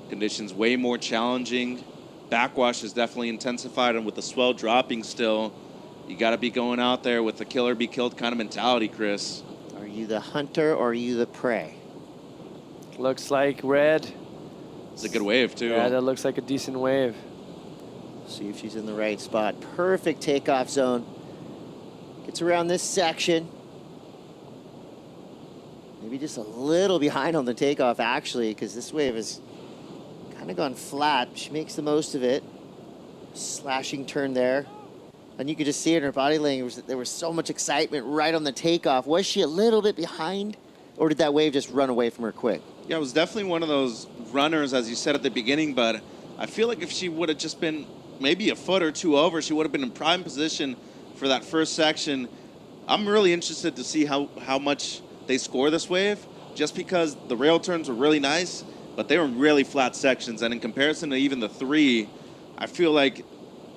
Conditions way more challenging. Backwash is definitely intensified, and with the swell dropping still, you got to be going out there with the kill or be killed kind of mentality, Chris. Are you the hunter or are you the prey? Looks like red. It's a good wave too. Yeah, that looks like a decent wave. See if she's in the right spot. Perfect takeoff zone. Gets around this section. Maybe just a little behind on the takeoff, actually, because this wave has kind of gone flat. She makes the most of it. Slashing turn there. And you could just see in her body language that there was so much excitement right on the takeoff. Was she a little bit behind, or did that wave just run away from her quick? Yeah, it was definitely one of those runners, as you said at the beginning, but I feel like if she would have just been maybe a foot or two over, she would have been in prime position for that first section. I'm really interested to see how much they score this wave, just because the rail turns were really nice, but they were really flat sections, and in comparison to even the 3, I feel like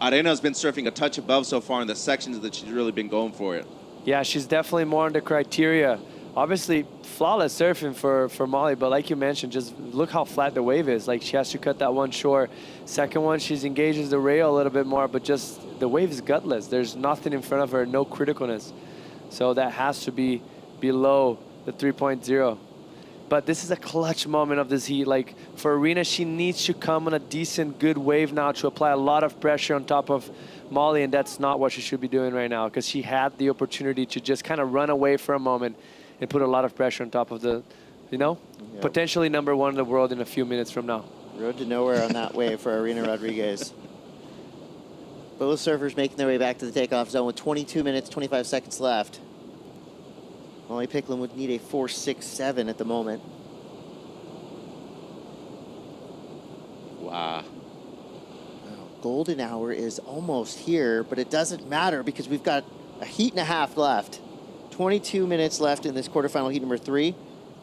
Arena has been surfing a touch above so far in the sections that she's really been going for it. Yeah, she's definitely more on the criteria. Obviously, flawless surfing for Molly, but like you mentioned, just look how flat the wave is. Like, she has to cut that one short. Second one, she's engages the rail a little bit more, but just the wave is gutless. There's nothing in front of her, no criticalness. So that has to be below the 3.0. But this is a clutch moment of this heat. Like for Arena, she needs to come on a decent, good wave now to apply a lot of pressure on top of Molly, and that's not what she should be doing right now, because she had the opportunity to just kind of run away for a moment and put a lot of pressure on top of the, you know, potentially #1 in the world in a few minutes from now. Road to nowhere on that wave for Arena Rodriguez. Both surfers making their way back to the takeoff zone with 22 minutes, 25 seconds left. Molly Picklum would need a 4.67 at the moment. Wow. Golden hour is almost here, but it doesn't matter because we've got a heat and a half left. 22 minutes left in this quarterfinal heat number 3.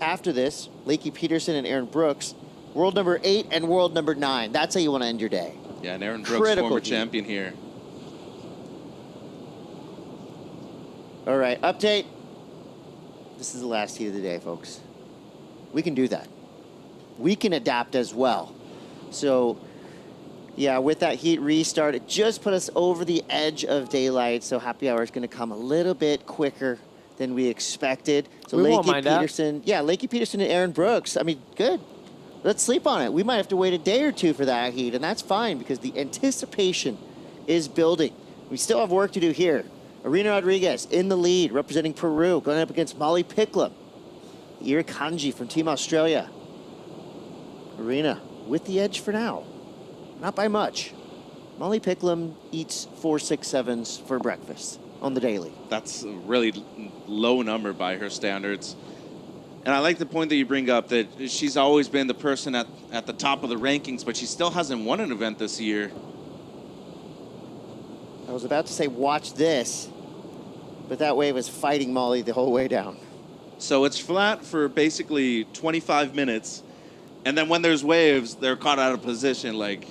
After this, Lakey Peterson and Aaron Brooks, world number 8 and world number 9. That's how you want to end your day. Yeah, and Aaron Brooks, Critical former heat. champion here. All right, update. This is the last heat of the day, folks. We can do that. We can adapt as well. So, yeah, with that heat restart, it just put us over the edge of daylight. So happy hour is going to come a little bit quicker than we expected. So We won't Lakey mind that. Peterson, yeah, Lakey Peterson and Aaron Brooks. I mean, good. Let's sleep on it. We might have to wait a day or two for that heat, and that's fine because the anticipation is building. We still have work to do here. Arena Rodriguez in the lead, representing Peru, going up against Molly Picklum. Ira Kanji from Team Australia. Arena with the edge for now. Not by much. Molly Picklum eats 4.67s for breakfast on the daily. That's a really low number by her standards. And I like the point that you bring up that she's always been the person at the top of the rankings, but she still hasn't won an event this year. I was about to say, watch this, but that wave was fighting Molly the whole way down. So it's flat for basically 25 minutes, and then when there's waves, they're caught out of position. Like,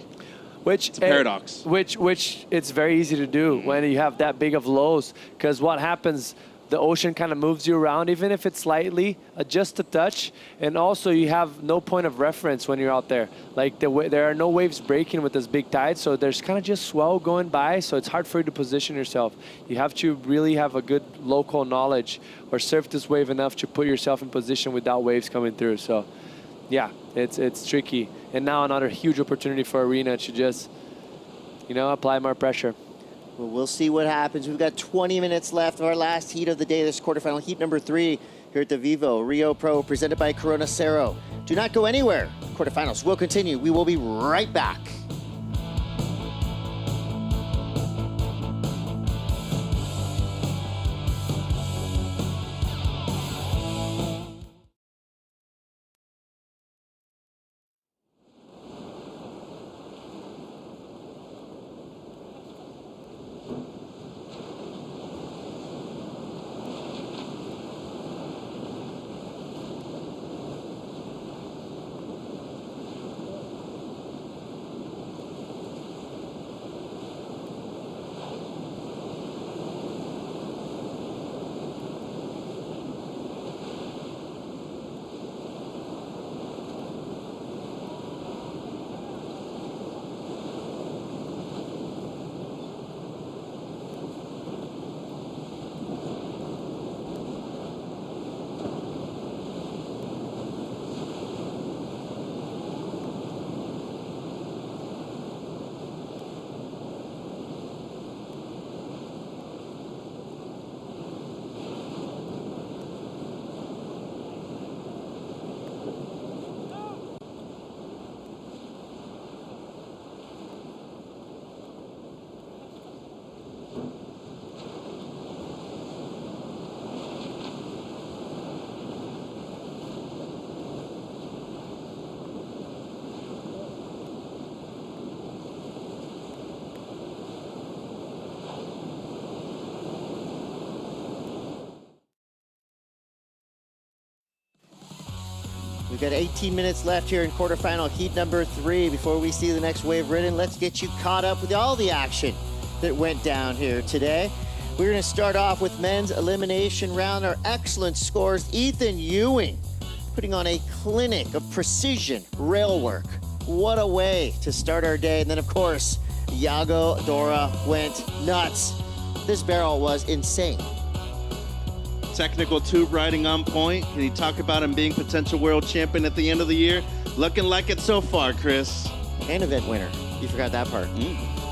it's a paradox. Which it's very easy to do when you have that big of lows, because what happens, the ocean kind of moves you around, even if it's slightly, just a touch, and also you have no point of reference when you're out there. Like there are no waves breaking with this big tide, so there's kind of just swell going by, so it's hard for you to position yourself. You have to really have a good local knowledge or surf this wave enough to put yourself in position without waves coming through. So yeah, it's tricky. And now another huge opportunity for Arena to just, you know, apply more pressure. Well, we'll see what happens. We've got 20 minutes left of our last heat of the day. This quarterfinal heat number 3 here at the VIVO Rio Pro, presented by Corona Cero. Do not go anywhere. Quarterfinals will continue. We will be right back. We've got 18 minutes left here in quarterfinal heat number 3. Before we see the next wave ridden, let's get you caught up with all the action that went down here today. We're going to start off with men's elimination round. Our excellent scores, Ethan Ewing putting on a clinic of precision rail work. What a way to start our day. And then, of course, Iago Dora went nuts. This barrel was insane. technical tube riding on point. Can you talk about him being potential world champion at the end of the year? Looking like it so far, Chris. And event winner. You forgot that part.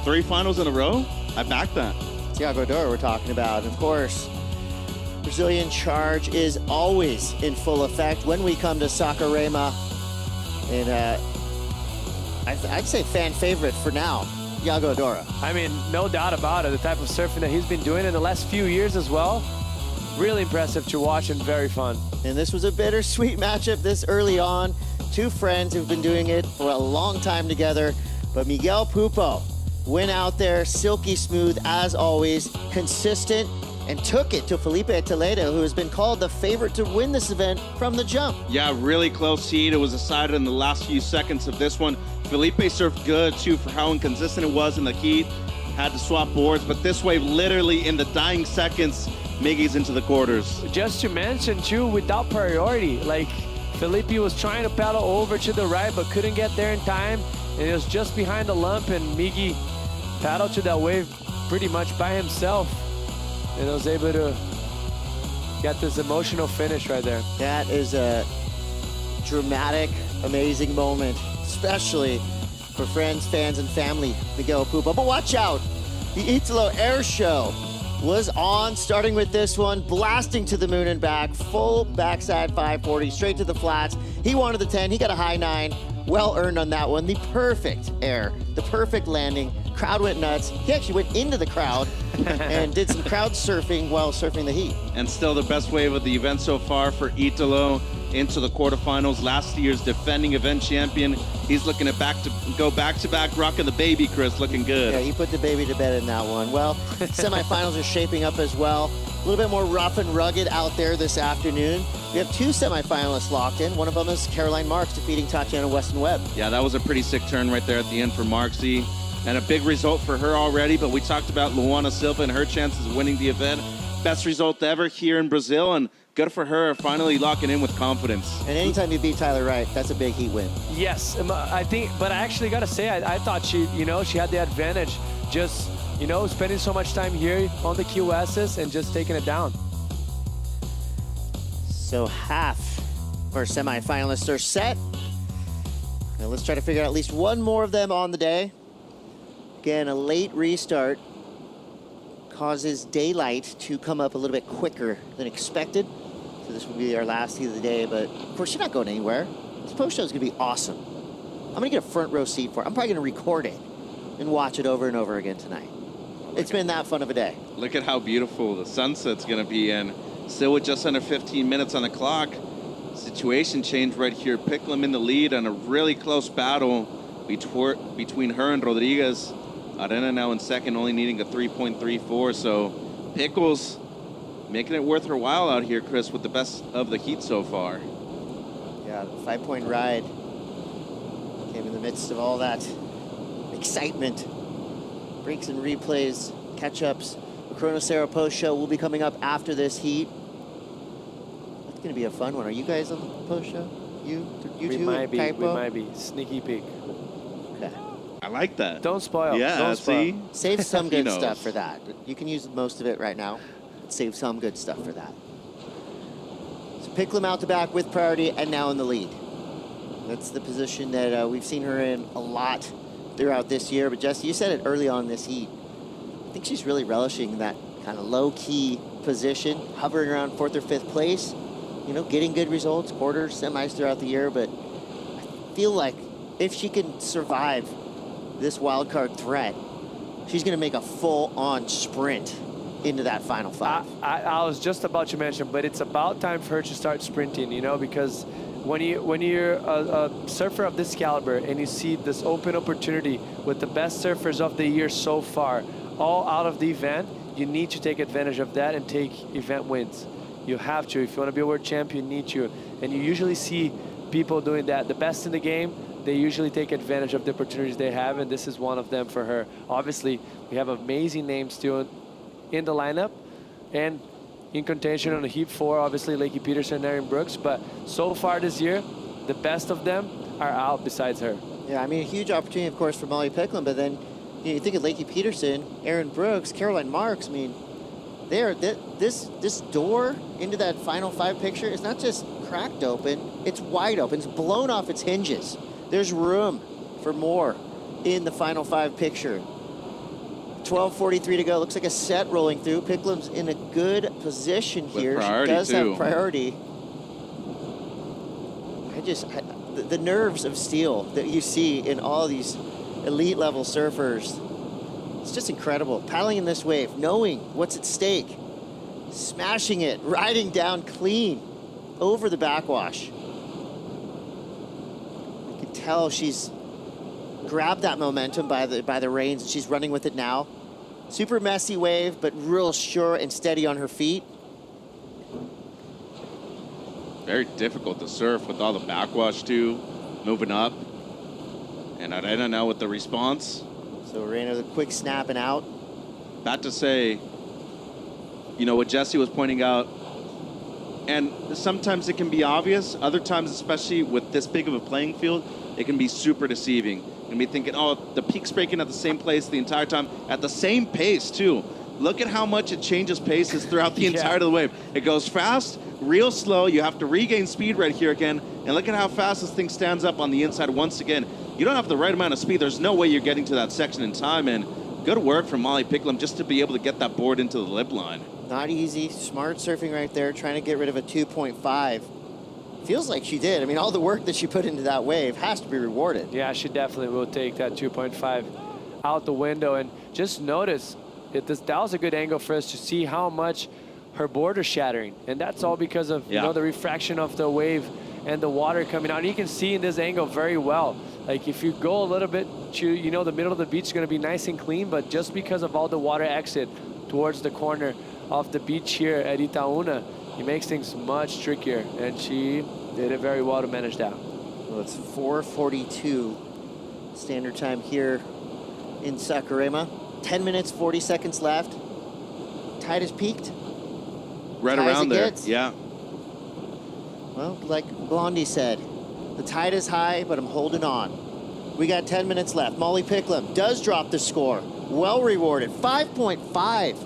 3 finals in a row? I back that. Thiago Dora we're talking about. And of course, Brazilian charge is always in full effect when we come to Saquarema. And I'd say fan favorite for now, Thiago Dora. I mean, no doubt about it. The type of surfing that he's been doing in the last few years as well. Really impressive to watch and very fun. And this was a bittersweet matchup this early on. 2 friends who've been doing it for a long time together. But Miguel Pupo went out there silky smooth as always, consistent, and took it to Felipe Toledo, who has been called the favorite to win this event from the jump. Yeah, really close heat. It was decided in the last few seconds of this one. Felipe surfed good, too, for how inconsistent it was in the heat. Had to swap boards, but this wave literally in the dying seconds, Miggy's into the quarters. Just to mention, too, without priority, like Felipe was trying to paddle over to the right, but couldn't get there in time. And it was just behind the lump, and Miggy paddled to that wave pretty much by himself. And was able to get this emotional finish right there. That is a dramatic, amazing moment, especially for friends, fans, and family, Miguel Pupo. But watch out, the Italo Air Show was on, starting with this one, blasting to the moon and back, full backside 540, straight to the flats. He wanted the 10, he got a high 9. Well earned on that one. The perfect air, the perfect landing. Crowd went nuts. He actually went into the crowd and did some crowd surfing while surfing the heat. And still the best wave of the event so far for Italo into the quarterfinals. Last year's defending event champion. He's looking to go back-to-back, rocking the baby, Chris, looking good. Yeah, he put the baby to bed in that one. Well, semifinals are shaping up as well. A little bit more rough and rugged out there this afternoon. We have 2 semifinalists locked in. One of them is Caroline Marks defeating Tatiana Weston Webb. Yeah, that was a pretty sick turn right there at the end for Marksy. And a big result for her already, but we talked about Luana Silva and her chances of winning the event. Best result ever here in Brazil, and good for her finally locking in with confidence. And anytime you beat Tyler Wright, that's a big heat win. Yes, I think, but I actually got to say, I thought she had the advantage just, spending so much time here on the QSs and just taking it down. So half of our semifinalists are set. Now let's try to figure out at least one more of them on the day. Again, a late restart causes daylight to come up a little bit quicker than expected. So this will be our last heat of the day, but of course you're not going anywhere. This post show is gonna be awesome. I'm gonna get a front row seat for it. I'm probably gonna record it and watch it over and over again tonight. It's been that fun of a day. Look at how beautiful the sunset's gonna be, and still with just under 15 minutes on the clock. Situation change right here. Picklum in the lead and a really close battle between her and Rodriguez. Arena now in second, only needing a 3.34. So Pickles making it worth her while out here, Chris, with the best of the heat so far. Yeah, the 5-point ride came in the midst of all that excitement. Breaks and replays, catch-ups. The Cero post show will be coming up after this heat. It's going to be a fun one. Are you guys on the post show? You we two? might be. Kaipo? We might be. Sneaky peek. Okay. I like that. Don't spoil. Yeah, Don't spoil. see? Save some He good knows. stuff for that. You can use most of it right now. Save some good stuff for that. So Picklum out the back with priority and now in the lead. That's the position that we've seen her in a lot throughout this year. But Jesse, you said it early on in this heat. I think she's really relishing that kind of low-key position, hovering around 4th or 5th place. You know, getting good results, quarters, semis throughout the year. But I feel like if she can survive this wild card threat, she's going to make a full-on sprint into that final 5. I was just about to mention, but it's about time for her to start sprinting, because when you're a surfer of this caliber and you see this open opportunity with the best surfers of the year so far, all out of the event, you need to take advantage of that and take event wins. You have to. If you want to be a world champion, you need to. And you usually see people doing that. The best in the game, they usually take advantage of the opportunities they have, and this is one of them for her. Obviously, we have amazing names still in the lineup, and in contention on the heat 4, obviously Lakey Peterson and Erin Brooks, but so far this year, the best of them are out besides her. Yeah, I mean, a huge opportunity, of course, for Molly Picklum, but then you think of Lakey Peterson, Erin Brooks, Caroline Marks. I mean, this door into that final 5 picture is not just cracked open, it's wide open. It's blown off its hinges. There's room for more in the final 5 picture. 12:43 to go. Looks like a set rolling through. Picklum's in a good position here. She does have priority. The nerves of steel that you see in all these elite level surfers, it's just incredible. Paddling in this wave, knowing what's at stake, smashing it, riding down clean over the backwash. You can tell she's grabbed that momentum by the reins, and she's running with it now. Super messy wave, but real sure and steady on her feet. Very difficult to surf with all the backwash too, moving up. And Arena now with the response. So Arena, the quick snap and out. About to say, you know, what Jesse was pointing out, and sometimes it can be obvious, other times, especially with this big of a playing field, it can be super deceiving. And be thinking, oh, the peak's breaking at the same place the entire time, at the same pace too. Look at how much it changes paces throughout the entirety of the wave. It goes fast, real slow. You have to regain speed right here again. And look at how fast this thing stands up on the inside once again. You don't have the right amount of speed. There's no way you're getting to that section in time. And good work from Molly Picklum just to be able to get that board into the lip line. Not easy. Smart surfing right there, trying to get rid of a 2.5. Feels like she did. I mean, all the work that she put into that wave has to be rewarded. Yeah, she definitely will take that 2.5 out the window. And just notice, that was a good angle for us to see how much her board is shattering. And that's all because of you know, the refraction of the wave and the water coming out. And you can see in this angle very well. Like if you go a little bit to, you know, the middle of the beach is going to be nice and clean, but just because of all the water exit towards the corner of the beach here at Itaúna, it makes things much trickier. And she did it very well to manage that. Well, it's 4:42 standard time here in Saquarema. 10 minutes, 40 seconds left. Tide has peaked. Right around there, yeah. Well, like Blondie said, the tide is high, but I'm holding on. We got 10 minutes left. Molly Picklum does drop the score. Well rewarded, 5.5.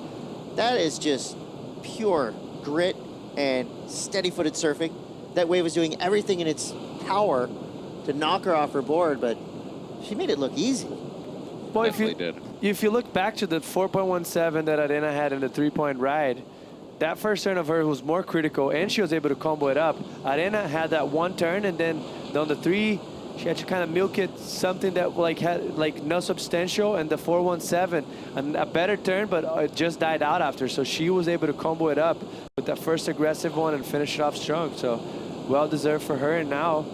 That is just pure grit and steady-footed surfing. That wave was doing everything in its power to knock her off her board, but she made it look easy. Well, if you look back to the 4.17 that Arena had in the 3-point ride, that first turn of her was more critical, and she was able to combo it up. Arena had that one turn, and then on the 3, she had to kind of milk it, something that had no substantial, and the 4.17, and a better turn, but it just died out after. So she was able to combo it up with that first aggressive one and finish it off strong. So well deserved for her, and now,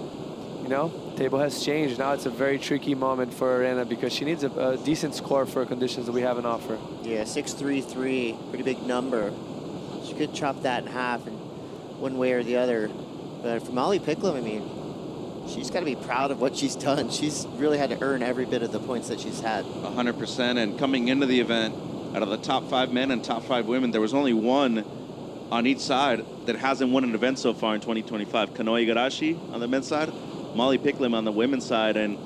you know, table has changed. Now it's a very tricky moment for Arena because she needs a decent score for conditions that we have on offer. Yeah, 6.33, pretty big number. She could chop that in half in one way or the other. But for Molly Picklum, I mean, she's got to be proud of what she's done. She's really had to earn every bit of the points that she's had. 100%. And coming into the event, out of the top 5 men and top 5 women, there was only one on each side that hasn't won an event so far in 2025. Kanoe Igarashi on the men's side, Molly Picklum on the women's side. And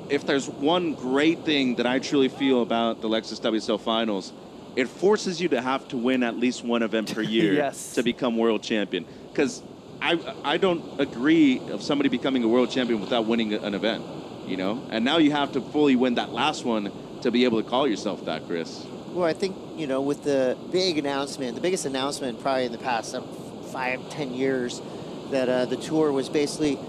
if there's one great thing that I truly feel about the Lexus WSL Finals, it forces you to have to win at least one event per year to become world champion. Because I don't agree of somebody becoming a world champion without winning an event, you know? And now you have to fully win that last one to be able to call yourself that, Chris. Well, I think, you know, with the big announcement, the biggest announcement probably in the past 5-10 years, that the tour was basically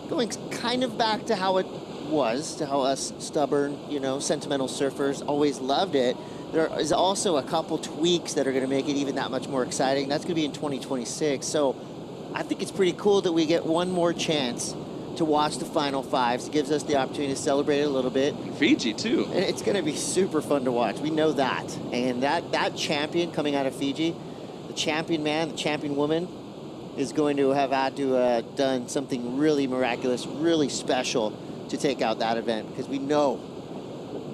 going kind of back to how it was, to how us stubborn, you know, sentimental surfers always loved it. There is also a couple tweaks that are going to make it even that much more exciting. That's going to be in 2026. So I think it's pretty cool that we get one more chance to watch the Final Fives. It gives us the opportunity to celebrate it a little bit. Fiji, too. And it's going to be super fun to watch. We know that. And that champion coming out of Fiji, the champion man, the champion woman, is going to have had to done something really miraculous, really special to take out that event. Because we know,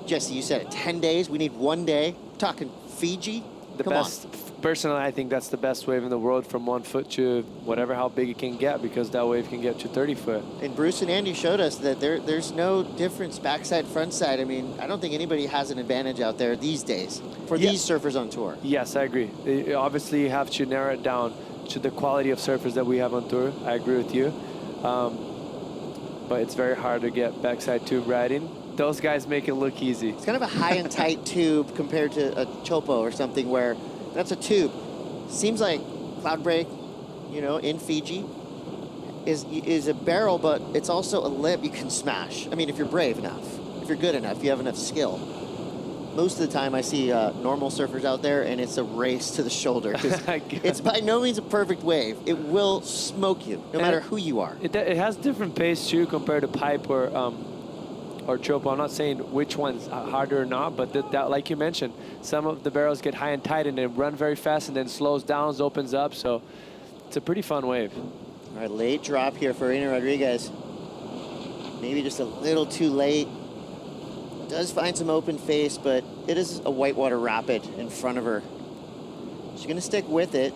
Jesse, you said it, 10 days. We need 1 day. We're talking Fiji. The Come best on. personally, I think that's the best wave in the world from 1 foot to whatever, how big it can get, because that wave can get to 30 foot. And Bruce and Andy showed us that there's no difference backside, frontside. I mean, I don't think anybody has an advantage out there these days for these surfers on tour. Yes, I agree. Obviously, you have to narrow it down to the quality of surfers that we have on tour. I agree with you. But it's very hard to get backside tube riding. Those guys make it look easy. It's kind of a high and tight tube compared to a chopo or something where that's a tube. Seems like Cloud Break, you know, in Fiji is a barrel, but it's also a lip you can smash. I mean, if you're brave enough, if you're good enough, you have enough skill. Most of the time I see normal surfers out there and it's a race to the shoulder. 'Cause it's by no means a perfect wave. It will smoke you, no matter who you are. It has different pace too compared to pipe or chopo. I'm not saying which one's harder or not, but that, like you mentioned, some of the barrels get high and tight and then run very fast and then slows down, opens up. So it's a pretty fun wave. All right, late drop here for Reina Rodriguez. Maybe just a little too late. Does find some open face, but it is a whitewater rapid in front of her. She's gonna stick with it.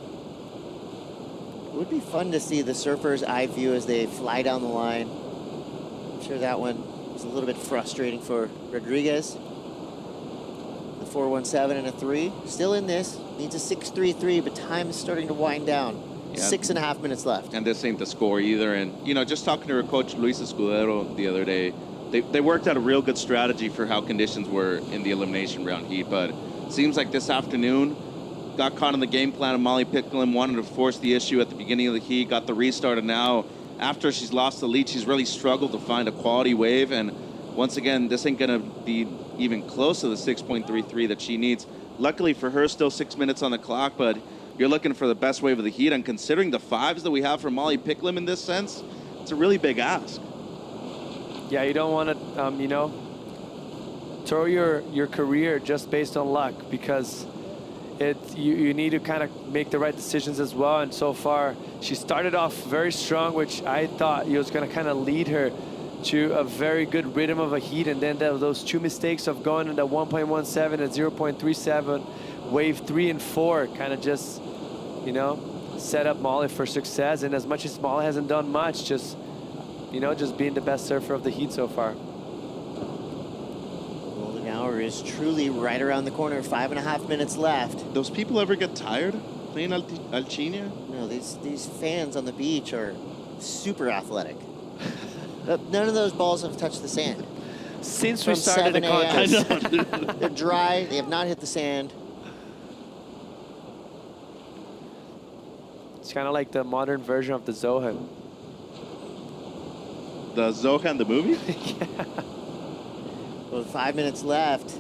It would be fun to see the surfer's eye view as they fly down the line. I'm sure that one was a little bit frustrating for Rodriguez. The 4.17 and a 3, still in this, needs a 6.33, but time is starting to wind down. Yeah. 6.5 minutes left. And this ain't the score either. And, you know, just talking to her coach, Luis Escudero, the other day, they worked out a real good strategy for how conditions were in the elimination round heat. But it seems like this afternoon, got caught in the game plan of Molly Picklum, wanted to force the issue at the beginning of the heat, got the restart, and now, after she's lost the lead, she's really struggled to find a quality wave. And once again, this ain't going to be even close to the 6.33 that she needs. Luckily for her, still 6 minutes on the clock, but you're looking for the best wave of the heat. And considering the 5s that we have for Molly Picklum in this sense, it's a really big ask. Yeah, you don't want to, you know, throw your career just based on luck, because you need to kind of make the right decisions as well. And so far, she started off very strong, which I thought was going to kind of lead her to a very good rhythm of a heat. And then those 2 mistakes of going into 1.17 and 0.37, wave 3 and 4 kind of just, you know, set up Molly for success. And as much as Molly hasn't done much, just, you know, just being the best surfer of the heat so far. Golden hour is truly right around the corner. 5.5 minutes left. Those people ever get tired playing Alchinia? No, these fans on the beach are super athletic. None of those balls have touched the sand. Since we started the contest. They're dry. They have not hit the sand. It's kind of like the modern version of the Zohan. The Zohan, the movie? Yeah. Well, 5 minutes left.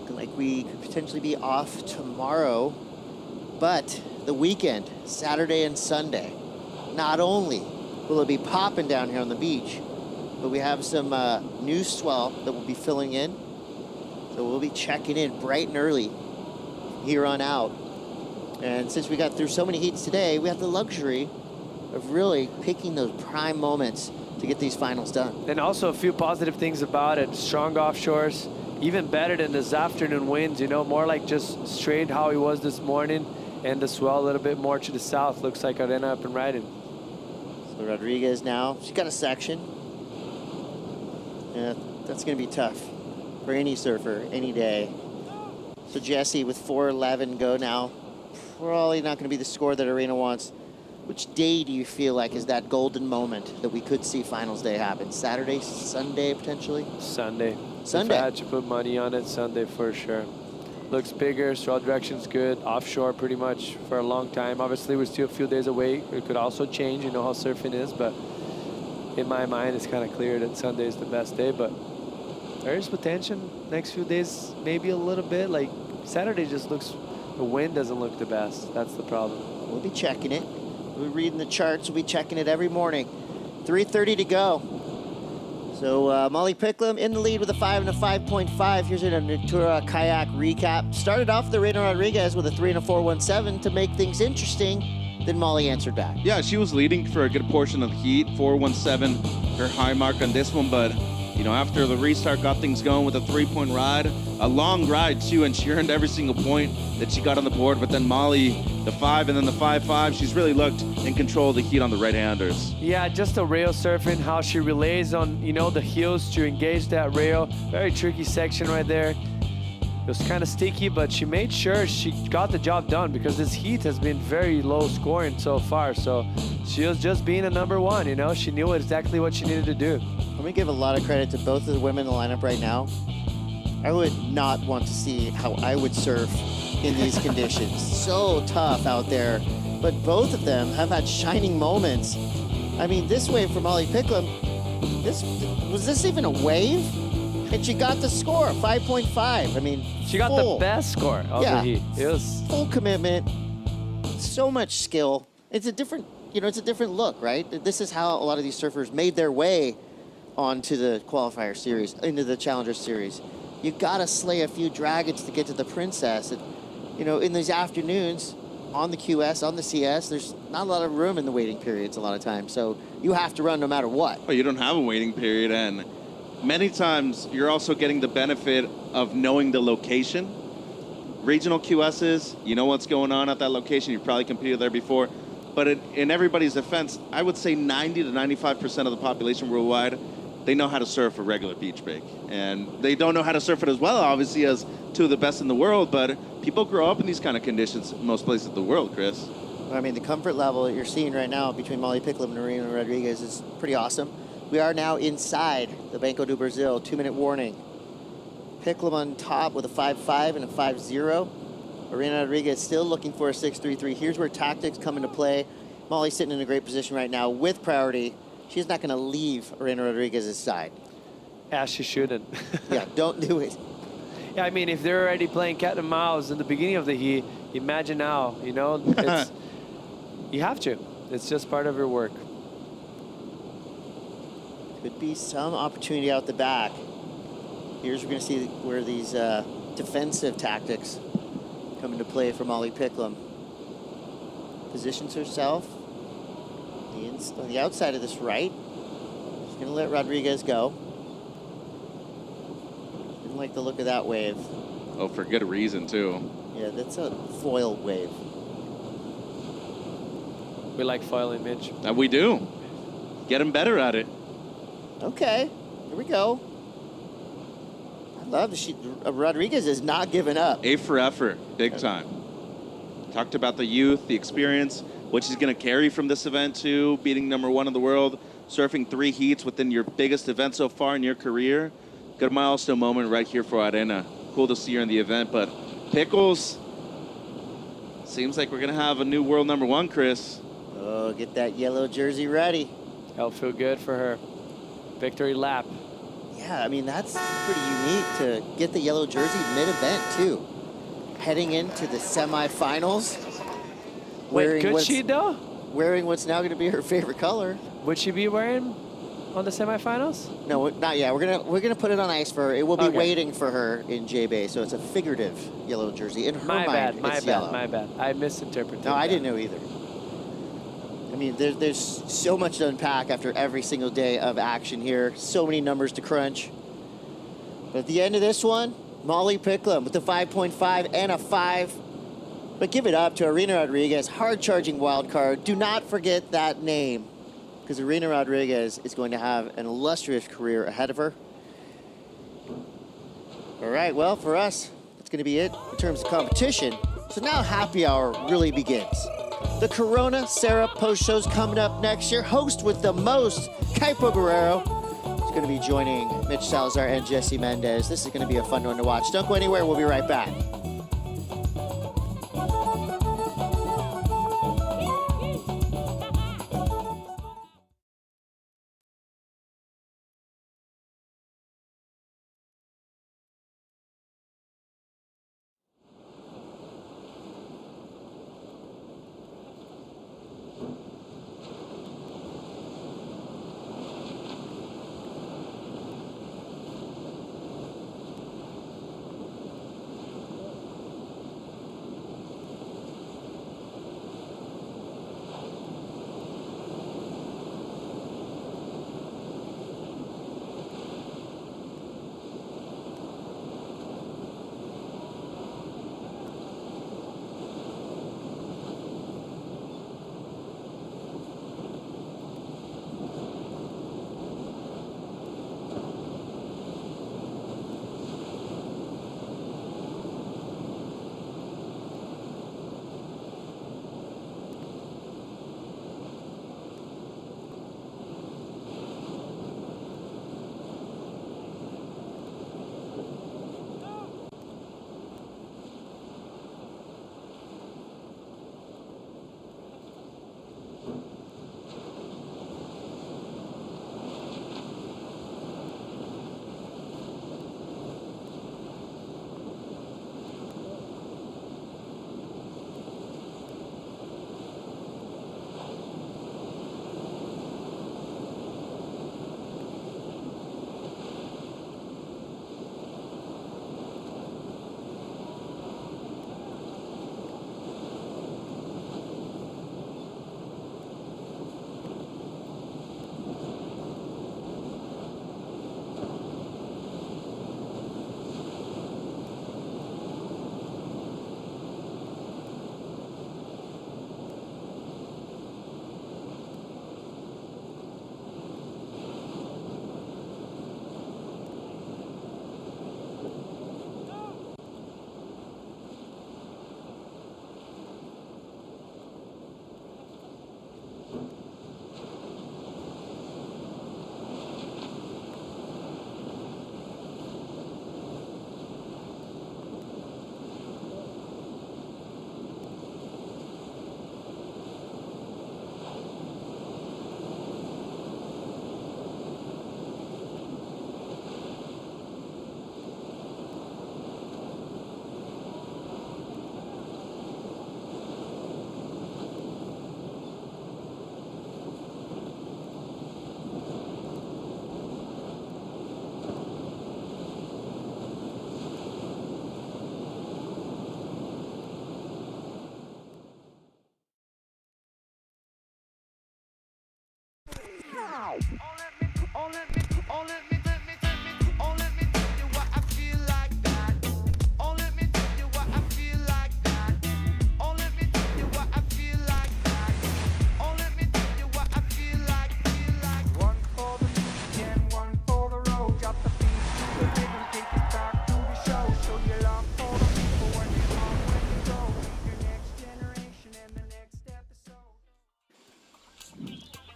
Looking like we could potentially be off tomorrow. But the weekend, Saturday and Sunday, not only will it be popping down here on the beach, but we have some new swell that will be filling in. So we'll be checking in bright and early here on out. And since we got through so many heats today, we have the luxury of really picking those prime moments to get these finals done. And also a few positive things about it. Strong offshores, even better than this afternoon winds, you know, more like just straight how it was this morning, and the swell a little bit more to the south. Looks like Arena up and riding. So Rodriguez now, she's got a section. Yeah, that's gonna be tough for any surfer, any day. So Jesse with 4.11 go now. Probably not gonna be the score that Arena wants. Which day do you feel like is that golden moment that we could see finals day happen? Saturday, Sunday, potentially? Sunday. Sunday. If I had to put money on it, Sunday for sure. Looks bigger, swell direction's good, offshore pretty much for a long time. Obviously, we're still a few days away. It could also change, you know how surfing is, but in my mind, it's kind of clear that Sunday is the best day, but there is potential. Next few days, maybe a little bit. Like, Saturday just looks, the wind doesn't look the best. That's the problem. We'll be checking it. We'll be reading the charts. We'll be checking it every morning. 3:30 to go. So Molly Picklum in the lead with a 5 and a 5.5. Here's a Natura kayak recap. Started off the Reina Rodriguez with a 3 and a 4.17 to make things interesting. Then Molly answered back. Yeah, she was leading for a good portion of the heat. 4.17, her high mark on this one, but You know, after the restart got things going with a 3-point ride, a long ride too, and she earned every single point that she got on the board. But then Molly, the 5 and then the 5-5, she's really looked in control of the heat on the right-handers. Yeah, just the rail surfing, how she relays on, you know, the heels to engage that rail. Very tricky section right there. It was kind of sticky, but she made sure she got the job done because this heat has been very low scoring so far. So she was just being a number one, you know? She knew exactly what she needed to do. Let me give a lot of credit to both of the women in the lineup right now. I would not want to see how I would surf in these conditions. So tough out there. But both of them have had shining moments. I mean, this wave for Molly Picklum, was this even a wave? And she got the score, 5.5. I mean, she got the best score of the heat. It was full commitment, so much skill. It's a different, it's a different look, right? This is how a lot of these surfers made their way onto the qualifier series, into the challenger series. You gotta slay a few dragons to get to the princess. And, in these afternoons on the QS, on the CS, there's not a lot of room in the waiting periods a lot of times. So you have to run no matter what. Well, you don't have a waiting period, and many times you're also getting the benefit of knowing the location. Regional QSs, you know what's going on at that location. You've probably competed there before. But in everybody's defense, I would say 90 to 95% of the population worldwide, they know how to surf a regular beach break. And they don't know how to surf it as well, obviously, as two of the best in the world. But people grow up in these kind of conditions in most places of the world, Chris. I mean, the comfort level that you're seeing right now between Molly Picklum and Arena Rodriguez is pretty awesome. We are now inside the Banco do Brasil, 2-minute warning. Picklum on top with a 5.5 and a 5.0. Arena Rodriguez still looking for a 6.33. Here's where tactics come into play. Molly's sitting in a great position right now with priority. She's not going to leave Arena Rodriguez's side. Yeah, she shouldn't. Yeah, don't do it. Yeah, I mean, if they're already playing cat and mouse in the beginning of the heat, imagine now, it's, you have to. It's just part of your work. Could be some opportunity out the back. Here's we're going to see where these defensive tactics come into play for Molly Picklum. Positions herself on the outside of this right. She's going to let Rodriguez go. Didn't like the look of that wave. Oh, for good reason, too. Yeah, that's a foil wave. We like foiling, Mitch. We do. Get him better at it. Okay, here we go. I love that Rodriguez is not giving up. A for effort, big time. Talked about the youth, the experience, what she's going to carry from this event too, beating #1 in the world, surfing 3 heats within your biggest event so far in your career. Good milestone moment right here for Arena. Cool to see her in the event, but Pickles, seems like we're going to have a new world #1, Chris. Oh, get that yellow jersey ready. That'll feel good for her. Victory lap. Yeah, I mean, that's pretty unique to get the yellow jersey mid-event, too. Heading into the semifinals. Wait, could she, though? Wearing what's now going to be her favorite color. Would she be wearing on the semifinals? No, not yet. We're gonna put it on ice for her. It will be waiting for her in J-Bay, so it's a figurative yellow jersey. In her mind, it's yellow. My bad. I misinterpreted. No, I didn't know either. I mean, there's so much to unpack after every single day of action here. So many numbers to crunch. But at the end of this one, Molly Picklum with a 5.5 and a 5. But give it up to Arena Rodriguez, hard-charging wild card. Do not forget that name, because Arena Rodriguez is going to have an illustrious career ahead of her. All right, well, for us, that's going to be it in terms of competition. So now happy hour really begins. The Corona Cero post show's coming up next year. Host with the most, Kaipo Guerrero, is going to be joining Mitch Salazar and Jesse Mendez. This is going to be a fun one to watch. Don't go anywhere. We'll be right back.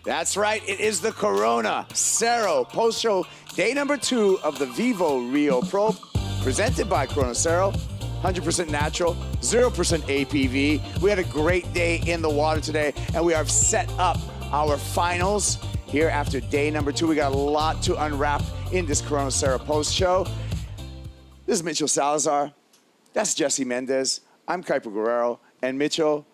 That's right, it is the Corona Cero post-show day number 2 of the VIVO Rio Pro, presented by Corona Cero. 100% natural, 0% APV. We had a great day in the water today, and we have set up our finals here after day number 2. We got a lot to unwrap in this Corona Cero post-show. This is Mitchell Salazar. That's Jesse Mendez. I'm Kuiper Guerrero. And Mitchell,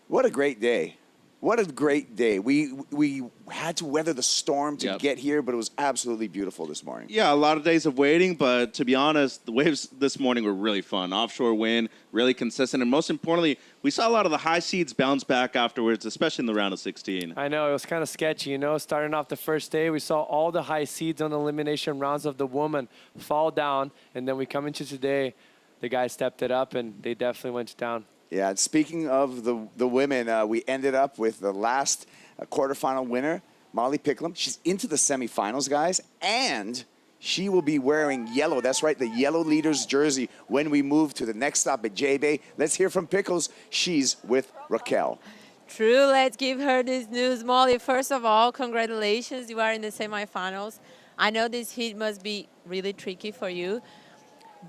what a great day. What a great day. We had to weather the storm to get here, but it was absolutely beautiful this morning. Yeah, a lot of days of waiting, but to be honest, the waves this morning were really fun. Offshore wind, really consistent, and most importantly, we saw a lot of the high seeds bounce back afterwards, especially in the round of 16. I know, it was kind of sketchy, you know. Starting off the first day, we saw all the high seeds on the elimination rounds of the woman fall down, and then we come into today, the guys stepped it up, and they definitely went down. Yeah, and speaking of the women, we ended up with the last quarterfinal winner, Molly Picklum. She's into the semifinals, guys, and she will be wearing yellow. That's right, the yellow leaders jersey when we move to the next stop at J-Bay. Let's hear from Pickles. She's with Raquel. True, let's give her this news. Molly, first of all, congratulations. You are in the semifinals. I know this heat must be really tricky for you,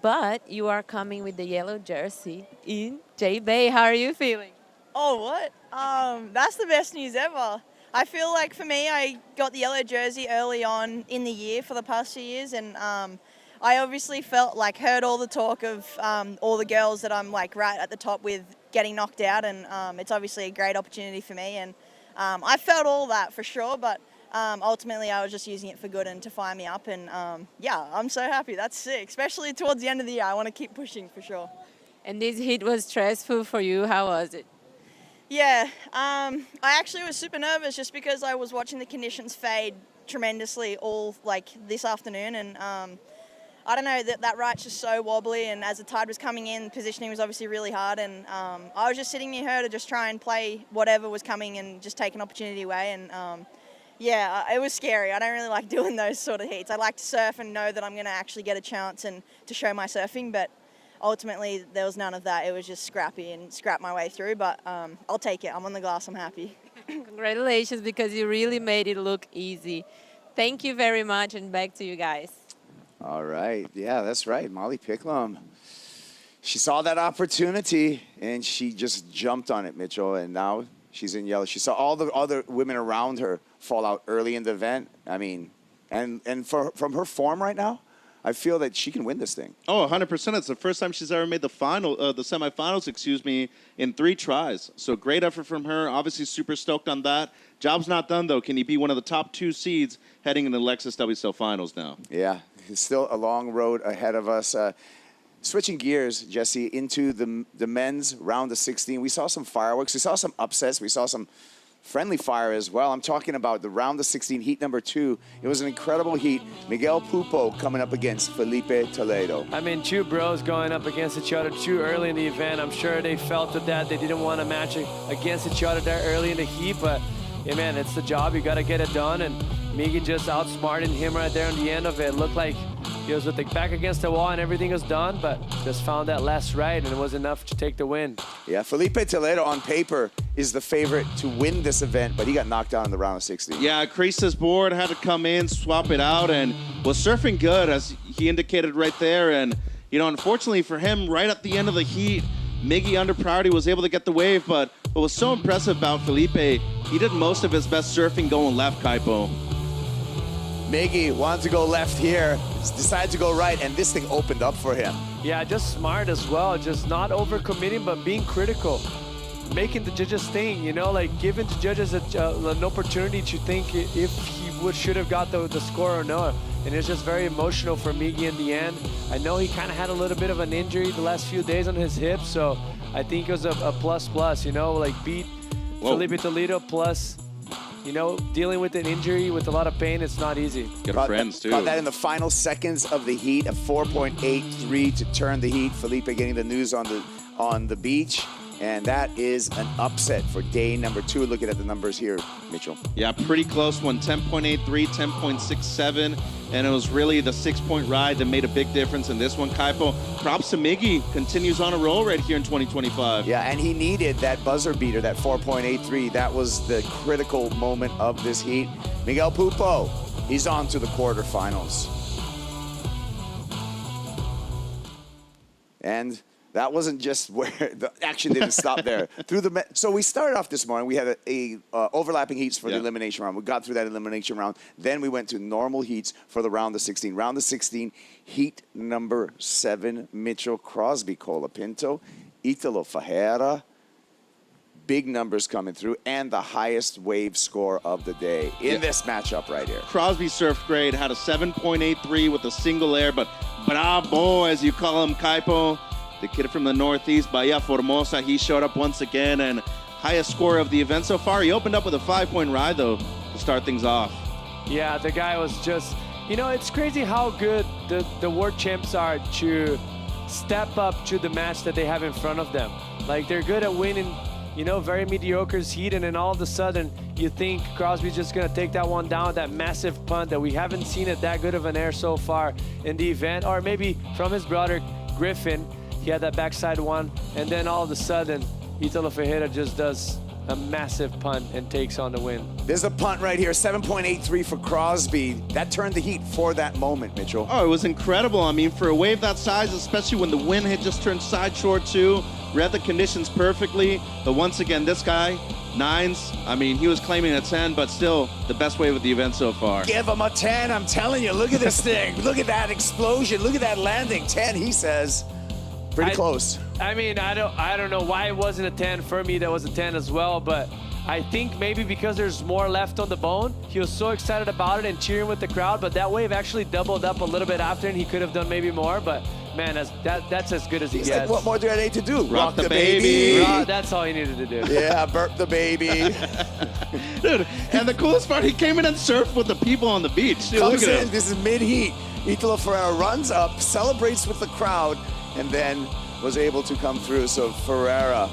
but you are coming with the yellow jersey in J-Bay. How are you feeling? Oh, what? That's the best news ever. I feel like for me, I got the yellow jersey early on in the year for the past few years, and I obviously heard all the talk of all the girls that I'm like right at the top with getting knocked out, and it's obviously a great opportunity for me, and I felt all that for sure, but ultimately I was just using it for good and to fire me up, and yeah, I'm so happy. That's sick, especially towards the end of the year. I want to keep pushing for sure. And this heat was stressful for you. How was it? Yeah, I actually was super nervous just because I was watching the conditions fade tremendously all this afternoon, and I don't know, that Wright's just so wobbly, and as the tide was coming in, positioning was obviously really hard, and I was just sitting near her to just try and play whatever was coming and just take an opportunity away, and yeah, it was scary. I don't really like doing those sort of heats. I like to surf and know that I'm going to actually get a chance and to show my surfing, but ultimately there was none of that. It was just scrappy and scrap my way through, but I'll take it. I'm on the glass. I'm happy. Congratulations, because you really made it look easy. Thank you very much, and back to you guys. All right. Yeah, that's right. Molly Picklum. She saw that opportunity, and she just jumped on it, Mitchell, and now she's in yellow. She saw all the other women around her fall out early in the event. I mean, and from her form right now, I feel that she can win this thing. Oh, 100%. It's the first time she's ever made the semifinals, in 3 tries. So great effort from her. Obviously super stoked on that. Job's not done, though. Can he be one of the top 2 seeds heading into the Lexus WSL Finals now? Yeah, it's still a long road ahead of us. Switching gears, Jesse, into the men's round of 16. We saw some fireworks. We saw some upsets. We saw some friendly fire as well. I'm talking about the round of 16, heat number 2. It was an incredible heat. Miguel Pupo coming up against Felipe Toledo. I mean, 2 bros going up against each other too early in the event. I'm sure they felt that they didn't want to match against each other there early in the heat, but yeah, man, it's the job. You got to get it done, and Miggy just outsmarted him right there on the end of it. It looked like he was with the back against the wall and everything was done, but just found that last right, and it was enough to take the win. Yeah, Felipe Toledo on paper is the favorite to win this event, but he got knocked down in the round of 16. Yeah, creased his board, had to come in, swap it out, and was surfing good, as he indicated right there. And, you know, unfortunately for him, right at the end of the heat, Miggy under priority was able to get the wave, but what was so impressive about Felipe, he did most of his best surfing going left, Kaipo. Miggy wanted to go left here, decided to go right, and this thing opened up for him. Yeah, just smart as well, just not overcommitting, but being critical. Making the judges think, you know, like giving the judges an opportunity to think if he should have got the score or not. And it's just very emotional for Miggy in the end. I know he kind of had a little bit of an injury the last few days on his hip, so I think it was a plus, you know, like beat Felipe Toledo plus, you know, dealing with an injury with a lot of pain, it's not easy. Got friends too. Got that in the final seconds of the heat, a 4.83 to turn the heat. Felipe getting the news on the beach. And that is an upset for day number 2. Looking at the numbers here, Mitchell. Yeah, pretty close one, 10.83, 10.67. And it was really the 6-point ride that made a big difference in this one, Kaipo. Props to Miggy, continues on a roll right here in 2025. Yeah, and he needed that buzzer beater, that 4.83. That was the critical moment of this heat. Miguel Pupo, he's on to the quarterfinals. And that wasn't just where the action didn't stop there. So we started off this morning. We had a overlapping heats for the elimination round. We got through that elimination round. Then we went to normal heats for the round of 16. Round of 16, heat number 7, Mitchell Crosby, Colapinto, Italo Ferreira. Big numbers coming through, and the highest wave score of the day in this matchup right here. Crosby surfed great, had a 7.83 with a single air, but bravo, as you call him, Kaipo. The kid from the Northeast, Bahia Formosa, he showed up once again, and highest score of the event so far. He opened up with a 5-point ride, though, to start things off. Yeah, the guy was just, you know, it's crazy how good the world champs are to step up to the match that they have in front of them. Like, they're good at winning, you know, very mediocre heat, and then all of a sudden, you think Crosby's just going to take that one down, that massive punt that we haven't seen it that good of an air so far in the event, or maybe from his brother, Griffin. He had that backside one, and then all of a sudden, Italo Ferreira just does a massive punt and takes on the win. There's a punt right here, 7.83 for Crosby. That turned the heat for that moment, Mitchell. Oh, it was incredible. I mean, for a wave that size, especially when the wind had just turned side shore too, read the conditions perfectly. But once again, this guy, 9s, I mean, he was claiming a 10, but still the best wave of the event so far. Give him a 10, I'm telling you. Look at this thing. Look at that explosion. Look at that landing. 10, he says. Pretty close. I mean, I don't know why it wasn't a 10. For me, that was a 10 as well, but I think maybe because there's more left on the bone, he was so excited about it and cheering with the crowd, but that wave actually doubled up a little bit after, and he could have done maybe more, but man, that's as good as he gets. Like, what more do I need to do? Rock the baby. That's all he needed to do. Yeah, burp the baby. Dude, and the coolest part, he came in and surfed with the people on the beach. Dude, Comes look at in, him. this is mid-heat. Italo Ferreira runs up, celebrates with the crowd, and then was able to come through. So Ferreira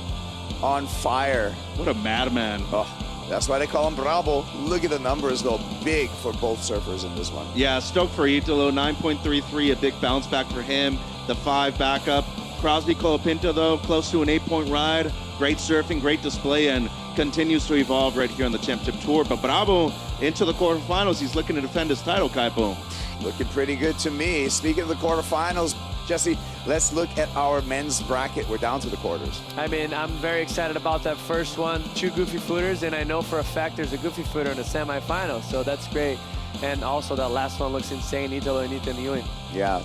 on fire. What a madman. Oh, that's why they call him Bravo. Look at the numbers, though. Big for both surfers in this one. Yeah, stoked for Italo, 9.33, a big bounce back for him. The 5 backup. Crosby Colapinto, though, close to an 8-point ride. Great surfing, great display, and continues to evolve right here on the Championship Tour. But Bravo into the quarterfinals. He's looking to defend his title, Kaipo. Looking pretty good to me. Speaking of the quarterfinals, Jesse, let's look at our men's bracket. We're down to the quarters. I mean, I'm very excited about that first one. 2 goofy footers, and I know for a fact there's a goofy footer in the semifinals, so that's great. And also that last one looks insane, Italo and Ethan Ewing. Yeah,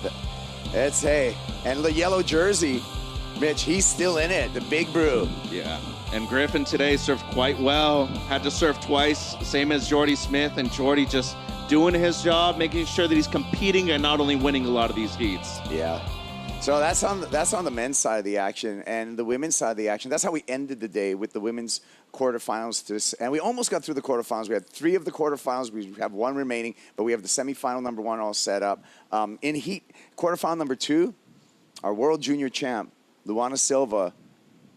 it's, hey, and the yellow jersey, Mitch, he's still in it, the big brew. Yeah, and Griffin today surfed quite well. Had to surf twice, same as Jordy Smith, and Jordy just doing his job, making sure that he's competing and not only winning a lot of these heats. Yeah. So that's on the men's side of the action, and the women's side of the action. That's how we ended the day with the women's quarterfinals. And we almost got through the quarterfinals. We had 3 of the quarterfinals. We have 1 remaining, but we have the semifinal number 1 all set up. In heat, quarterfinal number 2, our world junior champ, Luana Silva,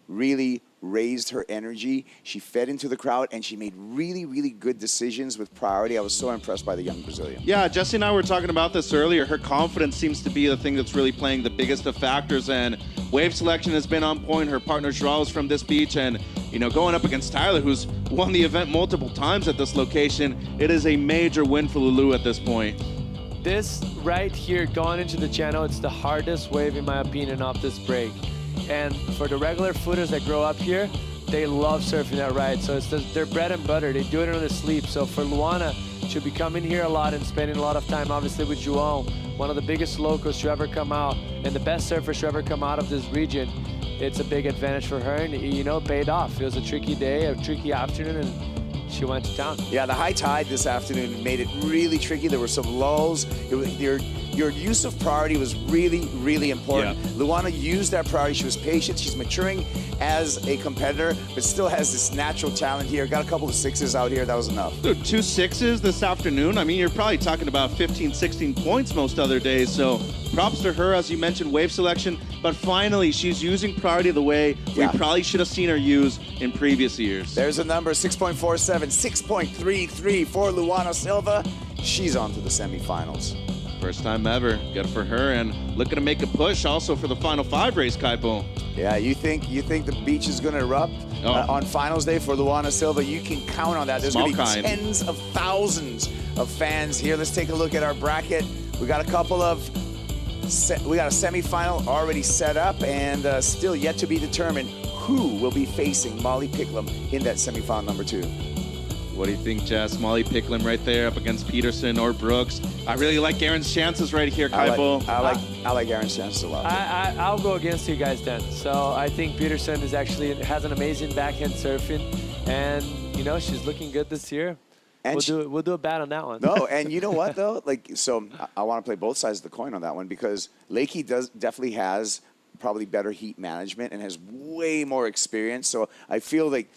really raised her energy. She fed into the crowd, and she made really, really good decisions with priority. I was so impressed by the young Brazilian. Yeah, Jesse and I were talking about this earlier. Her confidence seems to be the thing that's really playing the biggest of factors, and wave selection has been on point. Her partner Joao is from this beach, and you know, going up against Tyler, who's won the event multiple times at this location, it is a major win for Lulu at this point. This right here going into the channel, it's the hardest wave in my opinion off this break. And for the regular footers that grow up here, they love surfing that ride. So it's their bread and butter. They do it on the sleep. So for Luana, she'll be coming here a lot and spending a lot of time, obviously, with Joao, one of the biggest locals to ever come out and the best surfers to ever come out of this region. It's a big advantage for her, and you know, it paid off. It was a tricky day, a tricky afternoon, and she went to town. Yeah, the high tide this afternoon made it really tricky. There were some lulls. Your use of priority was really, really important. Yeah. Luana used that priority. She was patient. She's maturing as a competitor, but still has this natural talent here. Got a couple of sixes out here. That was enough. Dude, 2 6s this afternoon. I mean, you're probably talking about 15, 16 points most other days. So props to her, as you mentioned, wave selection. But finally, she's using priority the way we probably should have seen her use in previous years. There's a number, 6.47, 6.33 for Luana Silva. She's on to the semifinals. First time ever. Good for her, and looking to make a push also for the Final 5 race, Kaipo. Yeah, you think the beach is going to erupt on finals day for Luana Silva? You can count on that. There's going to be tens of thousands of fans here. Let's take a look at our bracket. We got a couple of we got a semifinal already set up, and still yet to be determined who will be facing Molly Picklum in that semifinal number 2. What do you think, Jess? Molly Picklum right there up against Peterson or Brooks. I really like Aaron's chances right here, Kaipo. I like Aaron's chances a lot. I'll go against you guys then. So I think Peterson has an amazing backhand surfing, and you know she's looking good this year. And we'll do a bat on that one. No, and you know what though? So I want to play both sides of the coin on that one, because Lakey definitely has probably better heat management and has way more experience. So I feel like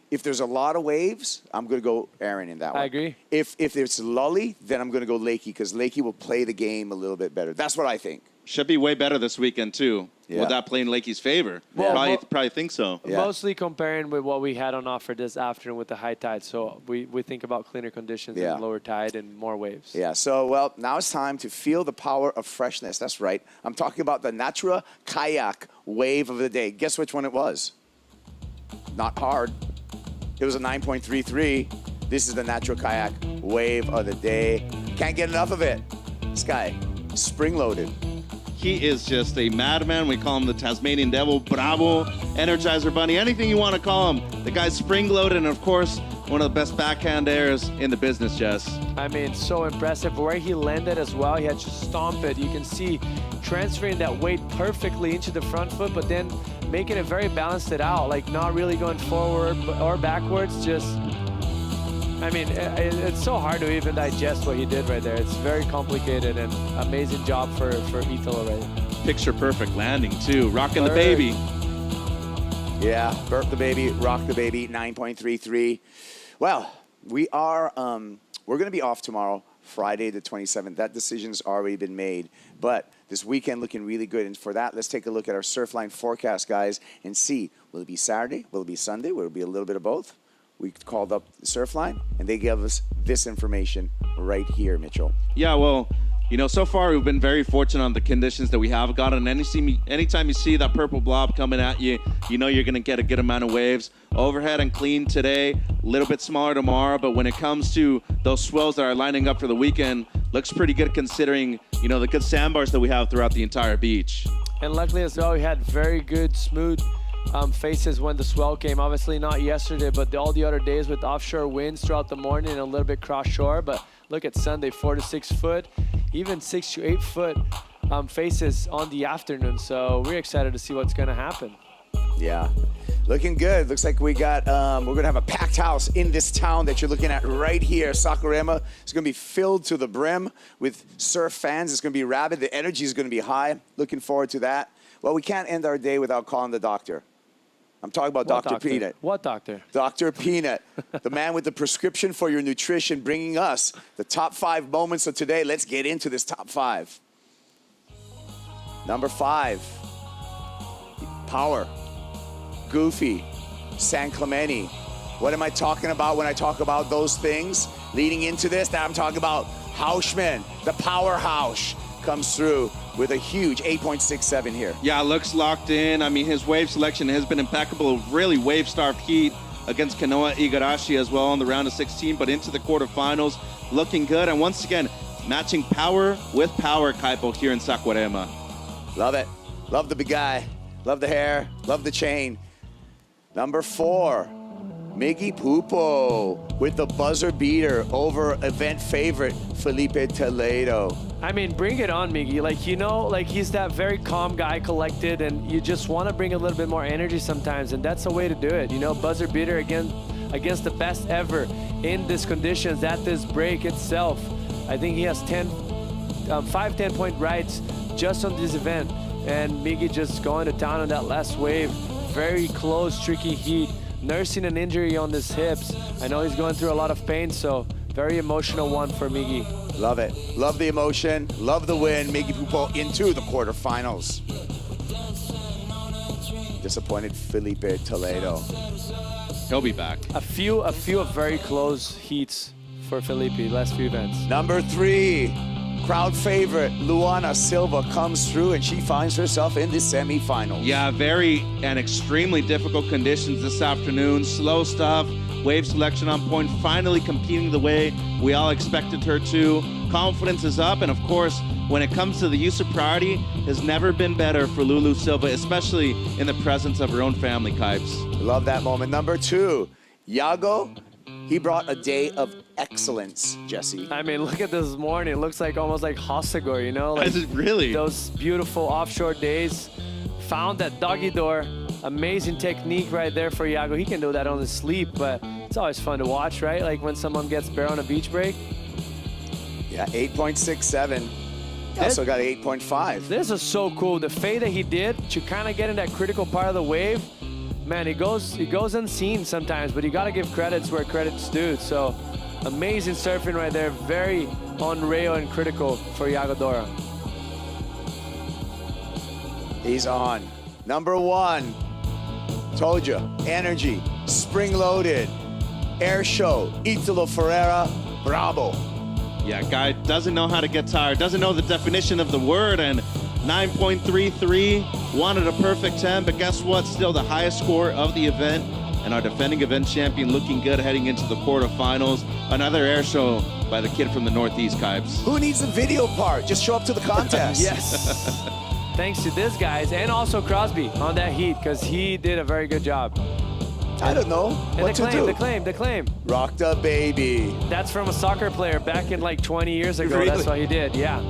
if there's a lot of waves, I'm going to go Aaron in that one. I agree. If it's lully, then I'm going to go Lakey, because Lakey will play the game a little bit better. That's what I think. Should be way better this weekend, too. Yeah. Will that play in Lakey's favor? Well, probably think so. Yeah. Mostly comparing with what we had on offer this afternoon with the high tide. So we think about cleaner conditions and lower tide and more waves. Yeah, so, well, now it's time to feel the power of freshness. That's right. I'm talking about the Natura Kayak wave of the day. Guess which one it was? Not hard. It was a 9.33. This is the Natura Kayak wave of the day. Can't get enough of it. This guy, spring-loaded. He is just a madman. We call him the Tasmanian Devil, Bravo, Energizer Bunny, anything you want to call him. The guy's spring-loaded, and of course, one of the best backhand airs in the business, Jess. I mean, so impressive. Where he landed as well, he had to stomp it. You can see transferring that weight perfectly into the front foot, but then making it very balanced it out, like not really going forward or backwards, just... I mean, it's so hard to even digest what he did right there. It's very complicated, and amazing job for Italo right there. Picture perfect landing, too. Rocking the baby. Yeah, burp the baby, rock the baby, 9.33. Well, we are, we're going to be off tomorrow, Friday the 27th. That decision's already been made, but this weekend looking really good. And for that, let's take a look at our Surfline forecast, guys, and see, will it be Saturday? Will it be Sunday? Will it be a little bit of both? We called up the Surfline, and they gave us this information right here, Mitchell. Yeah, well, you know, so far we've been very fortunate on the conditions that we have gotten. Anytime you see that purple blob coming at you, you know you're going to get a good amount of waves. Overhead and clean today, a little bit smaller tomorrow, but when it comes to those swells that are lining up for the weekend, looks pretty good considering, you know, the good sandbars that we have throughout the entire beach. And luckily as well, we had very good, smooth faces when the swell came. Obviously not yesterday, but all the other days with offshore winds throughout the morning and a little bit cross shore. But look at Sunday, 4 to 6 foot, even 6 to 8 foot faces on the afternoon. So we're excited to see what's going to happen. Yeah, looking good. Looks like we got, we're going to have a packed house in this town that you're looking at right here. Saquarema is going to be filled to the brim with surf fans. It's going to be rabid. The energy is going to be high. Looking forward to that. Well, we can't end our day without calling the doctor. I'm talking about Dr. Peanut. What doctor? Dr. Peanut, the man with the prescription for your nutrition, bringing us the top 5 moments of today. Let's get into this top 5. Number 5, power, goofy, San Clemente. What am I talking about when I talk about those things? Leading into this, I'm talking about Hausman, the powerhouse, comes through with a huge 8.67 here. Yeah, looks locked in. I mean, his wave selection has been impeccable. Really wave-starved heat against Kanoa Igarashi as well in the round of 16, but into the quarterfinals, looking good. And once again, matching power with power, Kaipo, here in Saquarema. Love it. Love the big guy. Love the hair. Love the chain. Number 4, Miggy Pupo with the buzzer beater over event favorite Felipe Toledo. I mean, bring it on, Miggy. Like, you know, like he's that very calm guy, collected, and you just want to bring a little bit more energy sometimes, and that's the way to do it. You know, buzzer beater again against the best ever in these conditions at this break itself. I think he has 5 10-point rights just on this event. And Miggy just going to town on that last wave. Very close, tricky heat. Nursing an injury on his hips. I know he's going through a lot of pain, so very emotional one for Miggy. Love it. Love the emotion. Love the win. Miguel Pupo into the quarterfinals. Disappointed Felipe Toledo. He'll be back. A few very close heats for Felipe, last few events. Number 3, crowd favorite, Luana Silva comes through and she finds herself in the semifinals. Yeah, very and extremely difficult conditions this afternoon. Slow stuff, wave selection on point, finally competing the way we all expected her to. Confidence is up, and of course, when it comes to the use of priority, has never been better for Lulu Silva, especially in the presence of her own family, Kipes. Love that moment. Number 2, Iago. He brought a day of excellence, Jesse. I mean, look at this morning. It looks like almost like Hossegor, you know? Like Is it really? Those beautiful offshore days. Found that doggy door. Amazing technique right there for Iago. He can do that on his sleep, but it's always fun to watch, right? Like when someone gets bare on a beach break. Yeah, 8.67. He also got 8.5. This is so cool. The fade that he did to kind of get in that critical part of the wave. Man, it goes unseen sometimes, but you got to give credits where credit's due. So amazing surfing right there. Very on rail and critical for Iago Dora. He's on. Number 1. Told you. Energy. Spring-loaded. Air show. Italo Ferreira. Bravo. Yeah, guy doesn't know how to get tired, doesn't know the definition of the word, and 9.33, wanted a perfect 10, but guess what? Still the highest score of the event, and our defending event champion looking good heading into the quarterfinals. Another air show by the kid from the Northeast, Kipes. Who needs the video part? Just show up to the contest. Yes. Thanks to this guys, and also Crosby on that heat, because he did a very good job. I don't know what to do. The claim. Rock the baby. That's from a soccer player back in like 20 years ago. Really? That's what he did, yeah.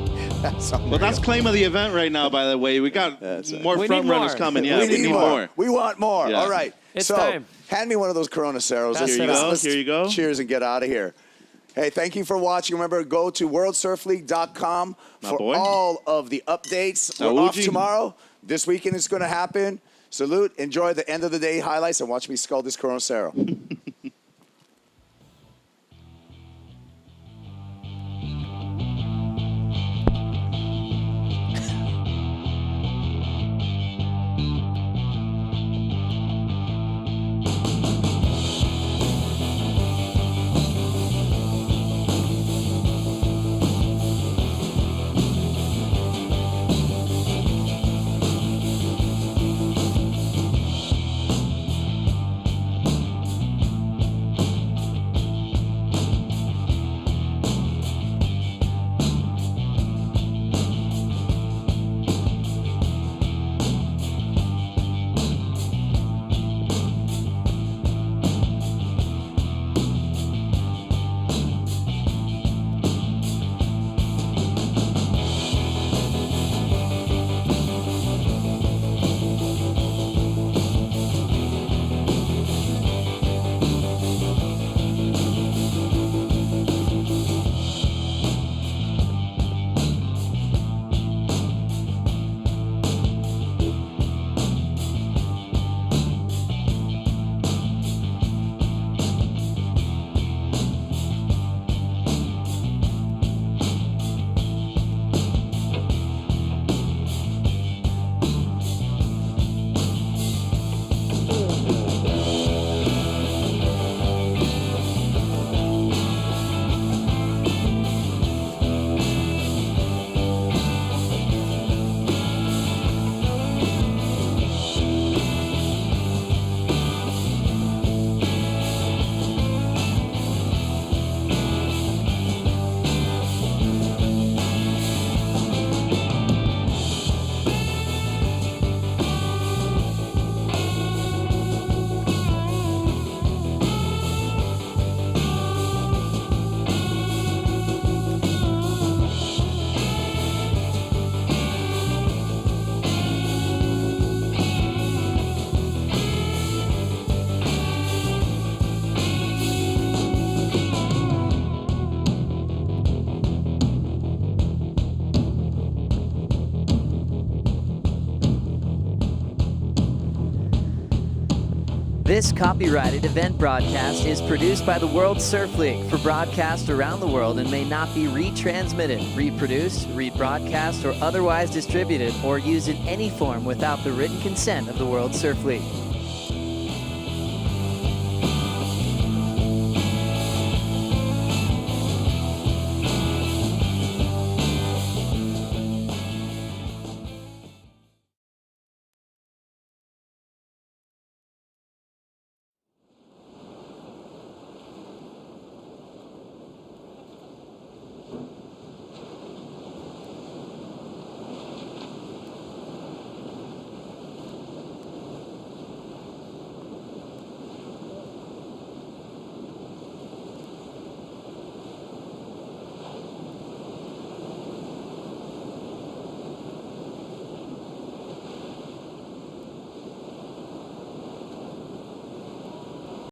That's well, that's claim of the event right now, by the way. We got more front runners coming. Yeah, we need more. We want more. Yeah. All right. It's so, time. hand me one of those Corona Ceros. Here you go. Here you go. Cheers and get out of here. Hey, thank you for watching. Remember, go to worldsurfleague.com for all of the updates. We're off tomorrow. This weekend is going to happen. Salute. Enjoy the end of the day highlights and watch me skull this Corona Cero. This copyrighted event broadcast is produced by the World Surf League for broadcast around the world and may not be retransmitted, reproduced, rebroadcast, or otherwise distributed or used in any form without the written consent of the World Surf League.